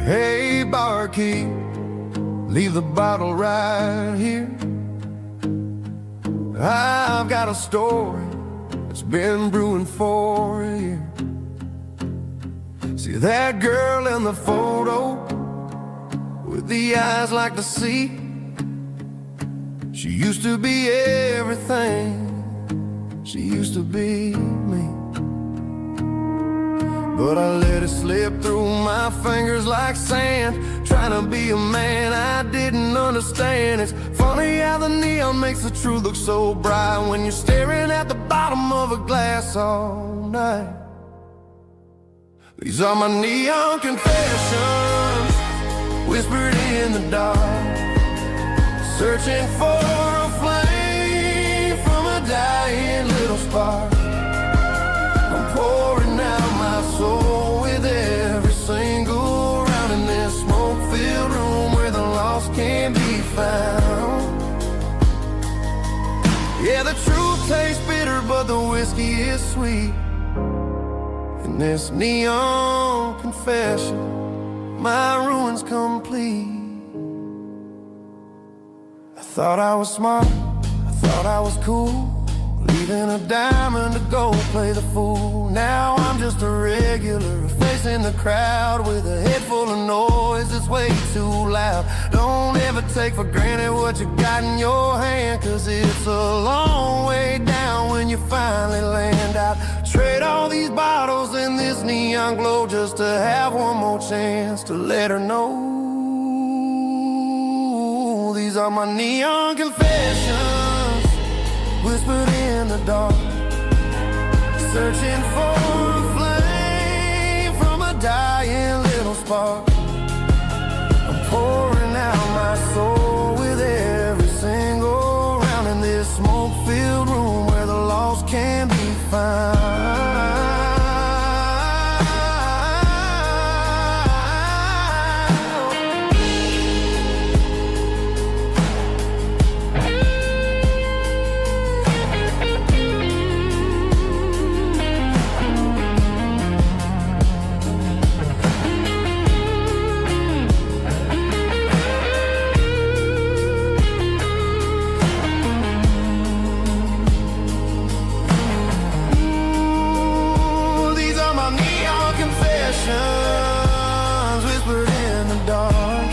Hey, barkeep, leave the bottle right here. I've got a story that's been brewing for a year. See that girl in the photo with the eyes like the sea? She used to be everything, she used to be me. But I let it slip through my fingers like sand, trying to be a man I didn't understand. It's funny how the neon makes the truth look so bright when you're staring at the bottom of a glass all night. These are my neon confessions, whispered in the dark. searching for a flame from a dying little spark. I'm pouring out my soul with every single round in this smoke-filled room where the lost can be found. Yeah, the truth tastes bitter, but the whiskey is sweet. In this neon confession, my ruin's complete. I thought I was smart, I thought I was cool, leaving a diamond to go play the fool. Now I'm just a regular, facing the crowd with a head full of noise that's way too loud. Don't ever take for granted what you got in your hand, 'cause it's a long way down when you finally land out. Trade all these bottles and this neon glow just to have one more chance to let her know. These are my neon confessions, whispered in the dark, searching for a flame from a dying little spark. I'm pouring out my soul with every single round in this smoke-filled room where the lost can be found. Whispered in the dark,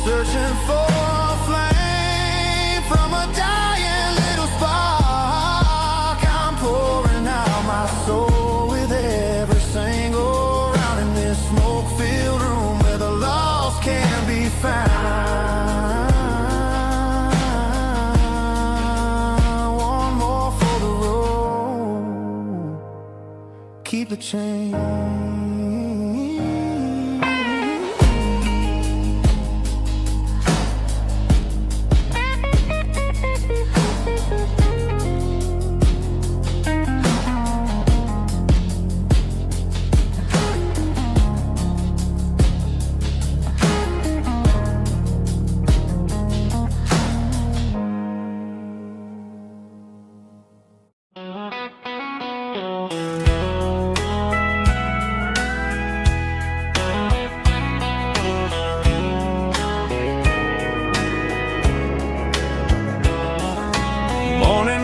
searching for a flame from a dying little spark. I'm pouring out my soul with every single round in this smoke-filled room where the lost can be found. One more for the road, keep the change.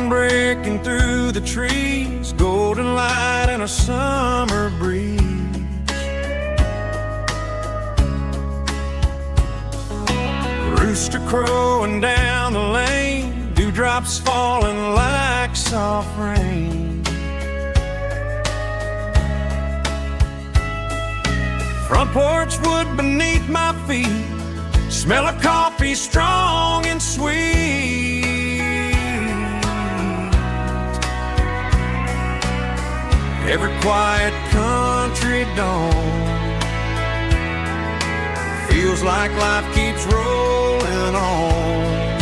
Breaking through the trees, golden light and a summer breeze. Rooster crowing down the lane, dewdrops falling like soft rain. Front porch wood beneath my feet, smell of coffee strong and sweet. Every quiet country dawn feels like life keeps rolling on.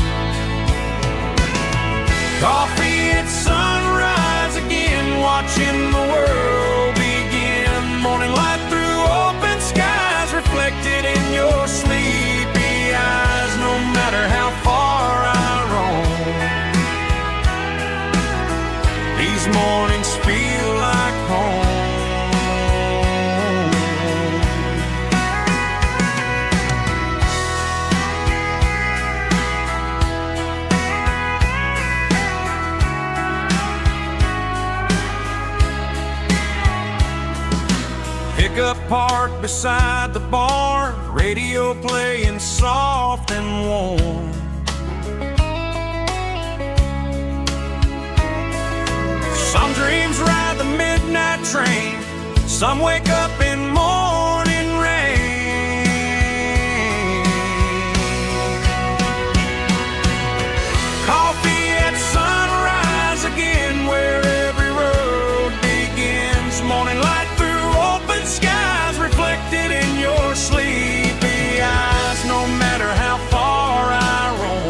Coffee at sunrise again, watching the world begin. Morning light through open skies, reflected in your sleepy eyes. No matter how far I roam, these mornings feel like home. Pickup parked beside the barn, radio playing soft and warm. Some dreams ride the midnight train, some wake up in morning rain. Coffee at sunrise again, where every road begins. Morning light through open skies, reflected in your sleepy eyes. No matter how far I roam,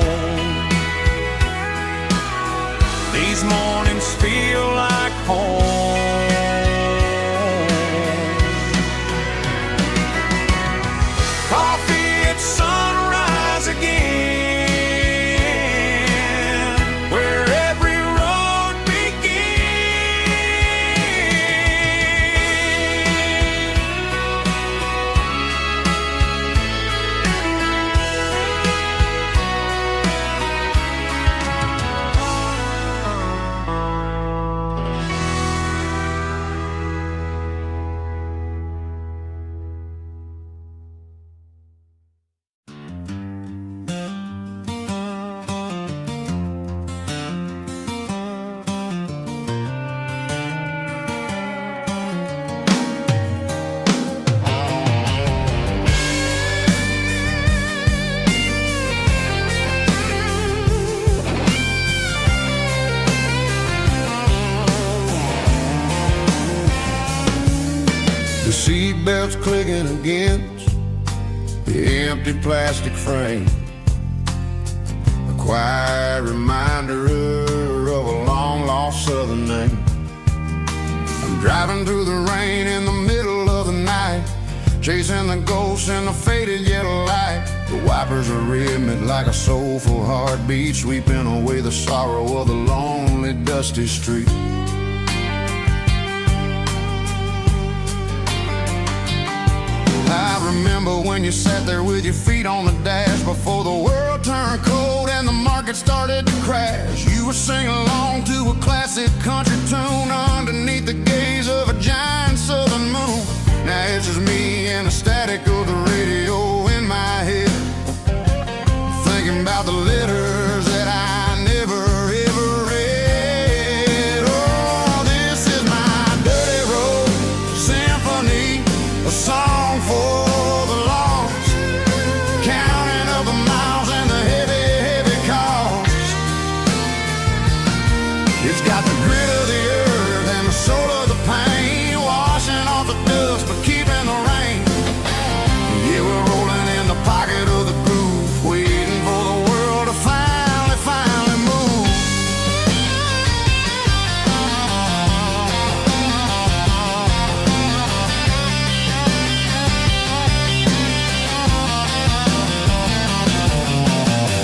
it's clicking against the empty plastic frame. A quiet reminder of a long-lost southern name. I'm driving through the rain in the middle of the night, chasing the ghosts in the faded yellow light. The wipers are rhythmic like a soulful heartbeat, sweeping away the sorrow of the lonely, dusty street. I remember when you sat there with your feet on the dash before the world turned cold and the market started to crash. You were singing along to a classic country tune underneath the gaze of a giant southern moon. Now it's just me and the static of the radio in my head, thinking about the letters that I never ever read. Oh, this is my dirty road symphony, a song for the lost, counting up the miles and the heavy, heavy cost. It's got the grit of the earth and the soul of the pain, washing off the dust but keeping the rain. Yeah, we're rolling in the pocket of the groove, waiting for the world to finally move.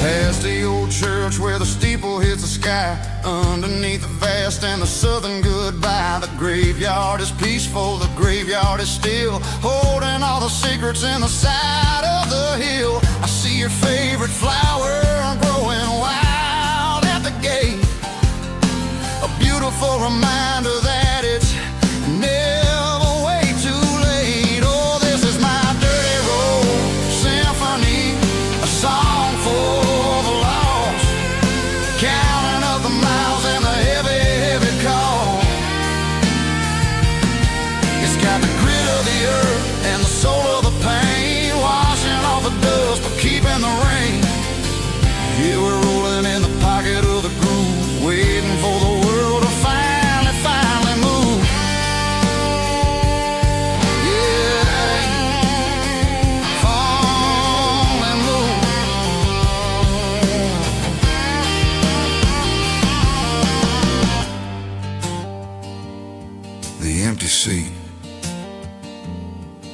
Past the old church where the steeple hits the sky, underneath the vast and the southern goodbye. The graveyard is peaceful, the graveyard is still, holding all the secrets in the side of the hill. I see your favorite flower growing wild at the gate, a beautiful reminder that it's never way too late. Oh, this is my dirty road symphony, a song for the lost, counting up the miles and the heavy, heavy call. It's got the grit of the earth and the soul of the pain, washing off the dust but keeping the rain. Yeah, we're rolling in the pocket of the groove, waiting for the world to finally move. Yeah, finally move. The empty seat,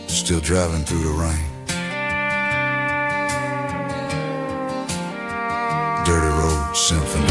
still driving through the rain. Dirty road symphony.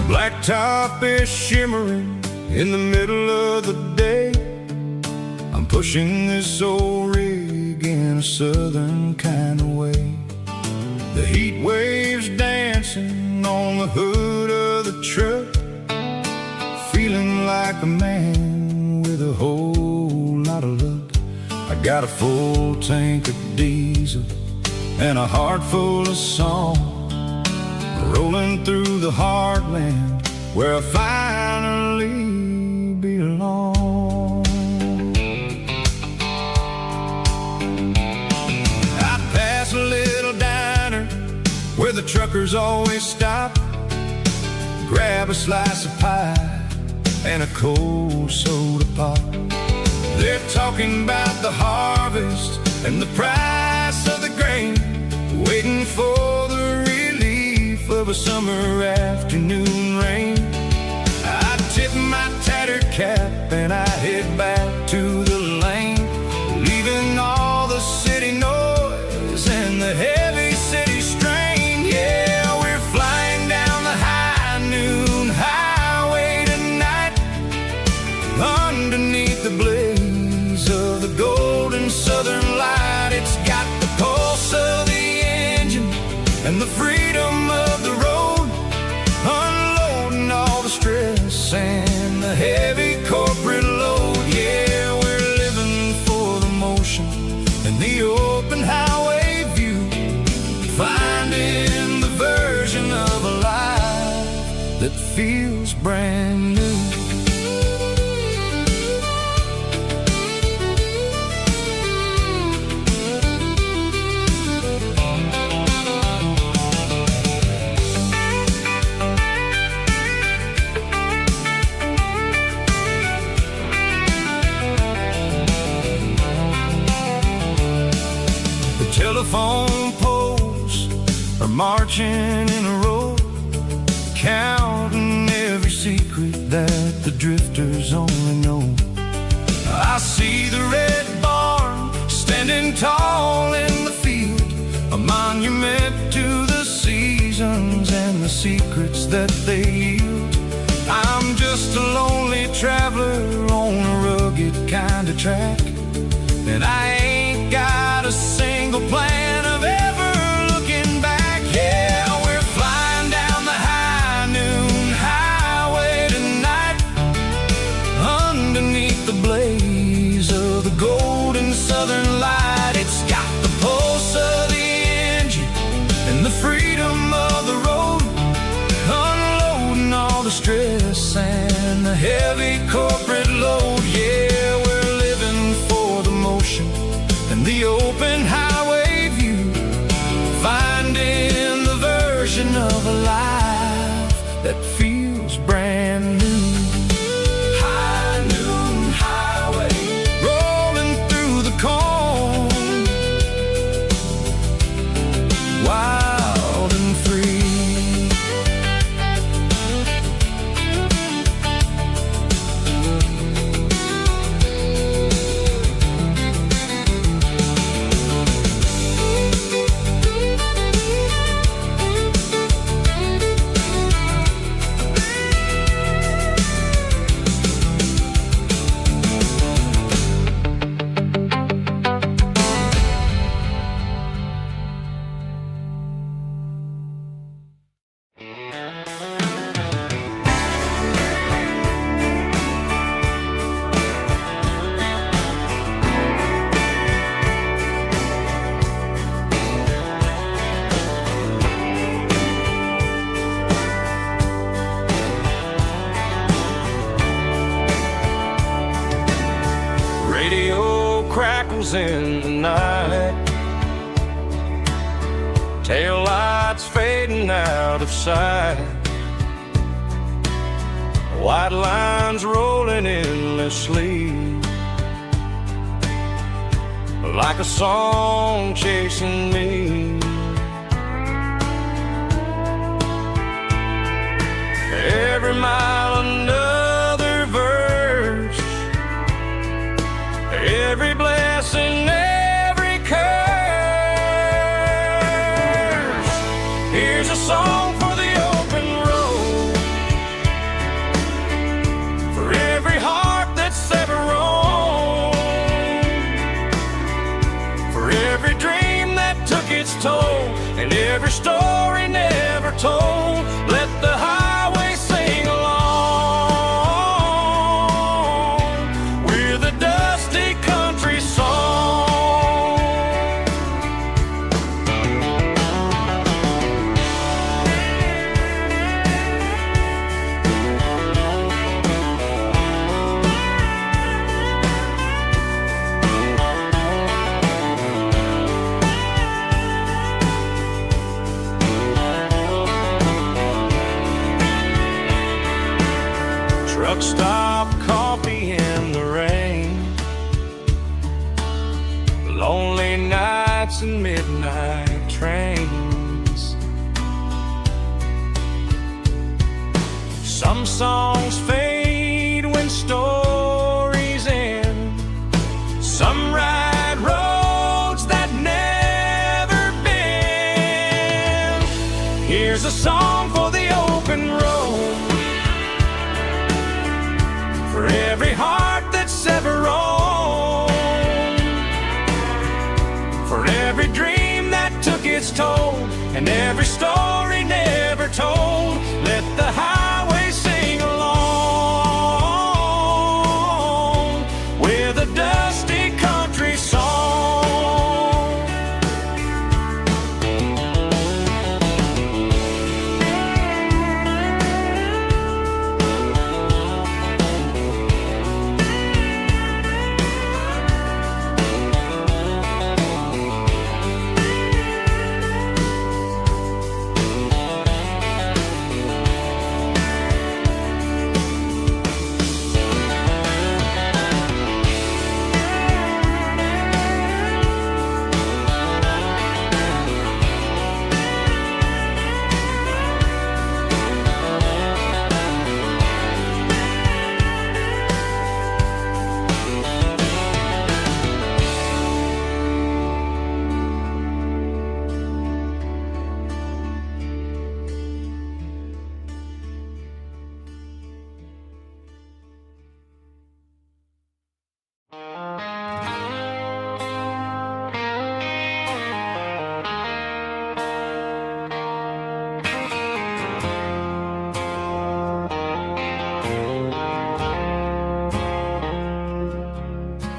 Blacktop is shimmering in the middle of the day. I'm pushing this old rig in a southern kind of way. The heat waves dancing on the hood of the truck, feeling like a man with a whole lot of luck. I got a full tank of diesel and a heart full of song, rolling through the heartland where I finally belong. I pass a little diner where the truckers always stop, grab a slice of pie and a cold soda pop. They're talking about the harvest and the price of the grain, waiting for the relief of a summer afternoon rain. I tip my tattered cap and I head back to the lane, leaving all the city noise and the heavy city strain. Yeah, we're flying down the high noon highway tonight, underneath the blaze of the golden southern light. It's got the pulse of the engine and the freedom of the road, unloading all the stress and the heavy corporate load. Yeah, we're living for the motion and the open highway view, finding the version of a life that feels brand new. Telephone poles are marching in a row, counting every secret that the drifters only know. I see the red barn standing tall in the field, a monument to the seasons and the secrets that they yield. I'm just a lonely traveler on a rugged kind of track, and I ain't got a single plan of ever looking back. Yeah, we're flying down the high noon highway tonight, underneath the blaze of the golden southern light. It's got the pulse of the engine and the freedom of the road, unloading all the stress and the heavy corporate load. Yeah, we're living for the motion and the open highway view, finding the version of a life that feels brand new. High noon highway, rolling through the corn, wild and free. Radio crackles in the night, tail lights fading out of sight, white lines rolling endlessly, like a song chasing me. Every mile another verse, every blessing, every curse. Here's a song for the open road, for every heart that's ever roamed, for every dream that took its toll, and every story never told. Let the highway sing along with a dusty country song. and midnight trains. Some songs fade when stories end. Some ride roads that never bend. Here's a song for the open road, for every heart that's ever roamed, for every dream that took its toll, and every story never told. Let the highway sing along with a dusty country song.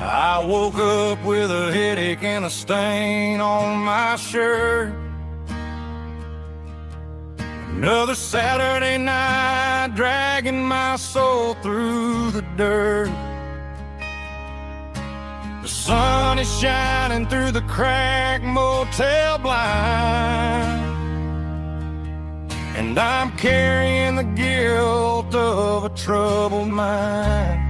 I woke up with a headache and a stain on my shirt. Another Saturday night dragging my soul through the dirt. The sun is shining through the cracked motel blind, and I'm carrying the guilt of a troubled mind.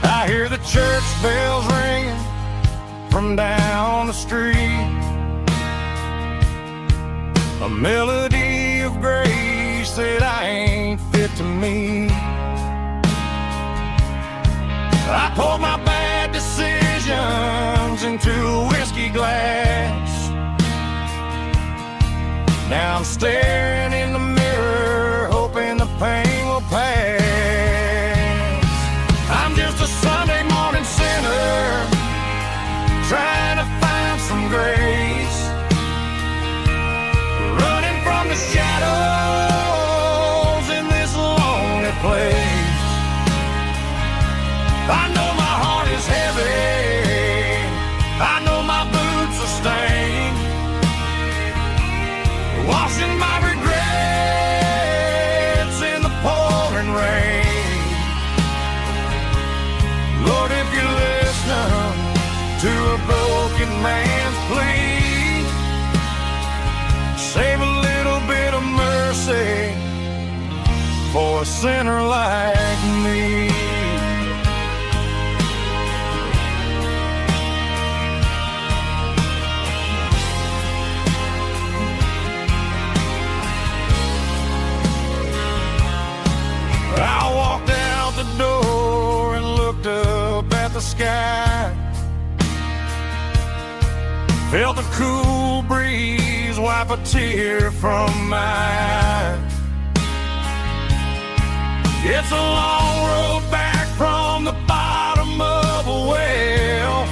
I hear the church bells ringing from down the street, a melody of grace that I ain't fit to meet. I poured my bad decisions into a whiskey glass. Now I'm staring in the mirror, hoping the pain will pass. I'm just a Sunday morning sinner, trying to find some grace, running from the shadows in this lonely place. I know my heart is heavy, I know my boots are stained, washing my regrets in the pouring rain. Lord, if you're listening to a broken man's plea, save a little bit of mercy for a sinner like me. I walked out the door and looked up at the sky, felt the cool breeze wipe a tear from my eye. It's a long road back from the bottom of a well,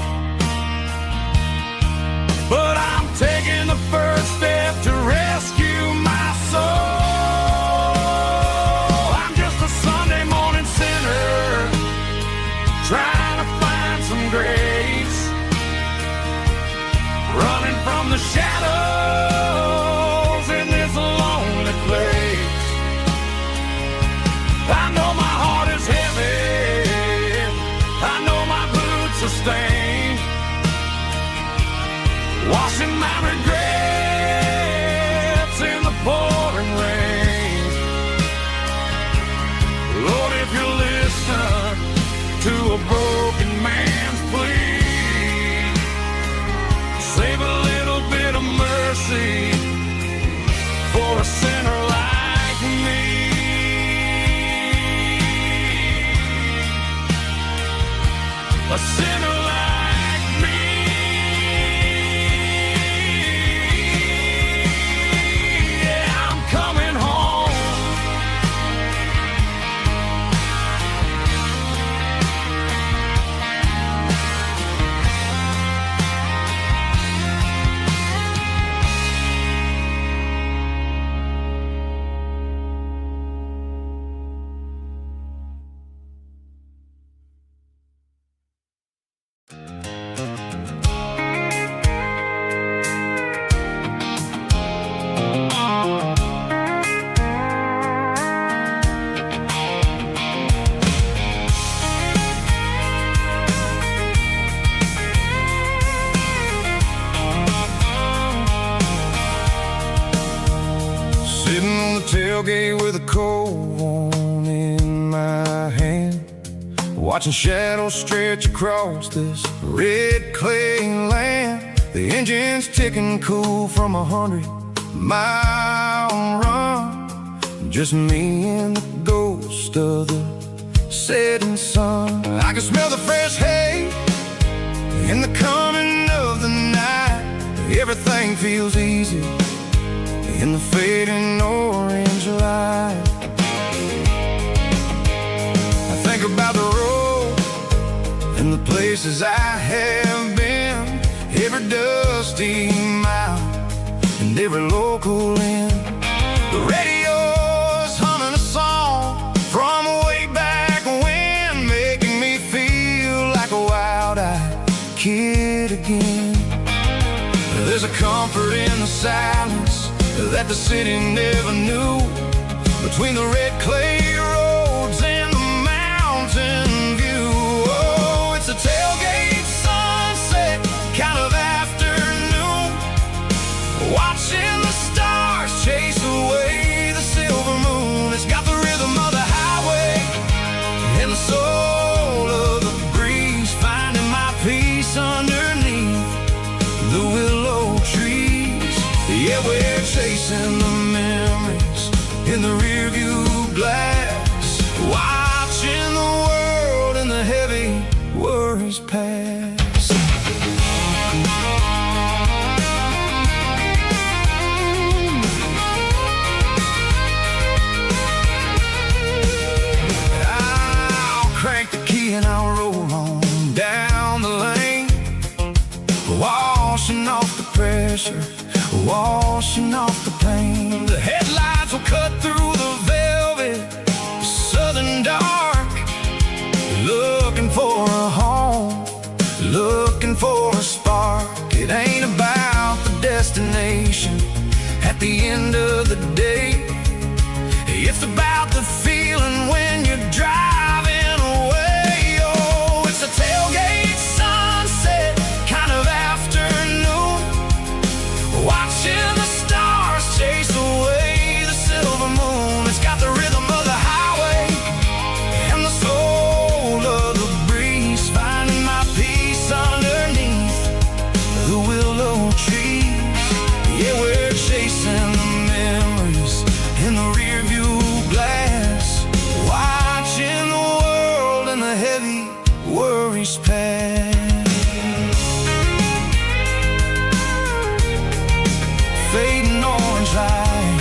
but I'm taking the first step to rescue my soul. I'm just a Sunday morning sinner, trying to find some grace, running from the shadows in this lonely place. I know my heart is heavy, I know my boots are stained, washing my regrets in the pouring rain. Lord, if you listen to a broken man's plea, for a sinner like me. A sinner like me. Yeah, I'm coming home. Sitting on the tailgate with a cold one in my hand, watching shadows stretch across this red clay land. The engine's ticking cool from 100-mile run. Just me and the ghost of the setting sun. I can smell the fresh hay in the coming of the night. Everything feels easy in the fading orange light. I think about the road and the places I have been, every dusty mile and every local inn. The radio's humming a song from way back when, making me feel like a wild-eyed kid again. There's a comfort in the silence that the city never knew, between the red clay roads and the mountain view. Oh, it's a tailgate sunset kind of afternoon, watching the stars chase away the silver moon. It's got the rhythm of the highway and the soul of the breeze, finding my peace underneath the willow trees. Yeah, we're chasing the memories in the rearview glass, watching the world and the heavy worries pass. I'll crank the key and I'll roll on down the lane, washing off the pressure, washing off the pain. The headlights will cut through the velvet southern dark, looking for a home, looking for a spark. It ain't about the destination at the end of the day, it's about the feeling when you're driving away. Oh, it's a tailgate sunset kind of afternoon, watching the stars chase away the silver moon. It's got the rhythm of the highway and the soul of the breeze, finding my peace underneath the willow trees. Yeah, we're chasing the memories in the rearview glass, watching the world and the heavy worries pass. Fading orange light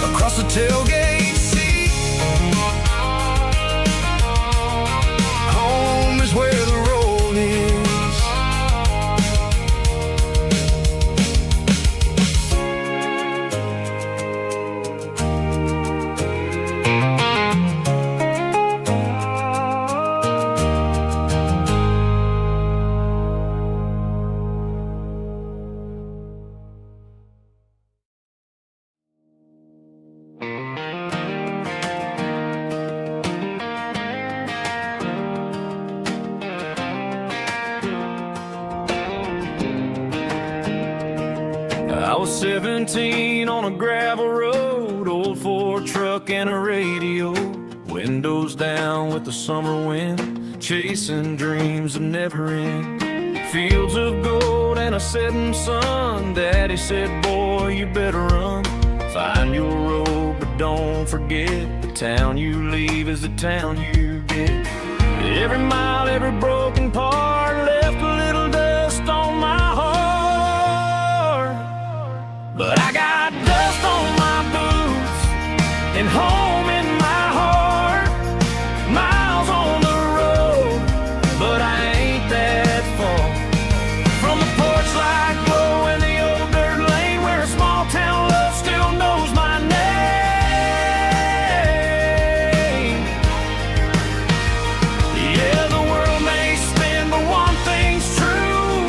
across the tailgate seat. Home is where the road is. I was 17 on a gravel road, old Ford truck and a radio, windows down with the summer wind, chasing dreams that never end. Fields of gold and a setting sun. Daddy said, boy, you better run. Find your road, but don't forget, the town you leave is the town you get. Every mile, every broken part left a little dust on my heart. But I got dust on my boots and home in my heart. Miles on the road, but I ain't that far from the porch light glow and the old dirt lane where a small town love still knows my name. Yeah, the world may spin, but one thing's true.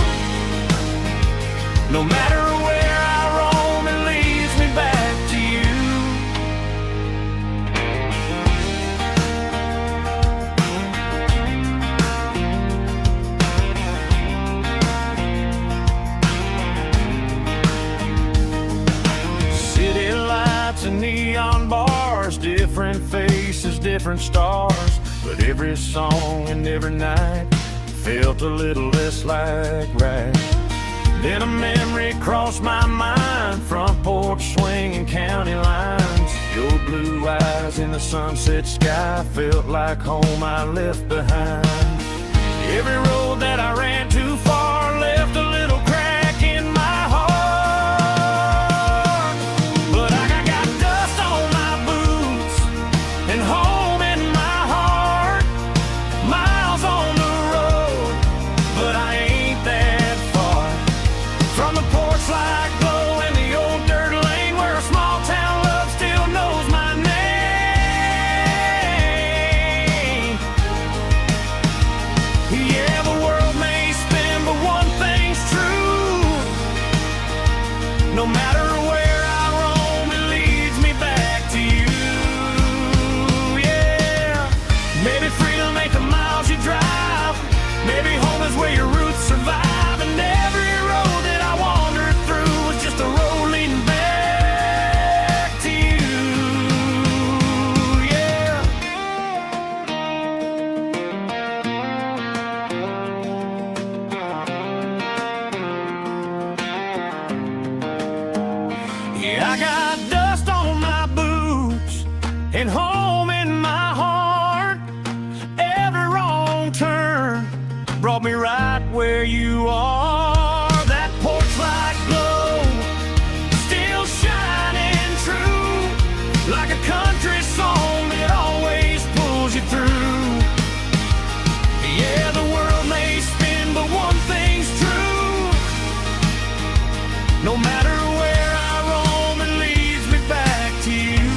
No matter where I roam, it leads me back to you. City lights and neon bars, different faces, different stars. But every song and every night felt a little less like right. Then a memory crossed my mind, front porch swinging county lines. Your blue eyes in the sunset sky felt like home I left behind. Every road that I ran too far left a little crack in my heart. But I got dust on my boots and home in my heart. Miles on the road, but I ain't that far from the porch light glow and the old dirt lane where a small town love still knows my name. Yeah, the world may spin, but one thing's true. No matter where I roam, it leads me back to you. Yeah, maybe freedom ain't the miles you drive. Maybe home is where your roots survive. And every road that I wandered through was just a road leading back to you. Yeah. Yeah, I got dust on my boots and home in my heart. Every wrong turn brought me right where you are. That porch light glow still shining true, like a country song that always pulls you through. Yeah, the world may spin, but one thing's true. No matter where I roam, it leads me back to you.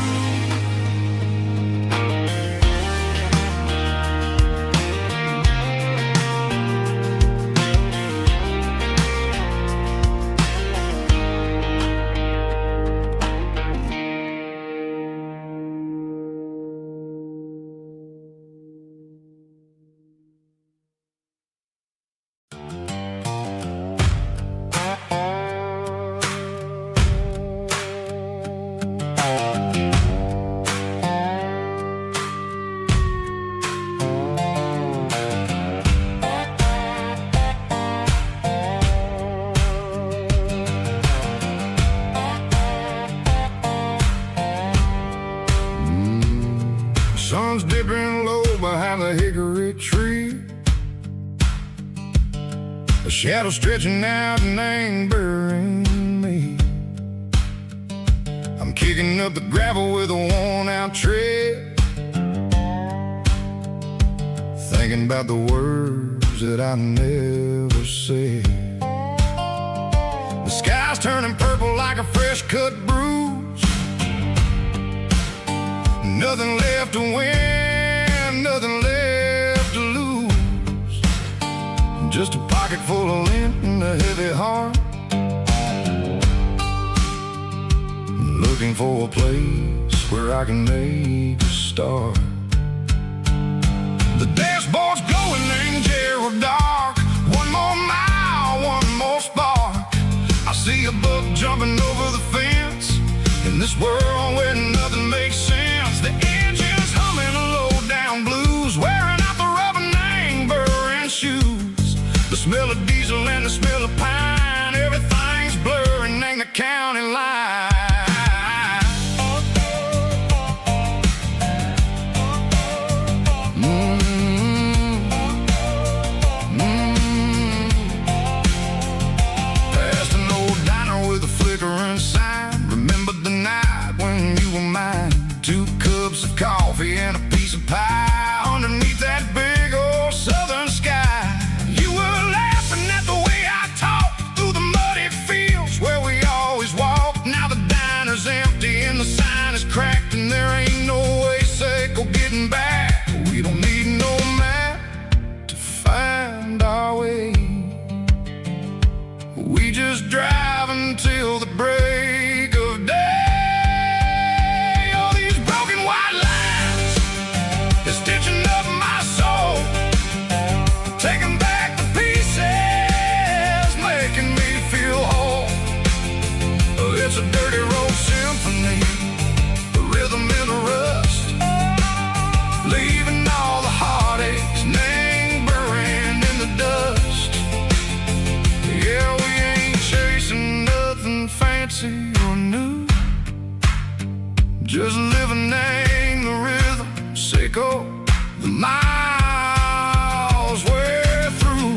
Sun's dipping low behind the hickory tree. A shadow stretching out and angering me. I'm kicking up the gravel with a worn-out tread, thinking about the words that I never said. The sky's turning purple like a fresh-cut bruise. Nothing left to win, nothing left to lose. Just a pocket full of lint and a heavy heart, looking for a place where I can make a start. The dashboard's glowing in Gerald dark. One more mile, one more spark. I see a buck jumping over the fence in this world where nothing makes sense. The engine's humming a low down blues, wearing out the rubber name, burring shoes. The smell of diesel and the smell of pine, everything's blurring in the county line. Past an old diner with a flickering sign, remember the night when you were mine. 2 cups of coffee and a piece of pie underneath that big old southern sky. You were laughing at the way I talked through the muddy fields where we always walked. Now the diner's empty and the sign is cracked, and there ain't no way safe or getting back. We don't need no map to find our way. We just drive until the break of day. It's a dirty road symphony, a rhythm in the rust, leaving all the heartaches, name burning in the dust. Yeah, we ain't chasing nothing fancy or new, just living in the rhythm, sicko, the miles we're through.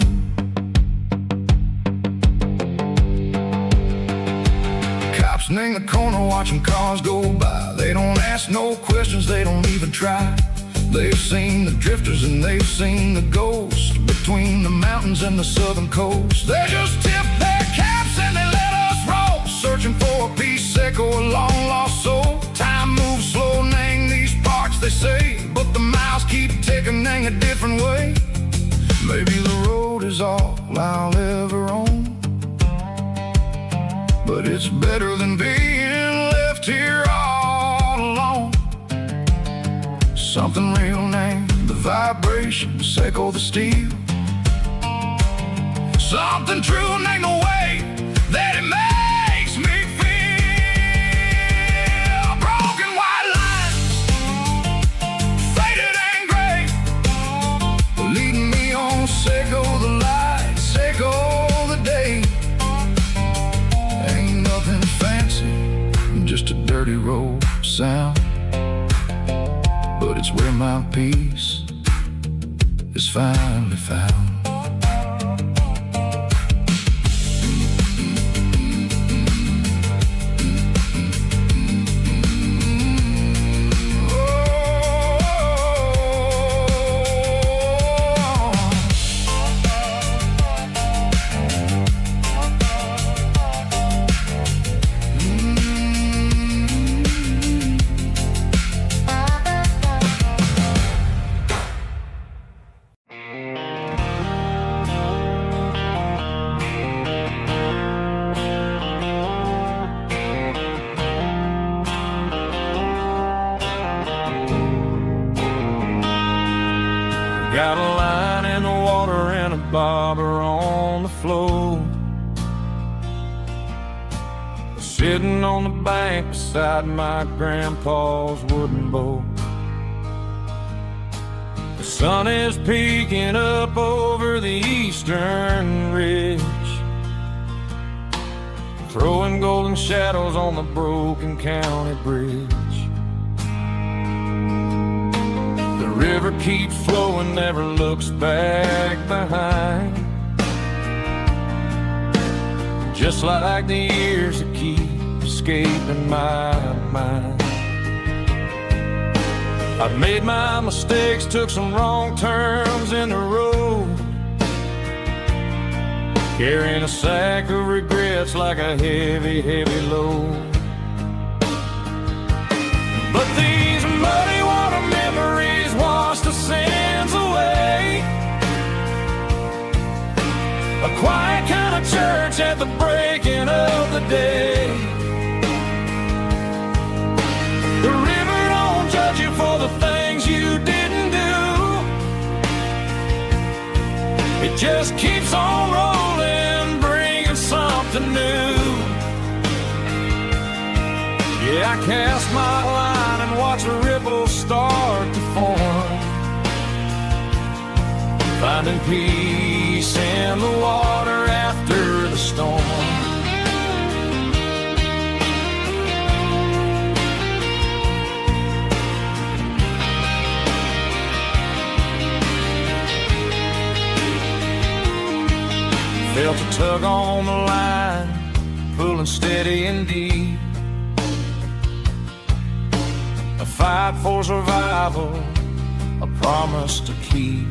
In the corner watching cars go by, they don't ask no questions, they don't even try. They've seen the drifters and they've seen the ghosts between the mountains and the southern coast. They just tip their caps and they let us roll, searching for a piece sick or a long lost soul. Time moves slow in these parts, they say, but the miles keep ticking in a different way. Maybe the road is all I'll ever own, but it's better than being left here all alone. Something real named the vibration, echo the steel. Something true named the way that it makes me feel. Broken white lines, faded and gray, leading me on, echo the light, echo the day. Just a dirty road sound, but it's where my peace is finally found. Got a line in the water and a bobber on the floor, sitting on the bank beside my grandpa's wooden boat. The sun is peeking up over the eastern ridge, throwing golden shadows on the broken county bridge. The river keeps flowing, never looks back behind, just like the years that keep escaping my mind. I've made my mistakes, took some wrong turns in the road, carrying a sack of regrets like a heavy, heavy load. But these muddy water memories wash the sins away. A quiet kind of church at the breaking of the day. The river don't judge you for the things you didn't do. It just keeps on rolling, bringing something new. Yeah, I cast my line and watch the ripples start to form, finding peace in the Felt a tug on the line, pulling steady and deep. A fight for survival, a promise to keep.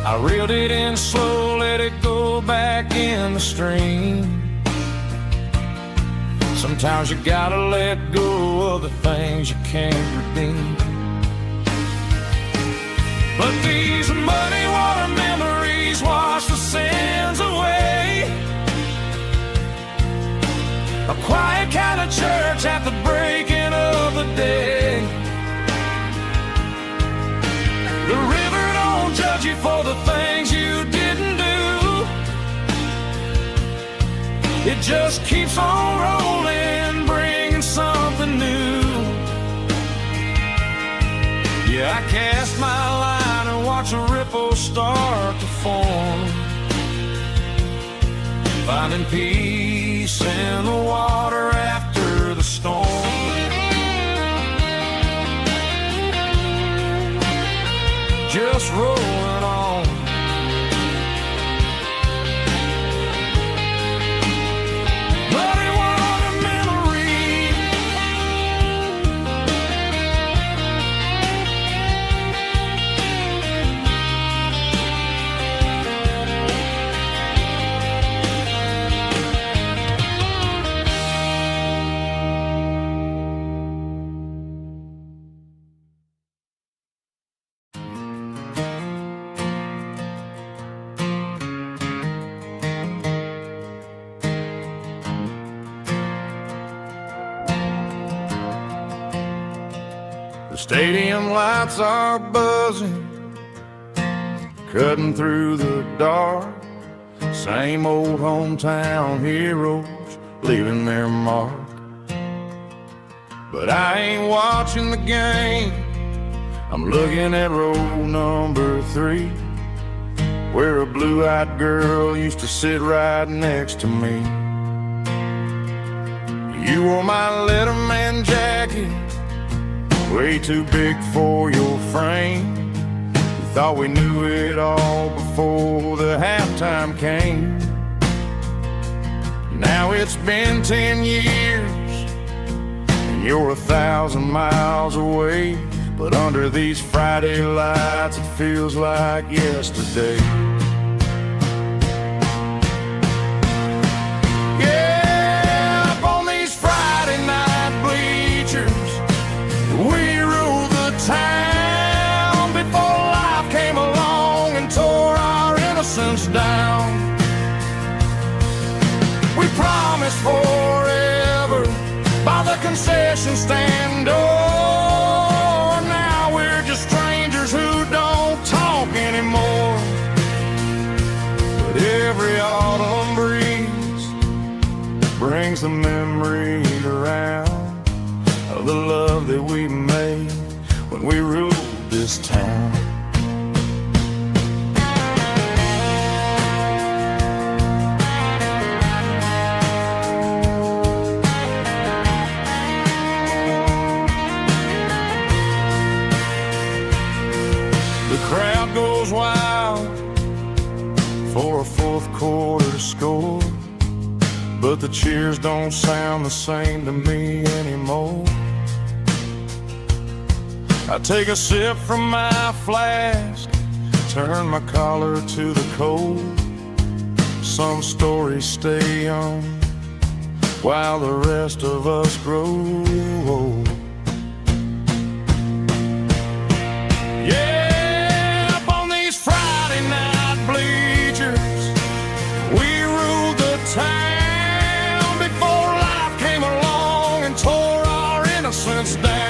I reeled it in slow, let it go back in the stream. Sometimes you gotta let go of the things you can't redeem. But these muddy water memories wash the sins away. A quiet kind of church at the breaking of the day. The river don't judge you for the things you didn't do. It just keeps on rolling, bringing something new. Yeah, I cast my line and watch a ripple start to form, finding peace in the water after the storm. Just rolling on. Muddy water memory. The stadium lights are buzzing, cutting through the dark. Same old hometown heroes leaving their mark. But I ain't watching the game, I'm looking at row number 3, where a blue-eyed girl used to sit right next to me. You wore my Letterman jacket, way too big for your frame. We thought we knew it all before the halftime came. Now it's been 10 years, and you're 1,000 miles away. But under these Friday lights, it feels like yesterday. Yeah, up on these Friday night bleachers, we ruled the town before life came along and tore our innocence down. We promised forever by the concession stand door. Now we're just strangers who don't talk anymore. But every autumn breeze brings the memory around of the love that we made when we ruled this town. The crowd goes wild for a fourth quarter score, but the cheers don't sound the same to me anymore. I take a sip from my flask, turn my collar to the cold. Some stories stay young while the rest of us grow old. Yeah, up on these Friday night bleachers, we ruled the town before life came along and tore our innocence down.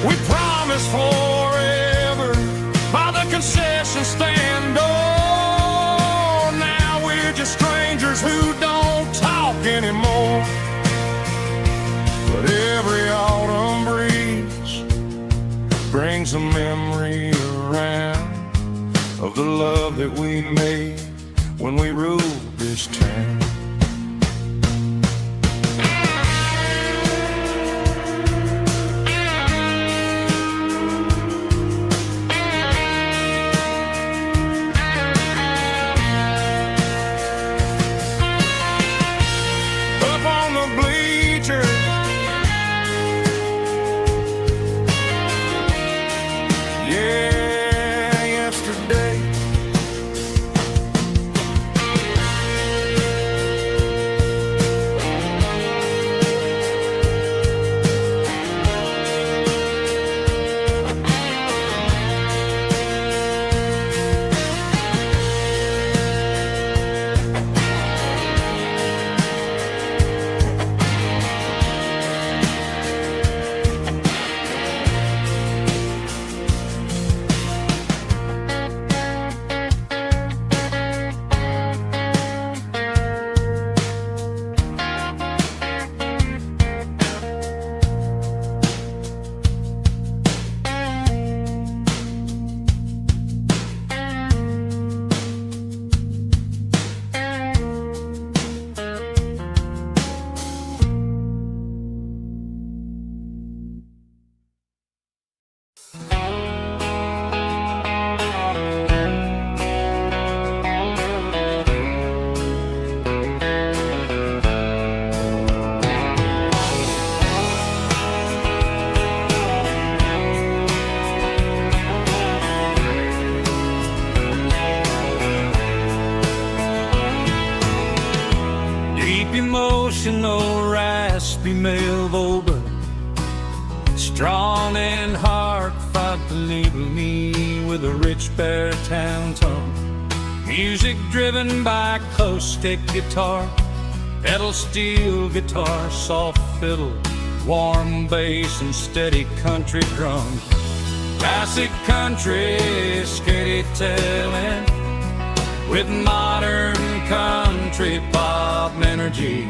We promised forever by the concession stand door. Now we're just strangers who don't talk anymore. But every autumn breeze brings a memory around of the love that we made when we ruled this town. traditional raspy male vocal, strong and heartfelt, deliver me with a rich baritone tone. Music driven by acoustic guitar, pedal steel guitar, soft fiddle, warm bass and steady country drum. Classic country storytelling with modern country pop energy.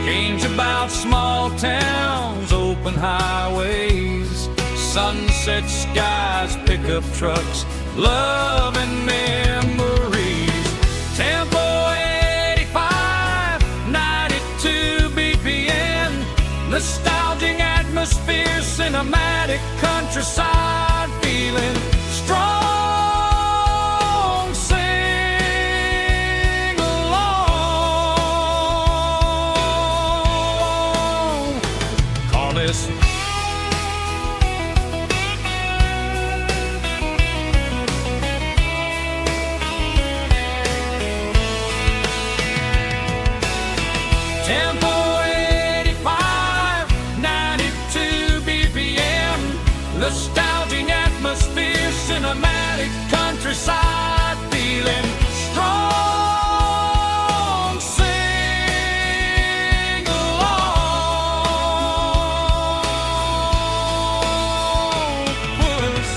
Games about small towns, open highways, sunset skies, pickup trucks, love and memories. Tempo 85, 92 BPM, nostalgic atmosphere, cinematic countryside feeling strong. Sing along. Call this Tempo 85, 92 BPM, nostalgic atmosphere, cinematic countryside feeling strong. Sing along. Puss.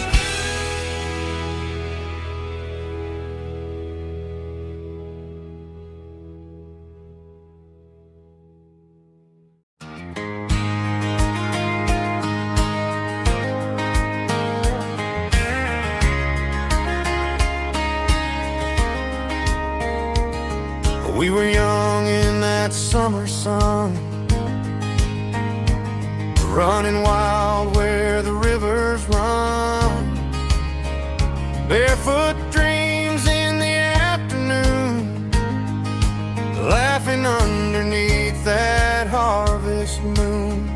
We were young in that summer sun, running wild where the rivers run. Barefoot dreams in the afternoon, laughing underneath that harvest moon.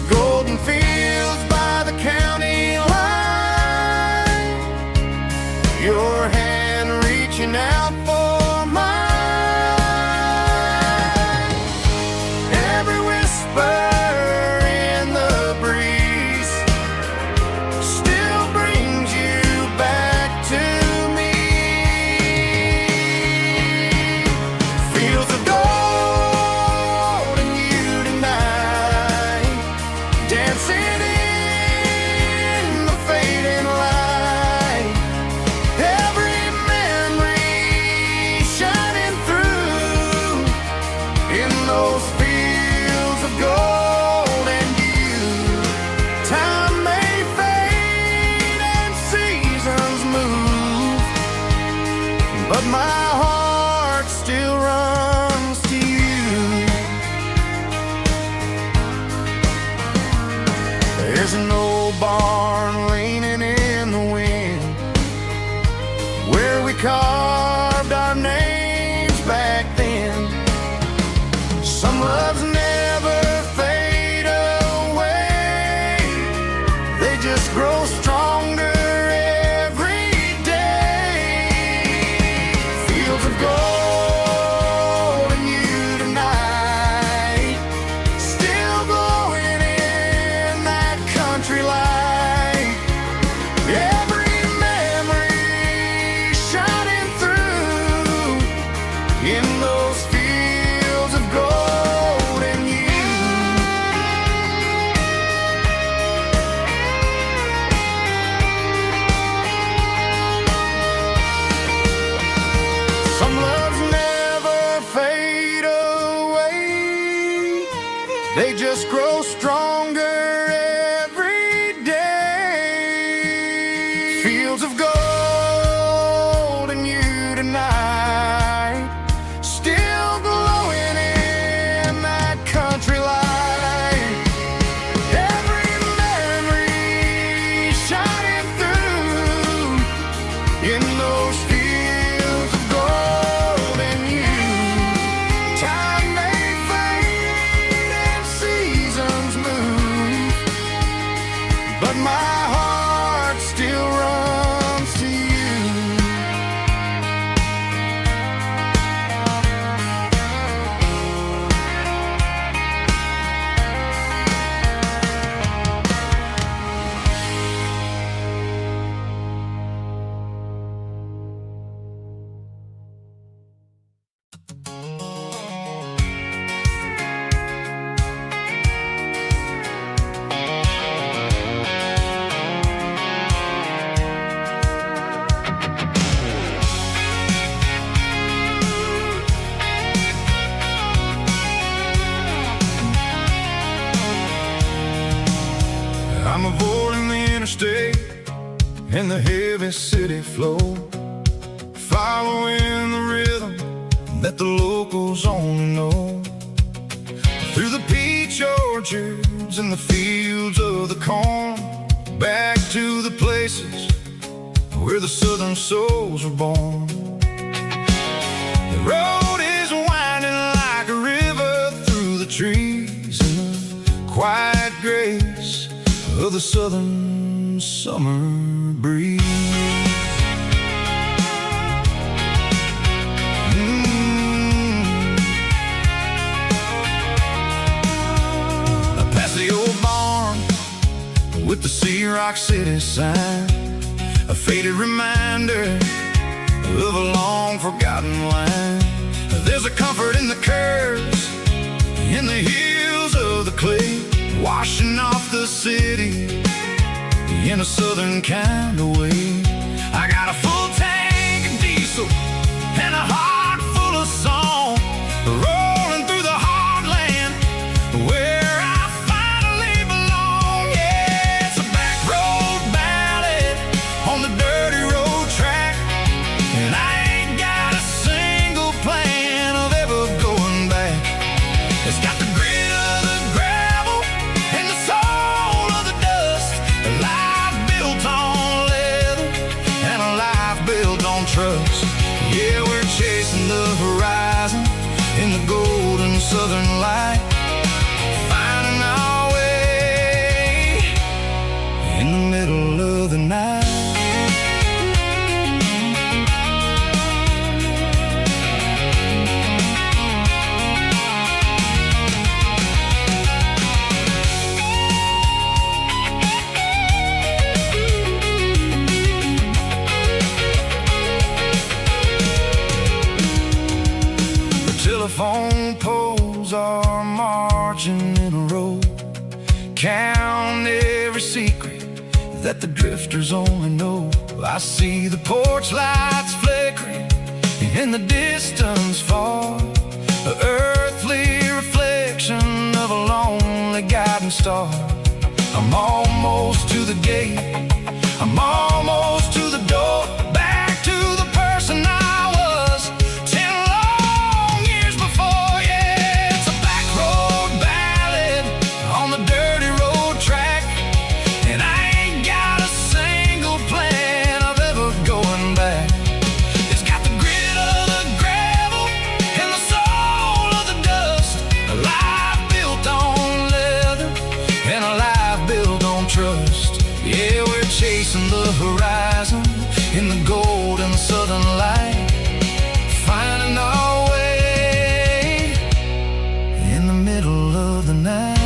Golden fields by the county line, your hand reaching out for mine. Every whisper in the breeze still brings you back to me. Fields of gold and you tonight, dancing in the fading light. Every memory shining through in those fields of gold and you. Time may fade and seasons move, but my heart still runs to you. There's an old barn leaning in the wind where we carved our names back then. Some loves never fade away, they just grow stronger every day. Fields of gold and you tonight, still glowing in that country light. Every memory shining through in those fields of gold and you. Some loves never fade away, they just grow stronger every day. Fields of gold and you tonight, still glowing in that country light. Every memory shining through in those fields of gold and you. Time may fade and seasons move, but my heart still runs to you. interstate and the heavy city flow, following the rhythm that the locals only know. Through the peach orchards and the fields of the corn, back to the places where the southern souls were born. The road is winding like a river through the trees in the quiet grace of the southern summer breeze. Past the old barn with the Sea Rock City sign, a faded reminder of a long forgotten line. There's a comfort in the curves, in the hills of the clay, washing off the city in a southern kind of way. I got a full tank of diesel and a heart full of song, rolling through the heartland where I finally belong. Yeah, it's a back road ballad on the dirty road track, and I ain't got a single plan of ever going back. It's got the grit of the gravel and the soul of the dust, a life built on leather and a life built on trust. Yeah, we're chasing the horizon in the golden southern light, finding our way in the middle of the night. Telephone poles are marching in a row, count every secret that the drifters only know. I see the porch lights flickering in the distance far, an earthly reflection of a lonely guiding star. I'm almost to the gate, I'm almost to the door, back to the person I was 10 long years before. Yeah, it's a back road ballad on the dirty road track, and I ain't got a single plan of ever going back. It's got the grit of the gravel and the soul of the dust, a life built on leather and a life built on trust. Yeah, we're chasing the horizon in the golden southern light, finding our way in the middle of the night.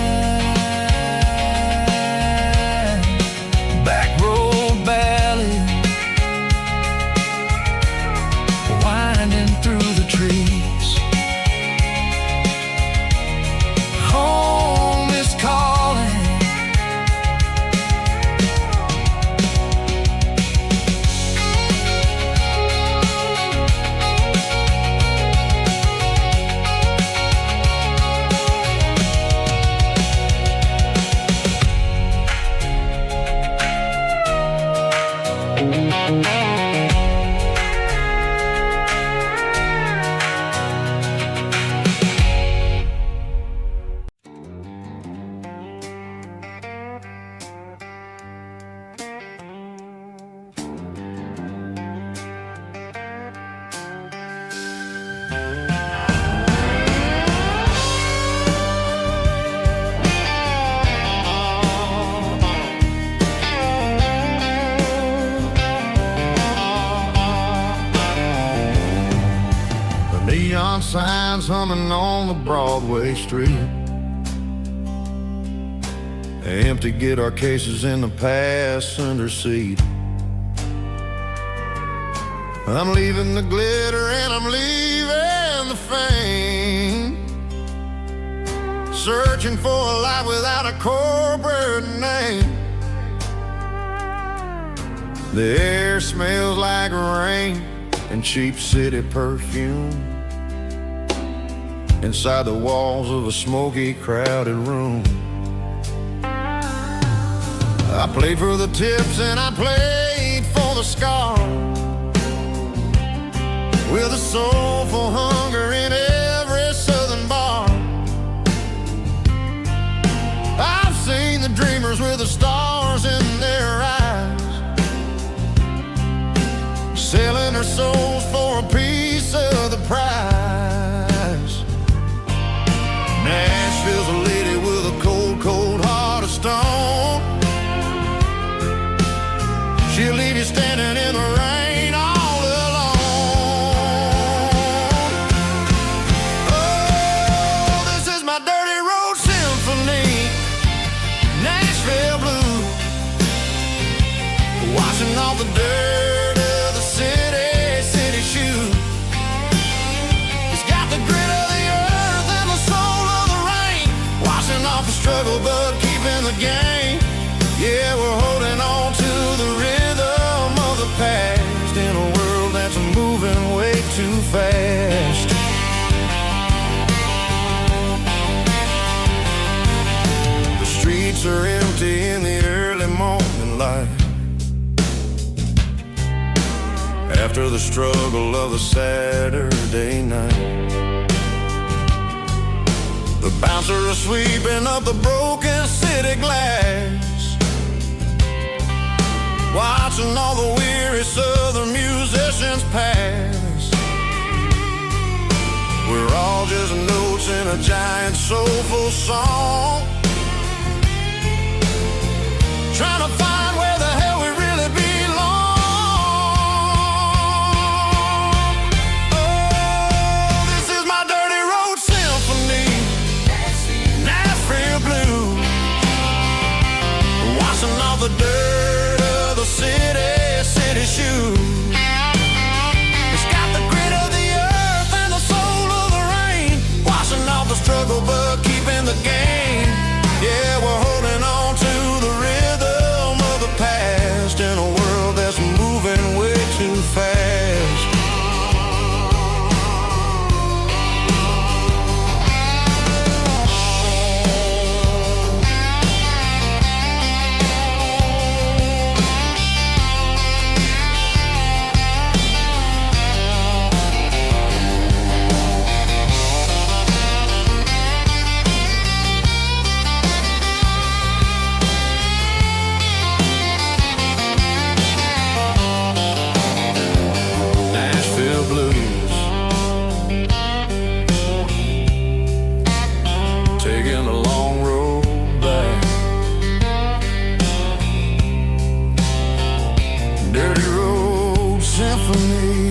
Back road ballad, winding through the trees. Home is calling. Neon signs humming on the Broadway street, empty guitar cases in the passenger seat. I'm leaving the glitter and I'm leaving the fame, searching for a life without a corporate name. The air smells like rain and cheap city perfume inside the walls of a smoky, crowded room. I played for the tips and I played for the scar, with a soul for hunger in every southern bar. I've seen the dreamers with the stars in their eyes, selling their souls for a piece of the prize. Nashville's a lady with a cold, cold heart of stone. She'll leave you standing in the rain all alone. Oh, this is my dirty road symphony, Nashville blues, washing off the dirt of the city shoes. It's got the grit of the earth and the soul of the rain, washing off the struggle but keeping the game. Yeah, we're holding on to the rhythm of the past in a world that's moving way too fast. The streets are empty in the early morning light, after the struggle of the Saturday night. The bouncers are sweeping up the broken city glass, watching all the weary southern musicians pass. We're all just notes in a giant soulful song, trying to find where the hell we really belong. Oh, this is my dirty road symphony, Nashville blues, washing off the dirt of the city shoes. It's got the grit of the earth and the soul of the rain, washing off the struggle but keeping the game. Yeah, we're holding on to the rhythm of the past in a world that's moving way too fast. Nashville blues, taking a long road back. Dirty road symphony.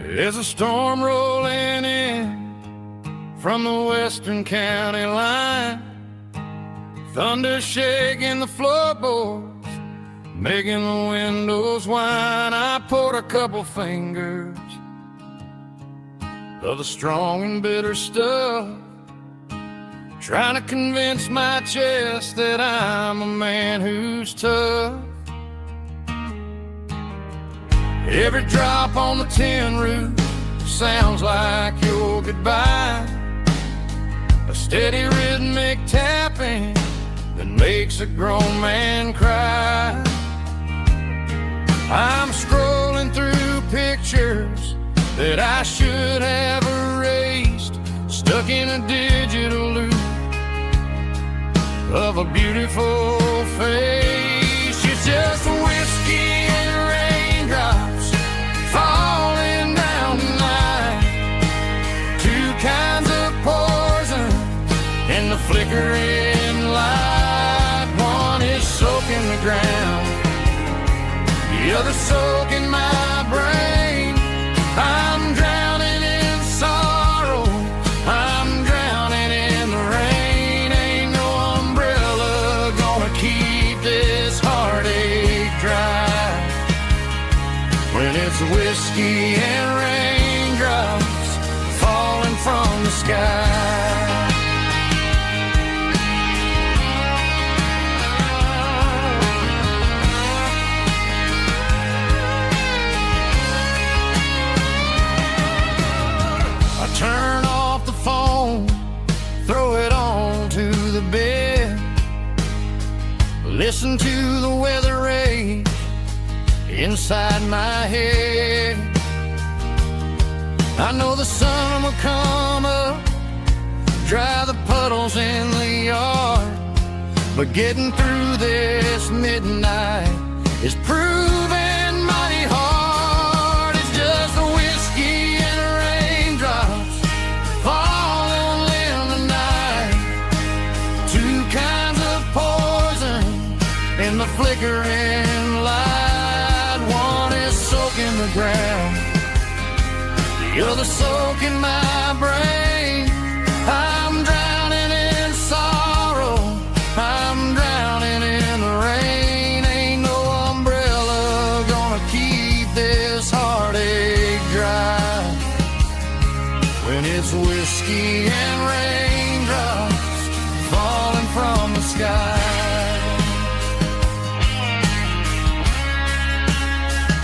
There's a storm rolling in from the western county line, thunder shaking the floorboards, making the windows whine. I poured a couple fingers of the strong and bitter stuff, trying to convince my chest that I'm a man who's tough. Every drop on the tin roof sounds like your goodbye, a steady rhythmic tapping that makes a grown man cry. I'm scrolling through pictures that I should have erased, stuck in a digital loop of a beautiful face. It's just whiskey and raindrops falling down tonight. Two kinds of poison in the flickering light. One is soaking the ground, the other soaking my brain. I'm drowning in sorrow, I'm drowning in the rain. Ain't no umbrella gonna keep this heartache dry when it's whiskey and raindrops falling from the sky. Turn off the phone, throw it on to the bed. Listen to the weather rage inside my head. I know the sun will come up, dry the puddles in the yard, but getting through this midnight is proving mighty hard. It's just the whiskey and raindrops falling in the night. Two kinds of poison in the flickering light. One is soaking the ground, the other soaking my brain. I'm drowning in sorrow, I'm drowning in the rain. Ain't no umbrella gonna keep this heartache dry when it's whiskey and raindrops falling from the sky.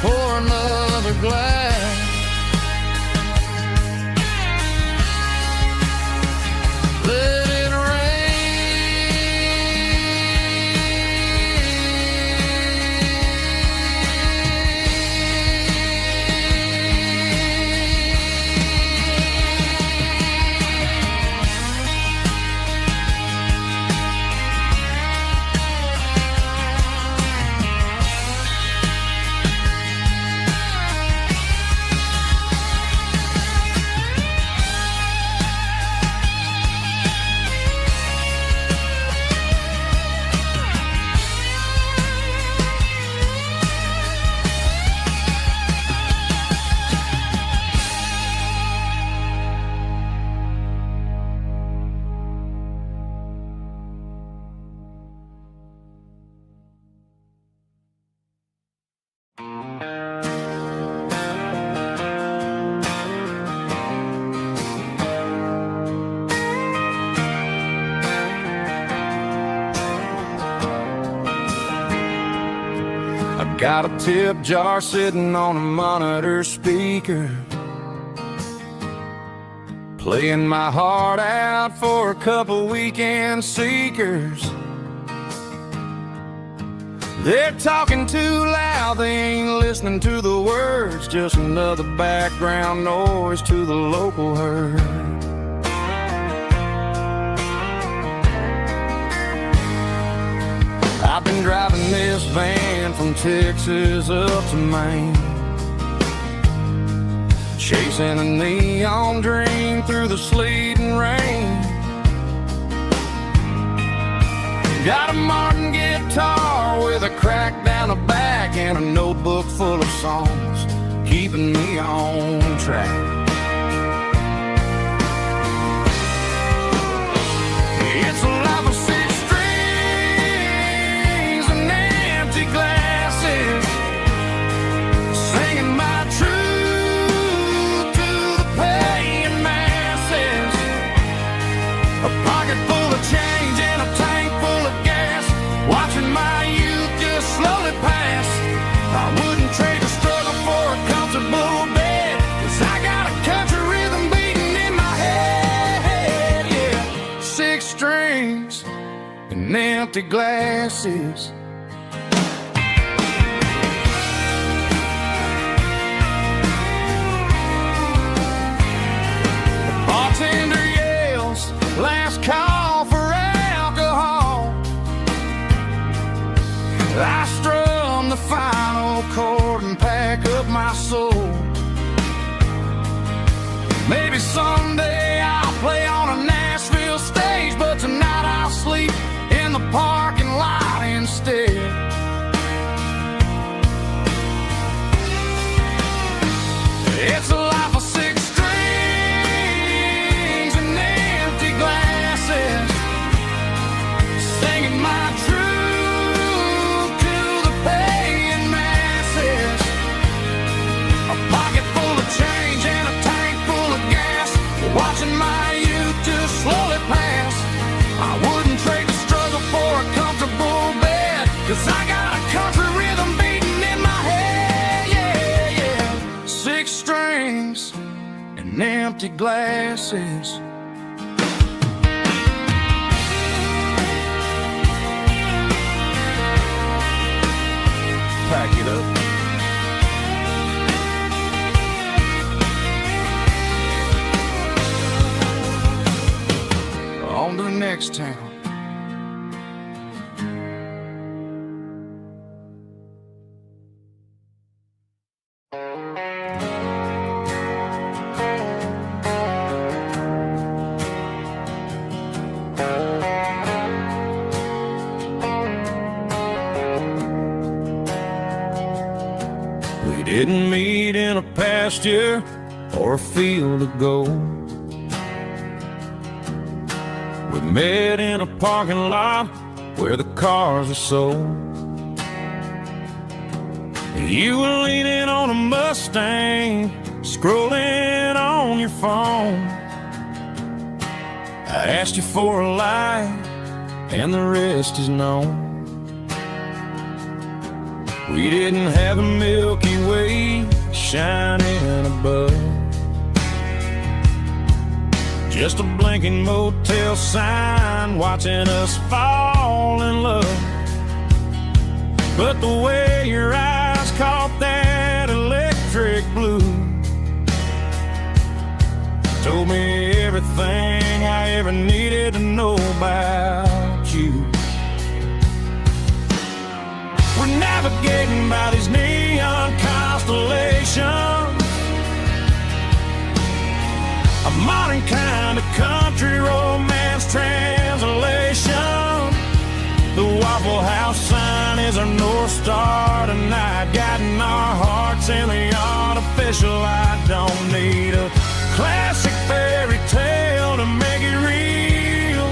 Pour another glass, let it got a tip jar sitting on a monitor speaker, playing my heart out for a couple weekend seekers. They're talking too loud, they ain't listening to the words, just another background noise to the local herd. I've been driving this van from Texas up to Maine, chasing a neon dream through the sleet and rain. Got a Martin guitar with a crack down the back and a notebook full of songs keeping me on track. It's a life of six strings and empty glasses, singing my truth to the paying masses. A pocket full of change and a tank full of gas, watching my youth just slowly pass. I wouldn't trade the struggle for a comfortable bed, 'cause I got a country rhythm beating in my head, yeah. Six strings and empty glasses. The bartender, yeah, call for alcohol. I strum the final chord and pack up my soul. Maybe someday I'll play on a Nashville stage, but tonight I'll sleep in the parking lot instead. It's a life of six strings and empty glasses, singing my truth to the paying masses. A pocket full of change and a tank full of gas, watching my youth just slowly pass. I wouldn't trade the struggle for a comfortable bed, 'cause I got a country rhythm beating in my head. Yeah, yeah. Six strings and empty glasses. Pack it up. On to the next town. We didn't meet in a pasture or a field of gold. We met in a parking lot where the cars are sold. You were leaning on a Mustang, scrolling on your phone. I asked you for a light, and the rest is known. We didn't have a Milky Way shining above, just a blinking motel sign watching us fall in love. But the way your eyes caught that electric blue told me everything I ever needed to know about you. We're navigating by these neon constellations, a modern kind of country romance translation. The Waffle House sign is our North Star tonight, guiding our hearts in the artificial. I don't need a classic fairy tale to make it real,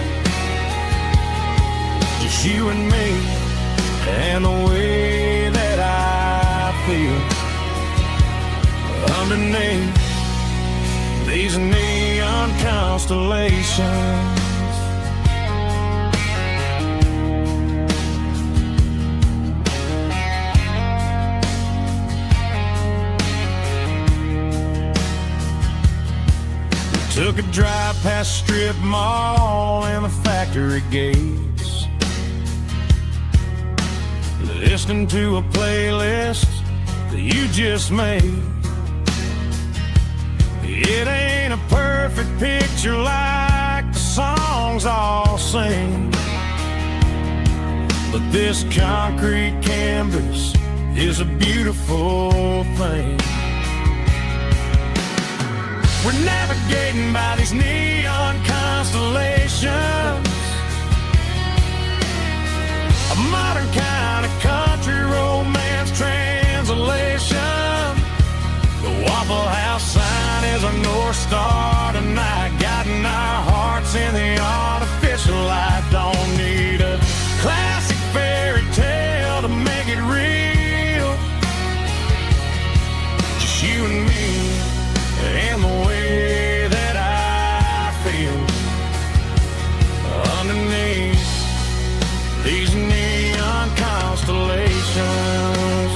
just you and me and the way that I feel underneath these neon constellations. We took a drive past Strip Mall and the factory gates, listening to a playlist that you just made. It ain't a perfect picture like the songs all sing, but this concrete canvas is a beautiful thing. We're navigating by these neon constellations, a modern kind of country romance translation. The Waffle House sign is our North Star tonight, guiding our hearts in the artificial light. Don't need a classic fairy tale to make it real, just you and me and the way that I feel underneath these neon constellations.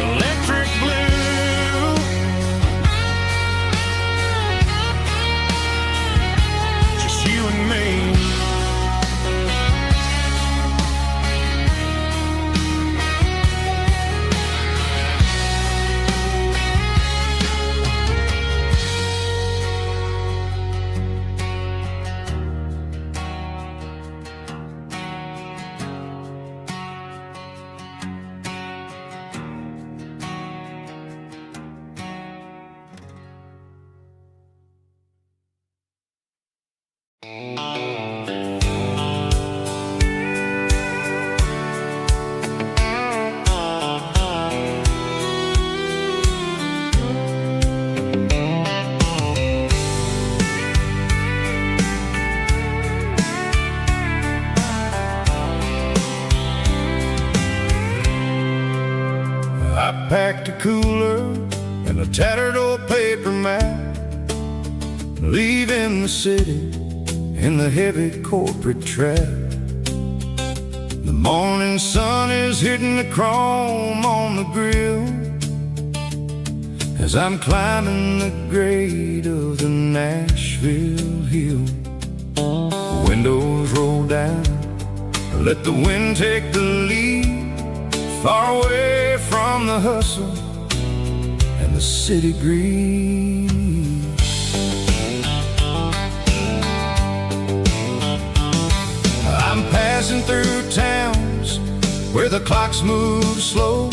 Electric blue, I packed a cooler and a tattered old paper map, leaving the city in the heavy corporate trap. The morning sun is hitting the chrome on the grill as I'm climbing the grade of the Nashville hill. Windows roll down, let the wind take the lead, far away from the hustle and the city greed. I'm passing through towns where the clocks move slow,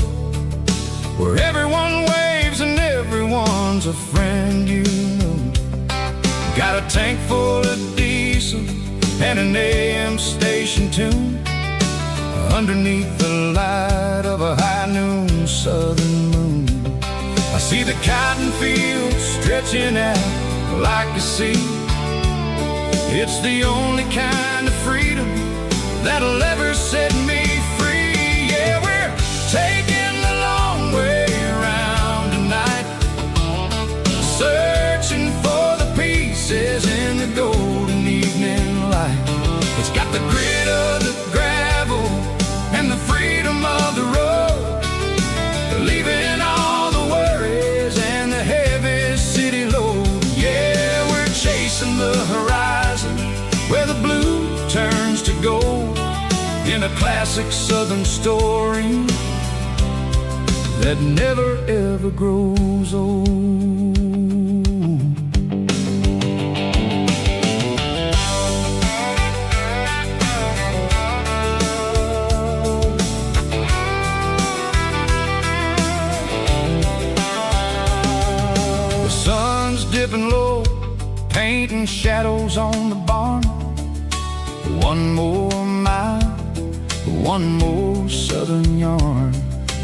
where everyone waves and everyone's a friend you know. Got a tank full of diesel and an AM station tune underneath the light of a high noon southern moon. I see the cotton fields stretching out like a sea. It's the only kind of freedom that'll ever set me free. Yeah, we're taking the long way around tonight, searching for the pieces in the golden evening light. It's got the grit of the gravel and the freedom of the road, leaving all the worries and the heavy city load. Yeah, we're chasing the horizon where the blue turns to gold, in a classic southern story that never ever grows old. Dipping low, painting shadows on the barn. One more mile, one more southern yarn.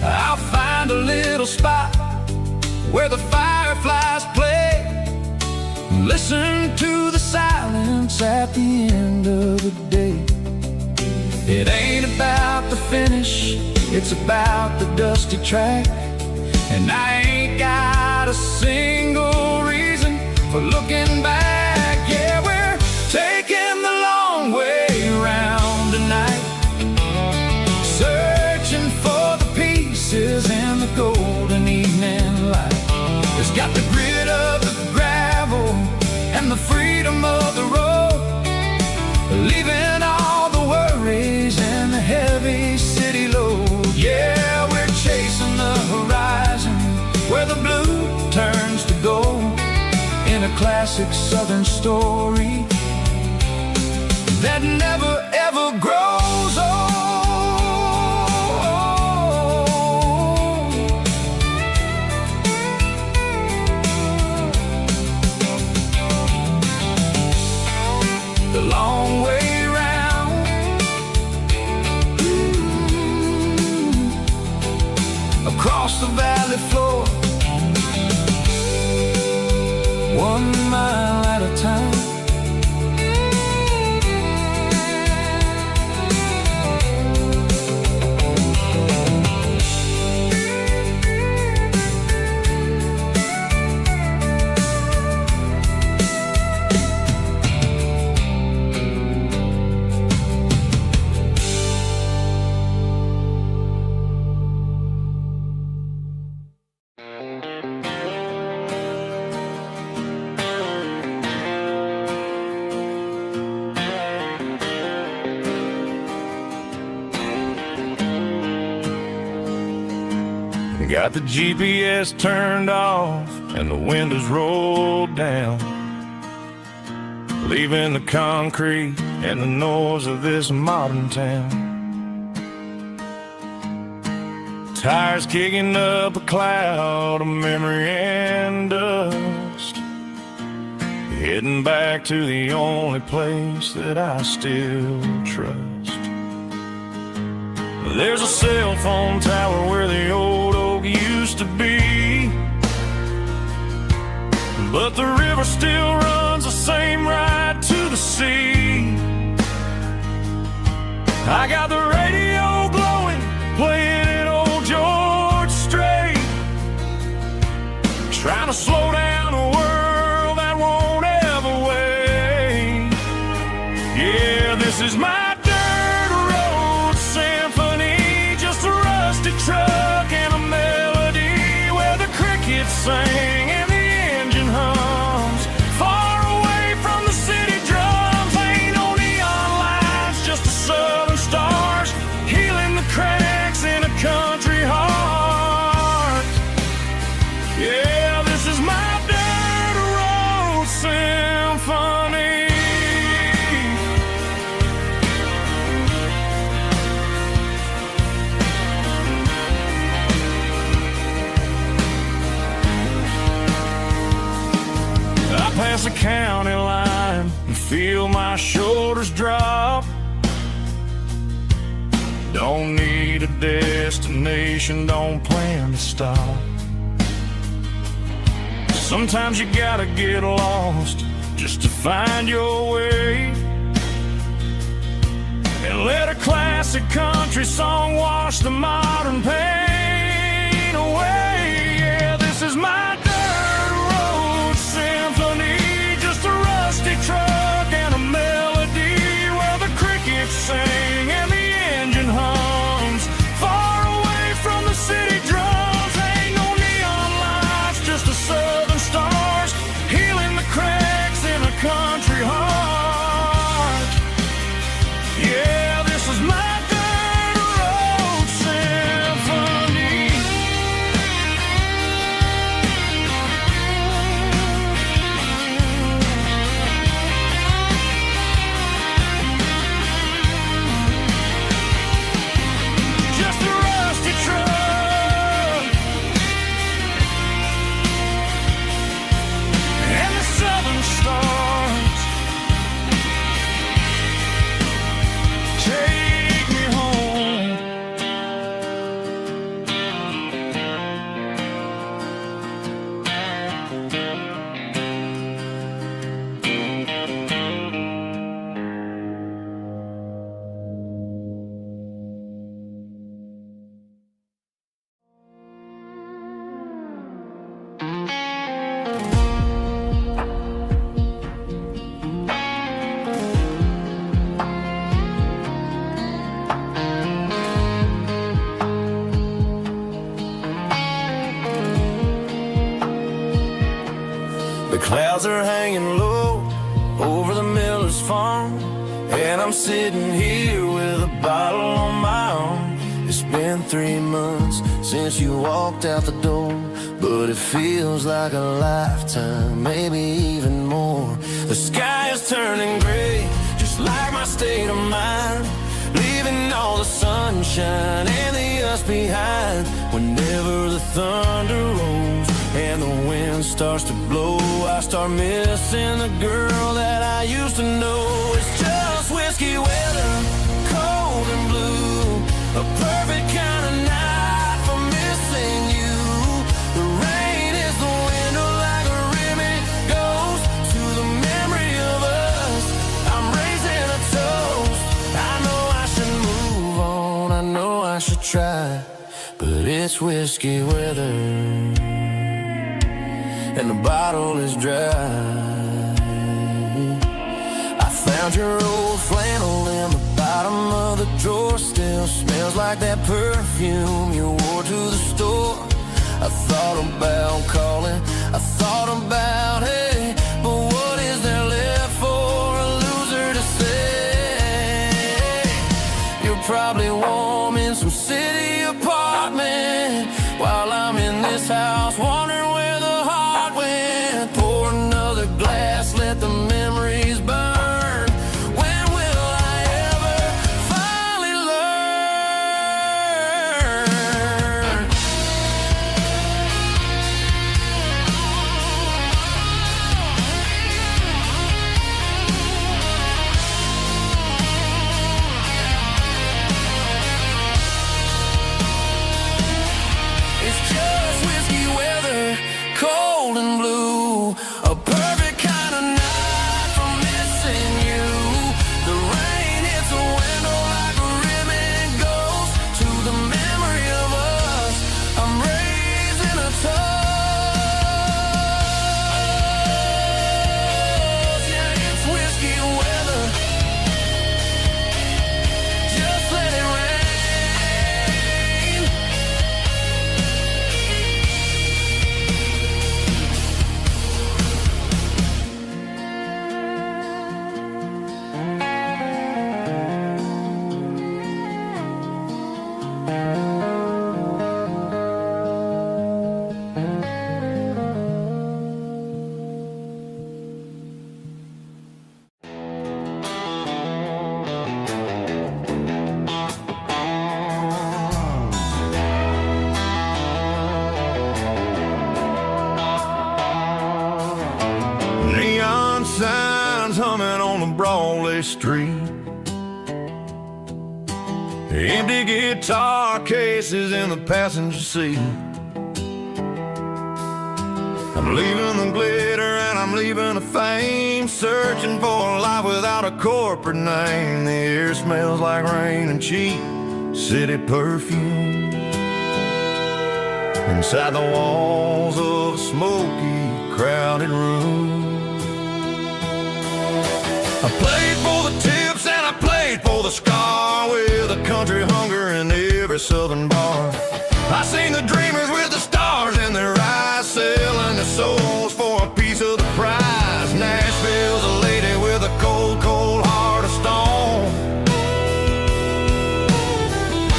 I'll find a little spot where the fireflies play, listen to the silence at the end of the day. It ain't about the finish, it's about the dusty track. And I ain't got a single reason for looking back. Yeah, we're taking the long way around tonight, searching for the pieces in the golden evening light. It's got the grit of the gravel and the freedom of the road, leaving all the worries and the heavy city load. Yeah, we're chasing the horizon where the blue turns to gold, in a classic southern story that never ever grows old. The long way round, across the valley floor, 1 mile at a time. Got the GPS turned off and the windows rolled down, leaving the concrete and the noise of this modern town. Tires kicking up a cloud of memory and dust. heading back to the only place that I still trust. There's a cell phone tower where the old oak used to be, but the river still runs the same right to the sea. I got the radio glowing, playing it old George Strait, trying to slow down a world that won't ever wait. Yeah, this is my dirt road symphony, just a rusty truck and a melody where the crickets sing and the engine hums. Far away from the city drums, ain't no neon lights, just the southern stars healing the cracks in a country heart. Yeah, this is my dirt road symphony. I pass a county line and feel my shoulders drop. Don't need a destination, don't plan to stop. Sometimes you gotta get lost just to find your way, and let a classic country song wash the modern pain away. Yeah, this is my dirt road symphony, just a rusty truck and a melody where the crickets sing and the engine hums. Far away from the city drums, ain't no neon lights, just the southern stars healing the cracks in a country heart. Yeah, this is my dirt road symphony. Just a rusty truck and the southern stars take me home. The clouds are hanging low over the miller's farm, and I'm sitting here with a bottle on my arm. It's been 3 months since you walked out the door, but it feels like a lifetime, maybe even more. The sky is turning gray, just like my state of mind, leaving all the sunshine and the us behind. Whenever the thunder rolls and the wind starts to blow, I start missing the girl that I used to know. It's just whiskey weather, cold and blue, a perfect kind of night for missing you. The rain is the window like a ribbon goes to the memory of us. I'm raising a toast. I know I should move on, I know I should try, but it's whiskey weather and the bottle is dry. I found your old flannel in the bottom of the drawer, still smells like that perfume you wore to the store. I thought about calling, I thought about, hey, but what is there left for a loser to say? You're probably warm in some city apartment while I'm in this house wondering where the heart went. Pour another glass, let the memories burn. When will I ever finally learn? lines humming on the Broadway street. Empty guitar cases in the passenger seat. I'm leaving the glitter and I'm leaving the fame, searching for a life without a corporate name. The air smells like rain and cheap city perfume. Inside the walls of a smoky, crowded room. I played for the tips and I played for the scar, with a country hunger in every southern bar. I seen the dreamers with the stars in their eyes, selling their souls for a piece of the prize. Nashville's a lady with a cold, cold heart of stone.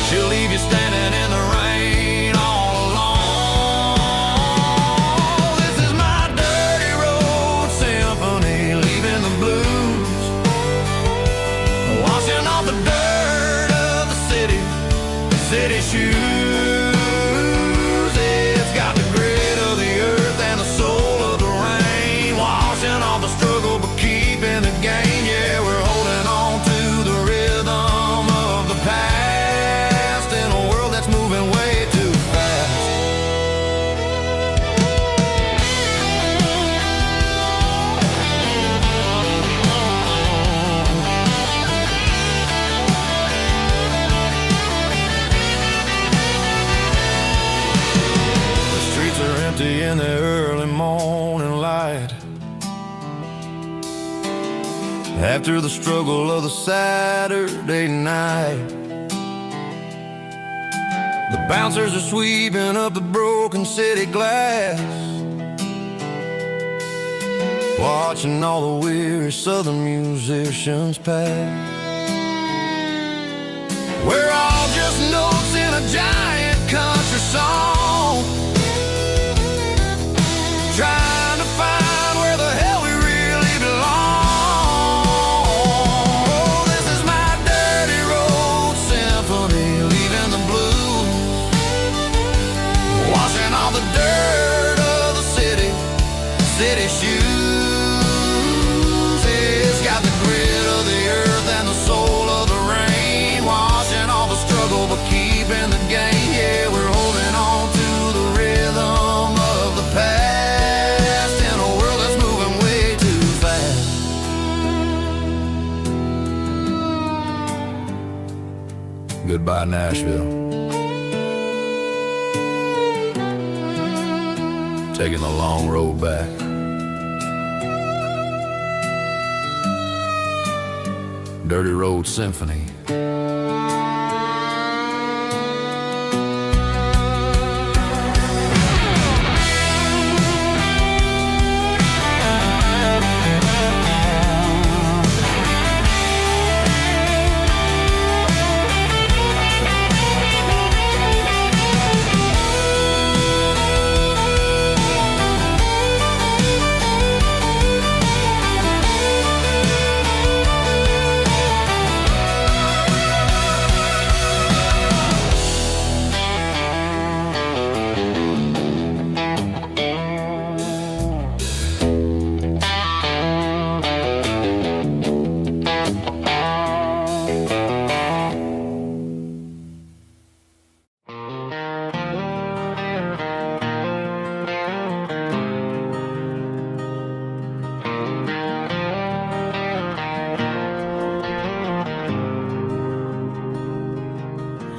She'll leave you standing in the rain all alone. This is my dirty road symphony, leaving the blues, washing off the dirt of the city shoes. It's got the grit of the earth and the soul of the rain, washing off the struggle but keeping the game. Yeah, we're holding on to the rhythm of the past in a world that's moving way too fast. Empty in the early morning light, after the struggle of the Saturday night. The bouncers are sweeping up the broken city glass, watching all the weary southern musicians pass. We're all just notes in a giant country song, trying to find where the hell we really belong. Oh, this is my dirty road symphony, leaving the blues, washing all the dirt of the city shoes. It's got the grit of the earth and the soul of the rain, washing all the struggle but keeping the game. Yeah, we're holding on to the rhythm of the past. Goodbye, Nashville. Taking the long road back. Dirty Road Symphony.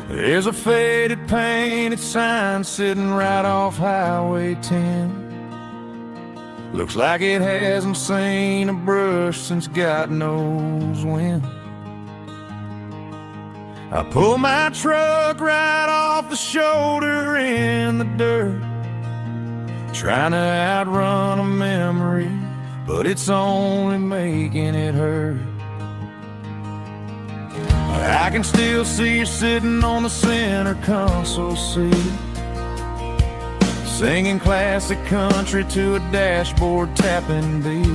There's a faded painted sign sitting right off Highway 10. Looks like it hasn't seen a brush since God knows when. I pull my truck right off the shoulder in the dirt, trying to outrun a memory, but it's only making it hurt. I can still see you sitting on the center console seat, singing classic country to a dashboard tapping beat.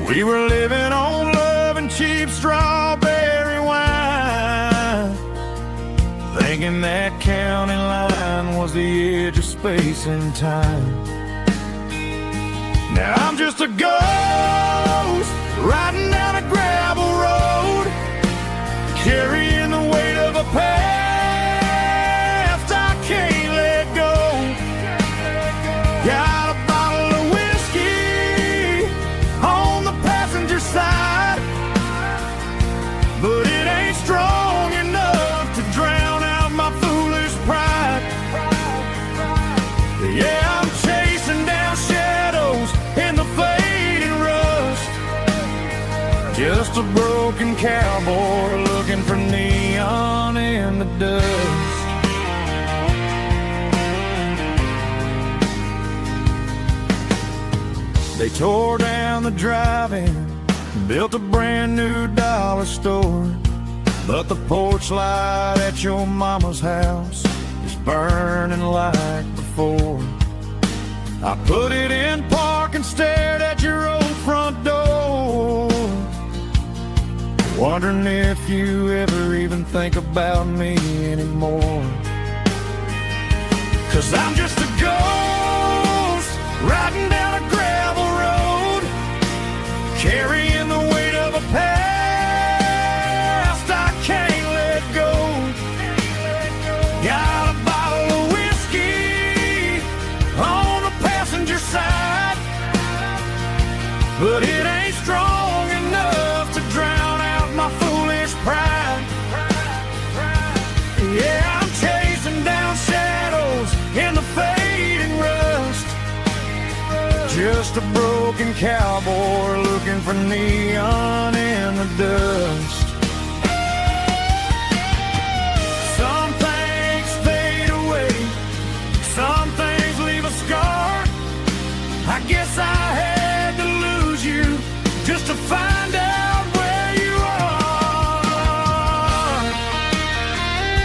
We were living on love and cheap strawberry wine, thinking that county line was the edge of space and time. Now I'm just a ghost riding down a gravel road, carrying the weight of a past I can't let go. Got a bottle of whiskey on the passenger side, but it ain't strong enough to drown out my foolish pride. Yeah, I'm chasing down shadows in the fading rust, just a broken cowboy looking for neon in the dust. They tore down the drive-in, built a brand new dollar store, but the porch light at your mama's house is burning like before. I put it in park and stared at your old front door, wondering if you ever even think about me anymore. 'Cause I'm just a ghost riding down a gravel road, carrying the weight of a past I can't let go. Got a bottle of whiskey on the passenger side, but it ain't strong enough to drown out my foolish pride. Yeah, I'm chasing down shadows in the fading rust, just a broken cowboy looking for neon in the dust.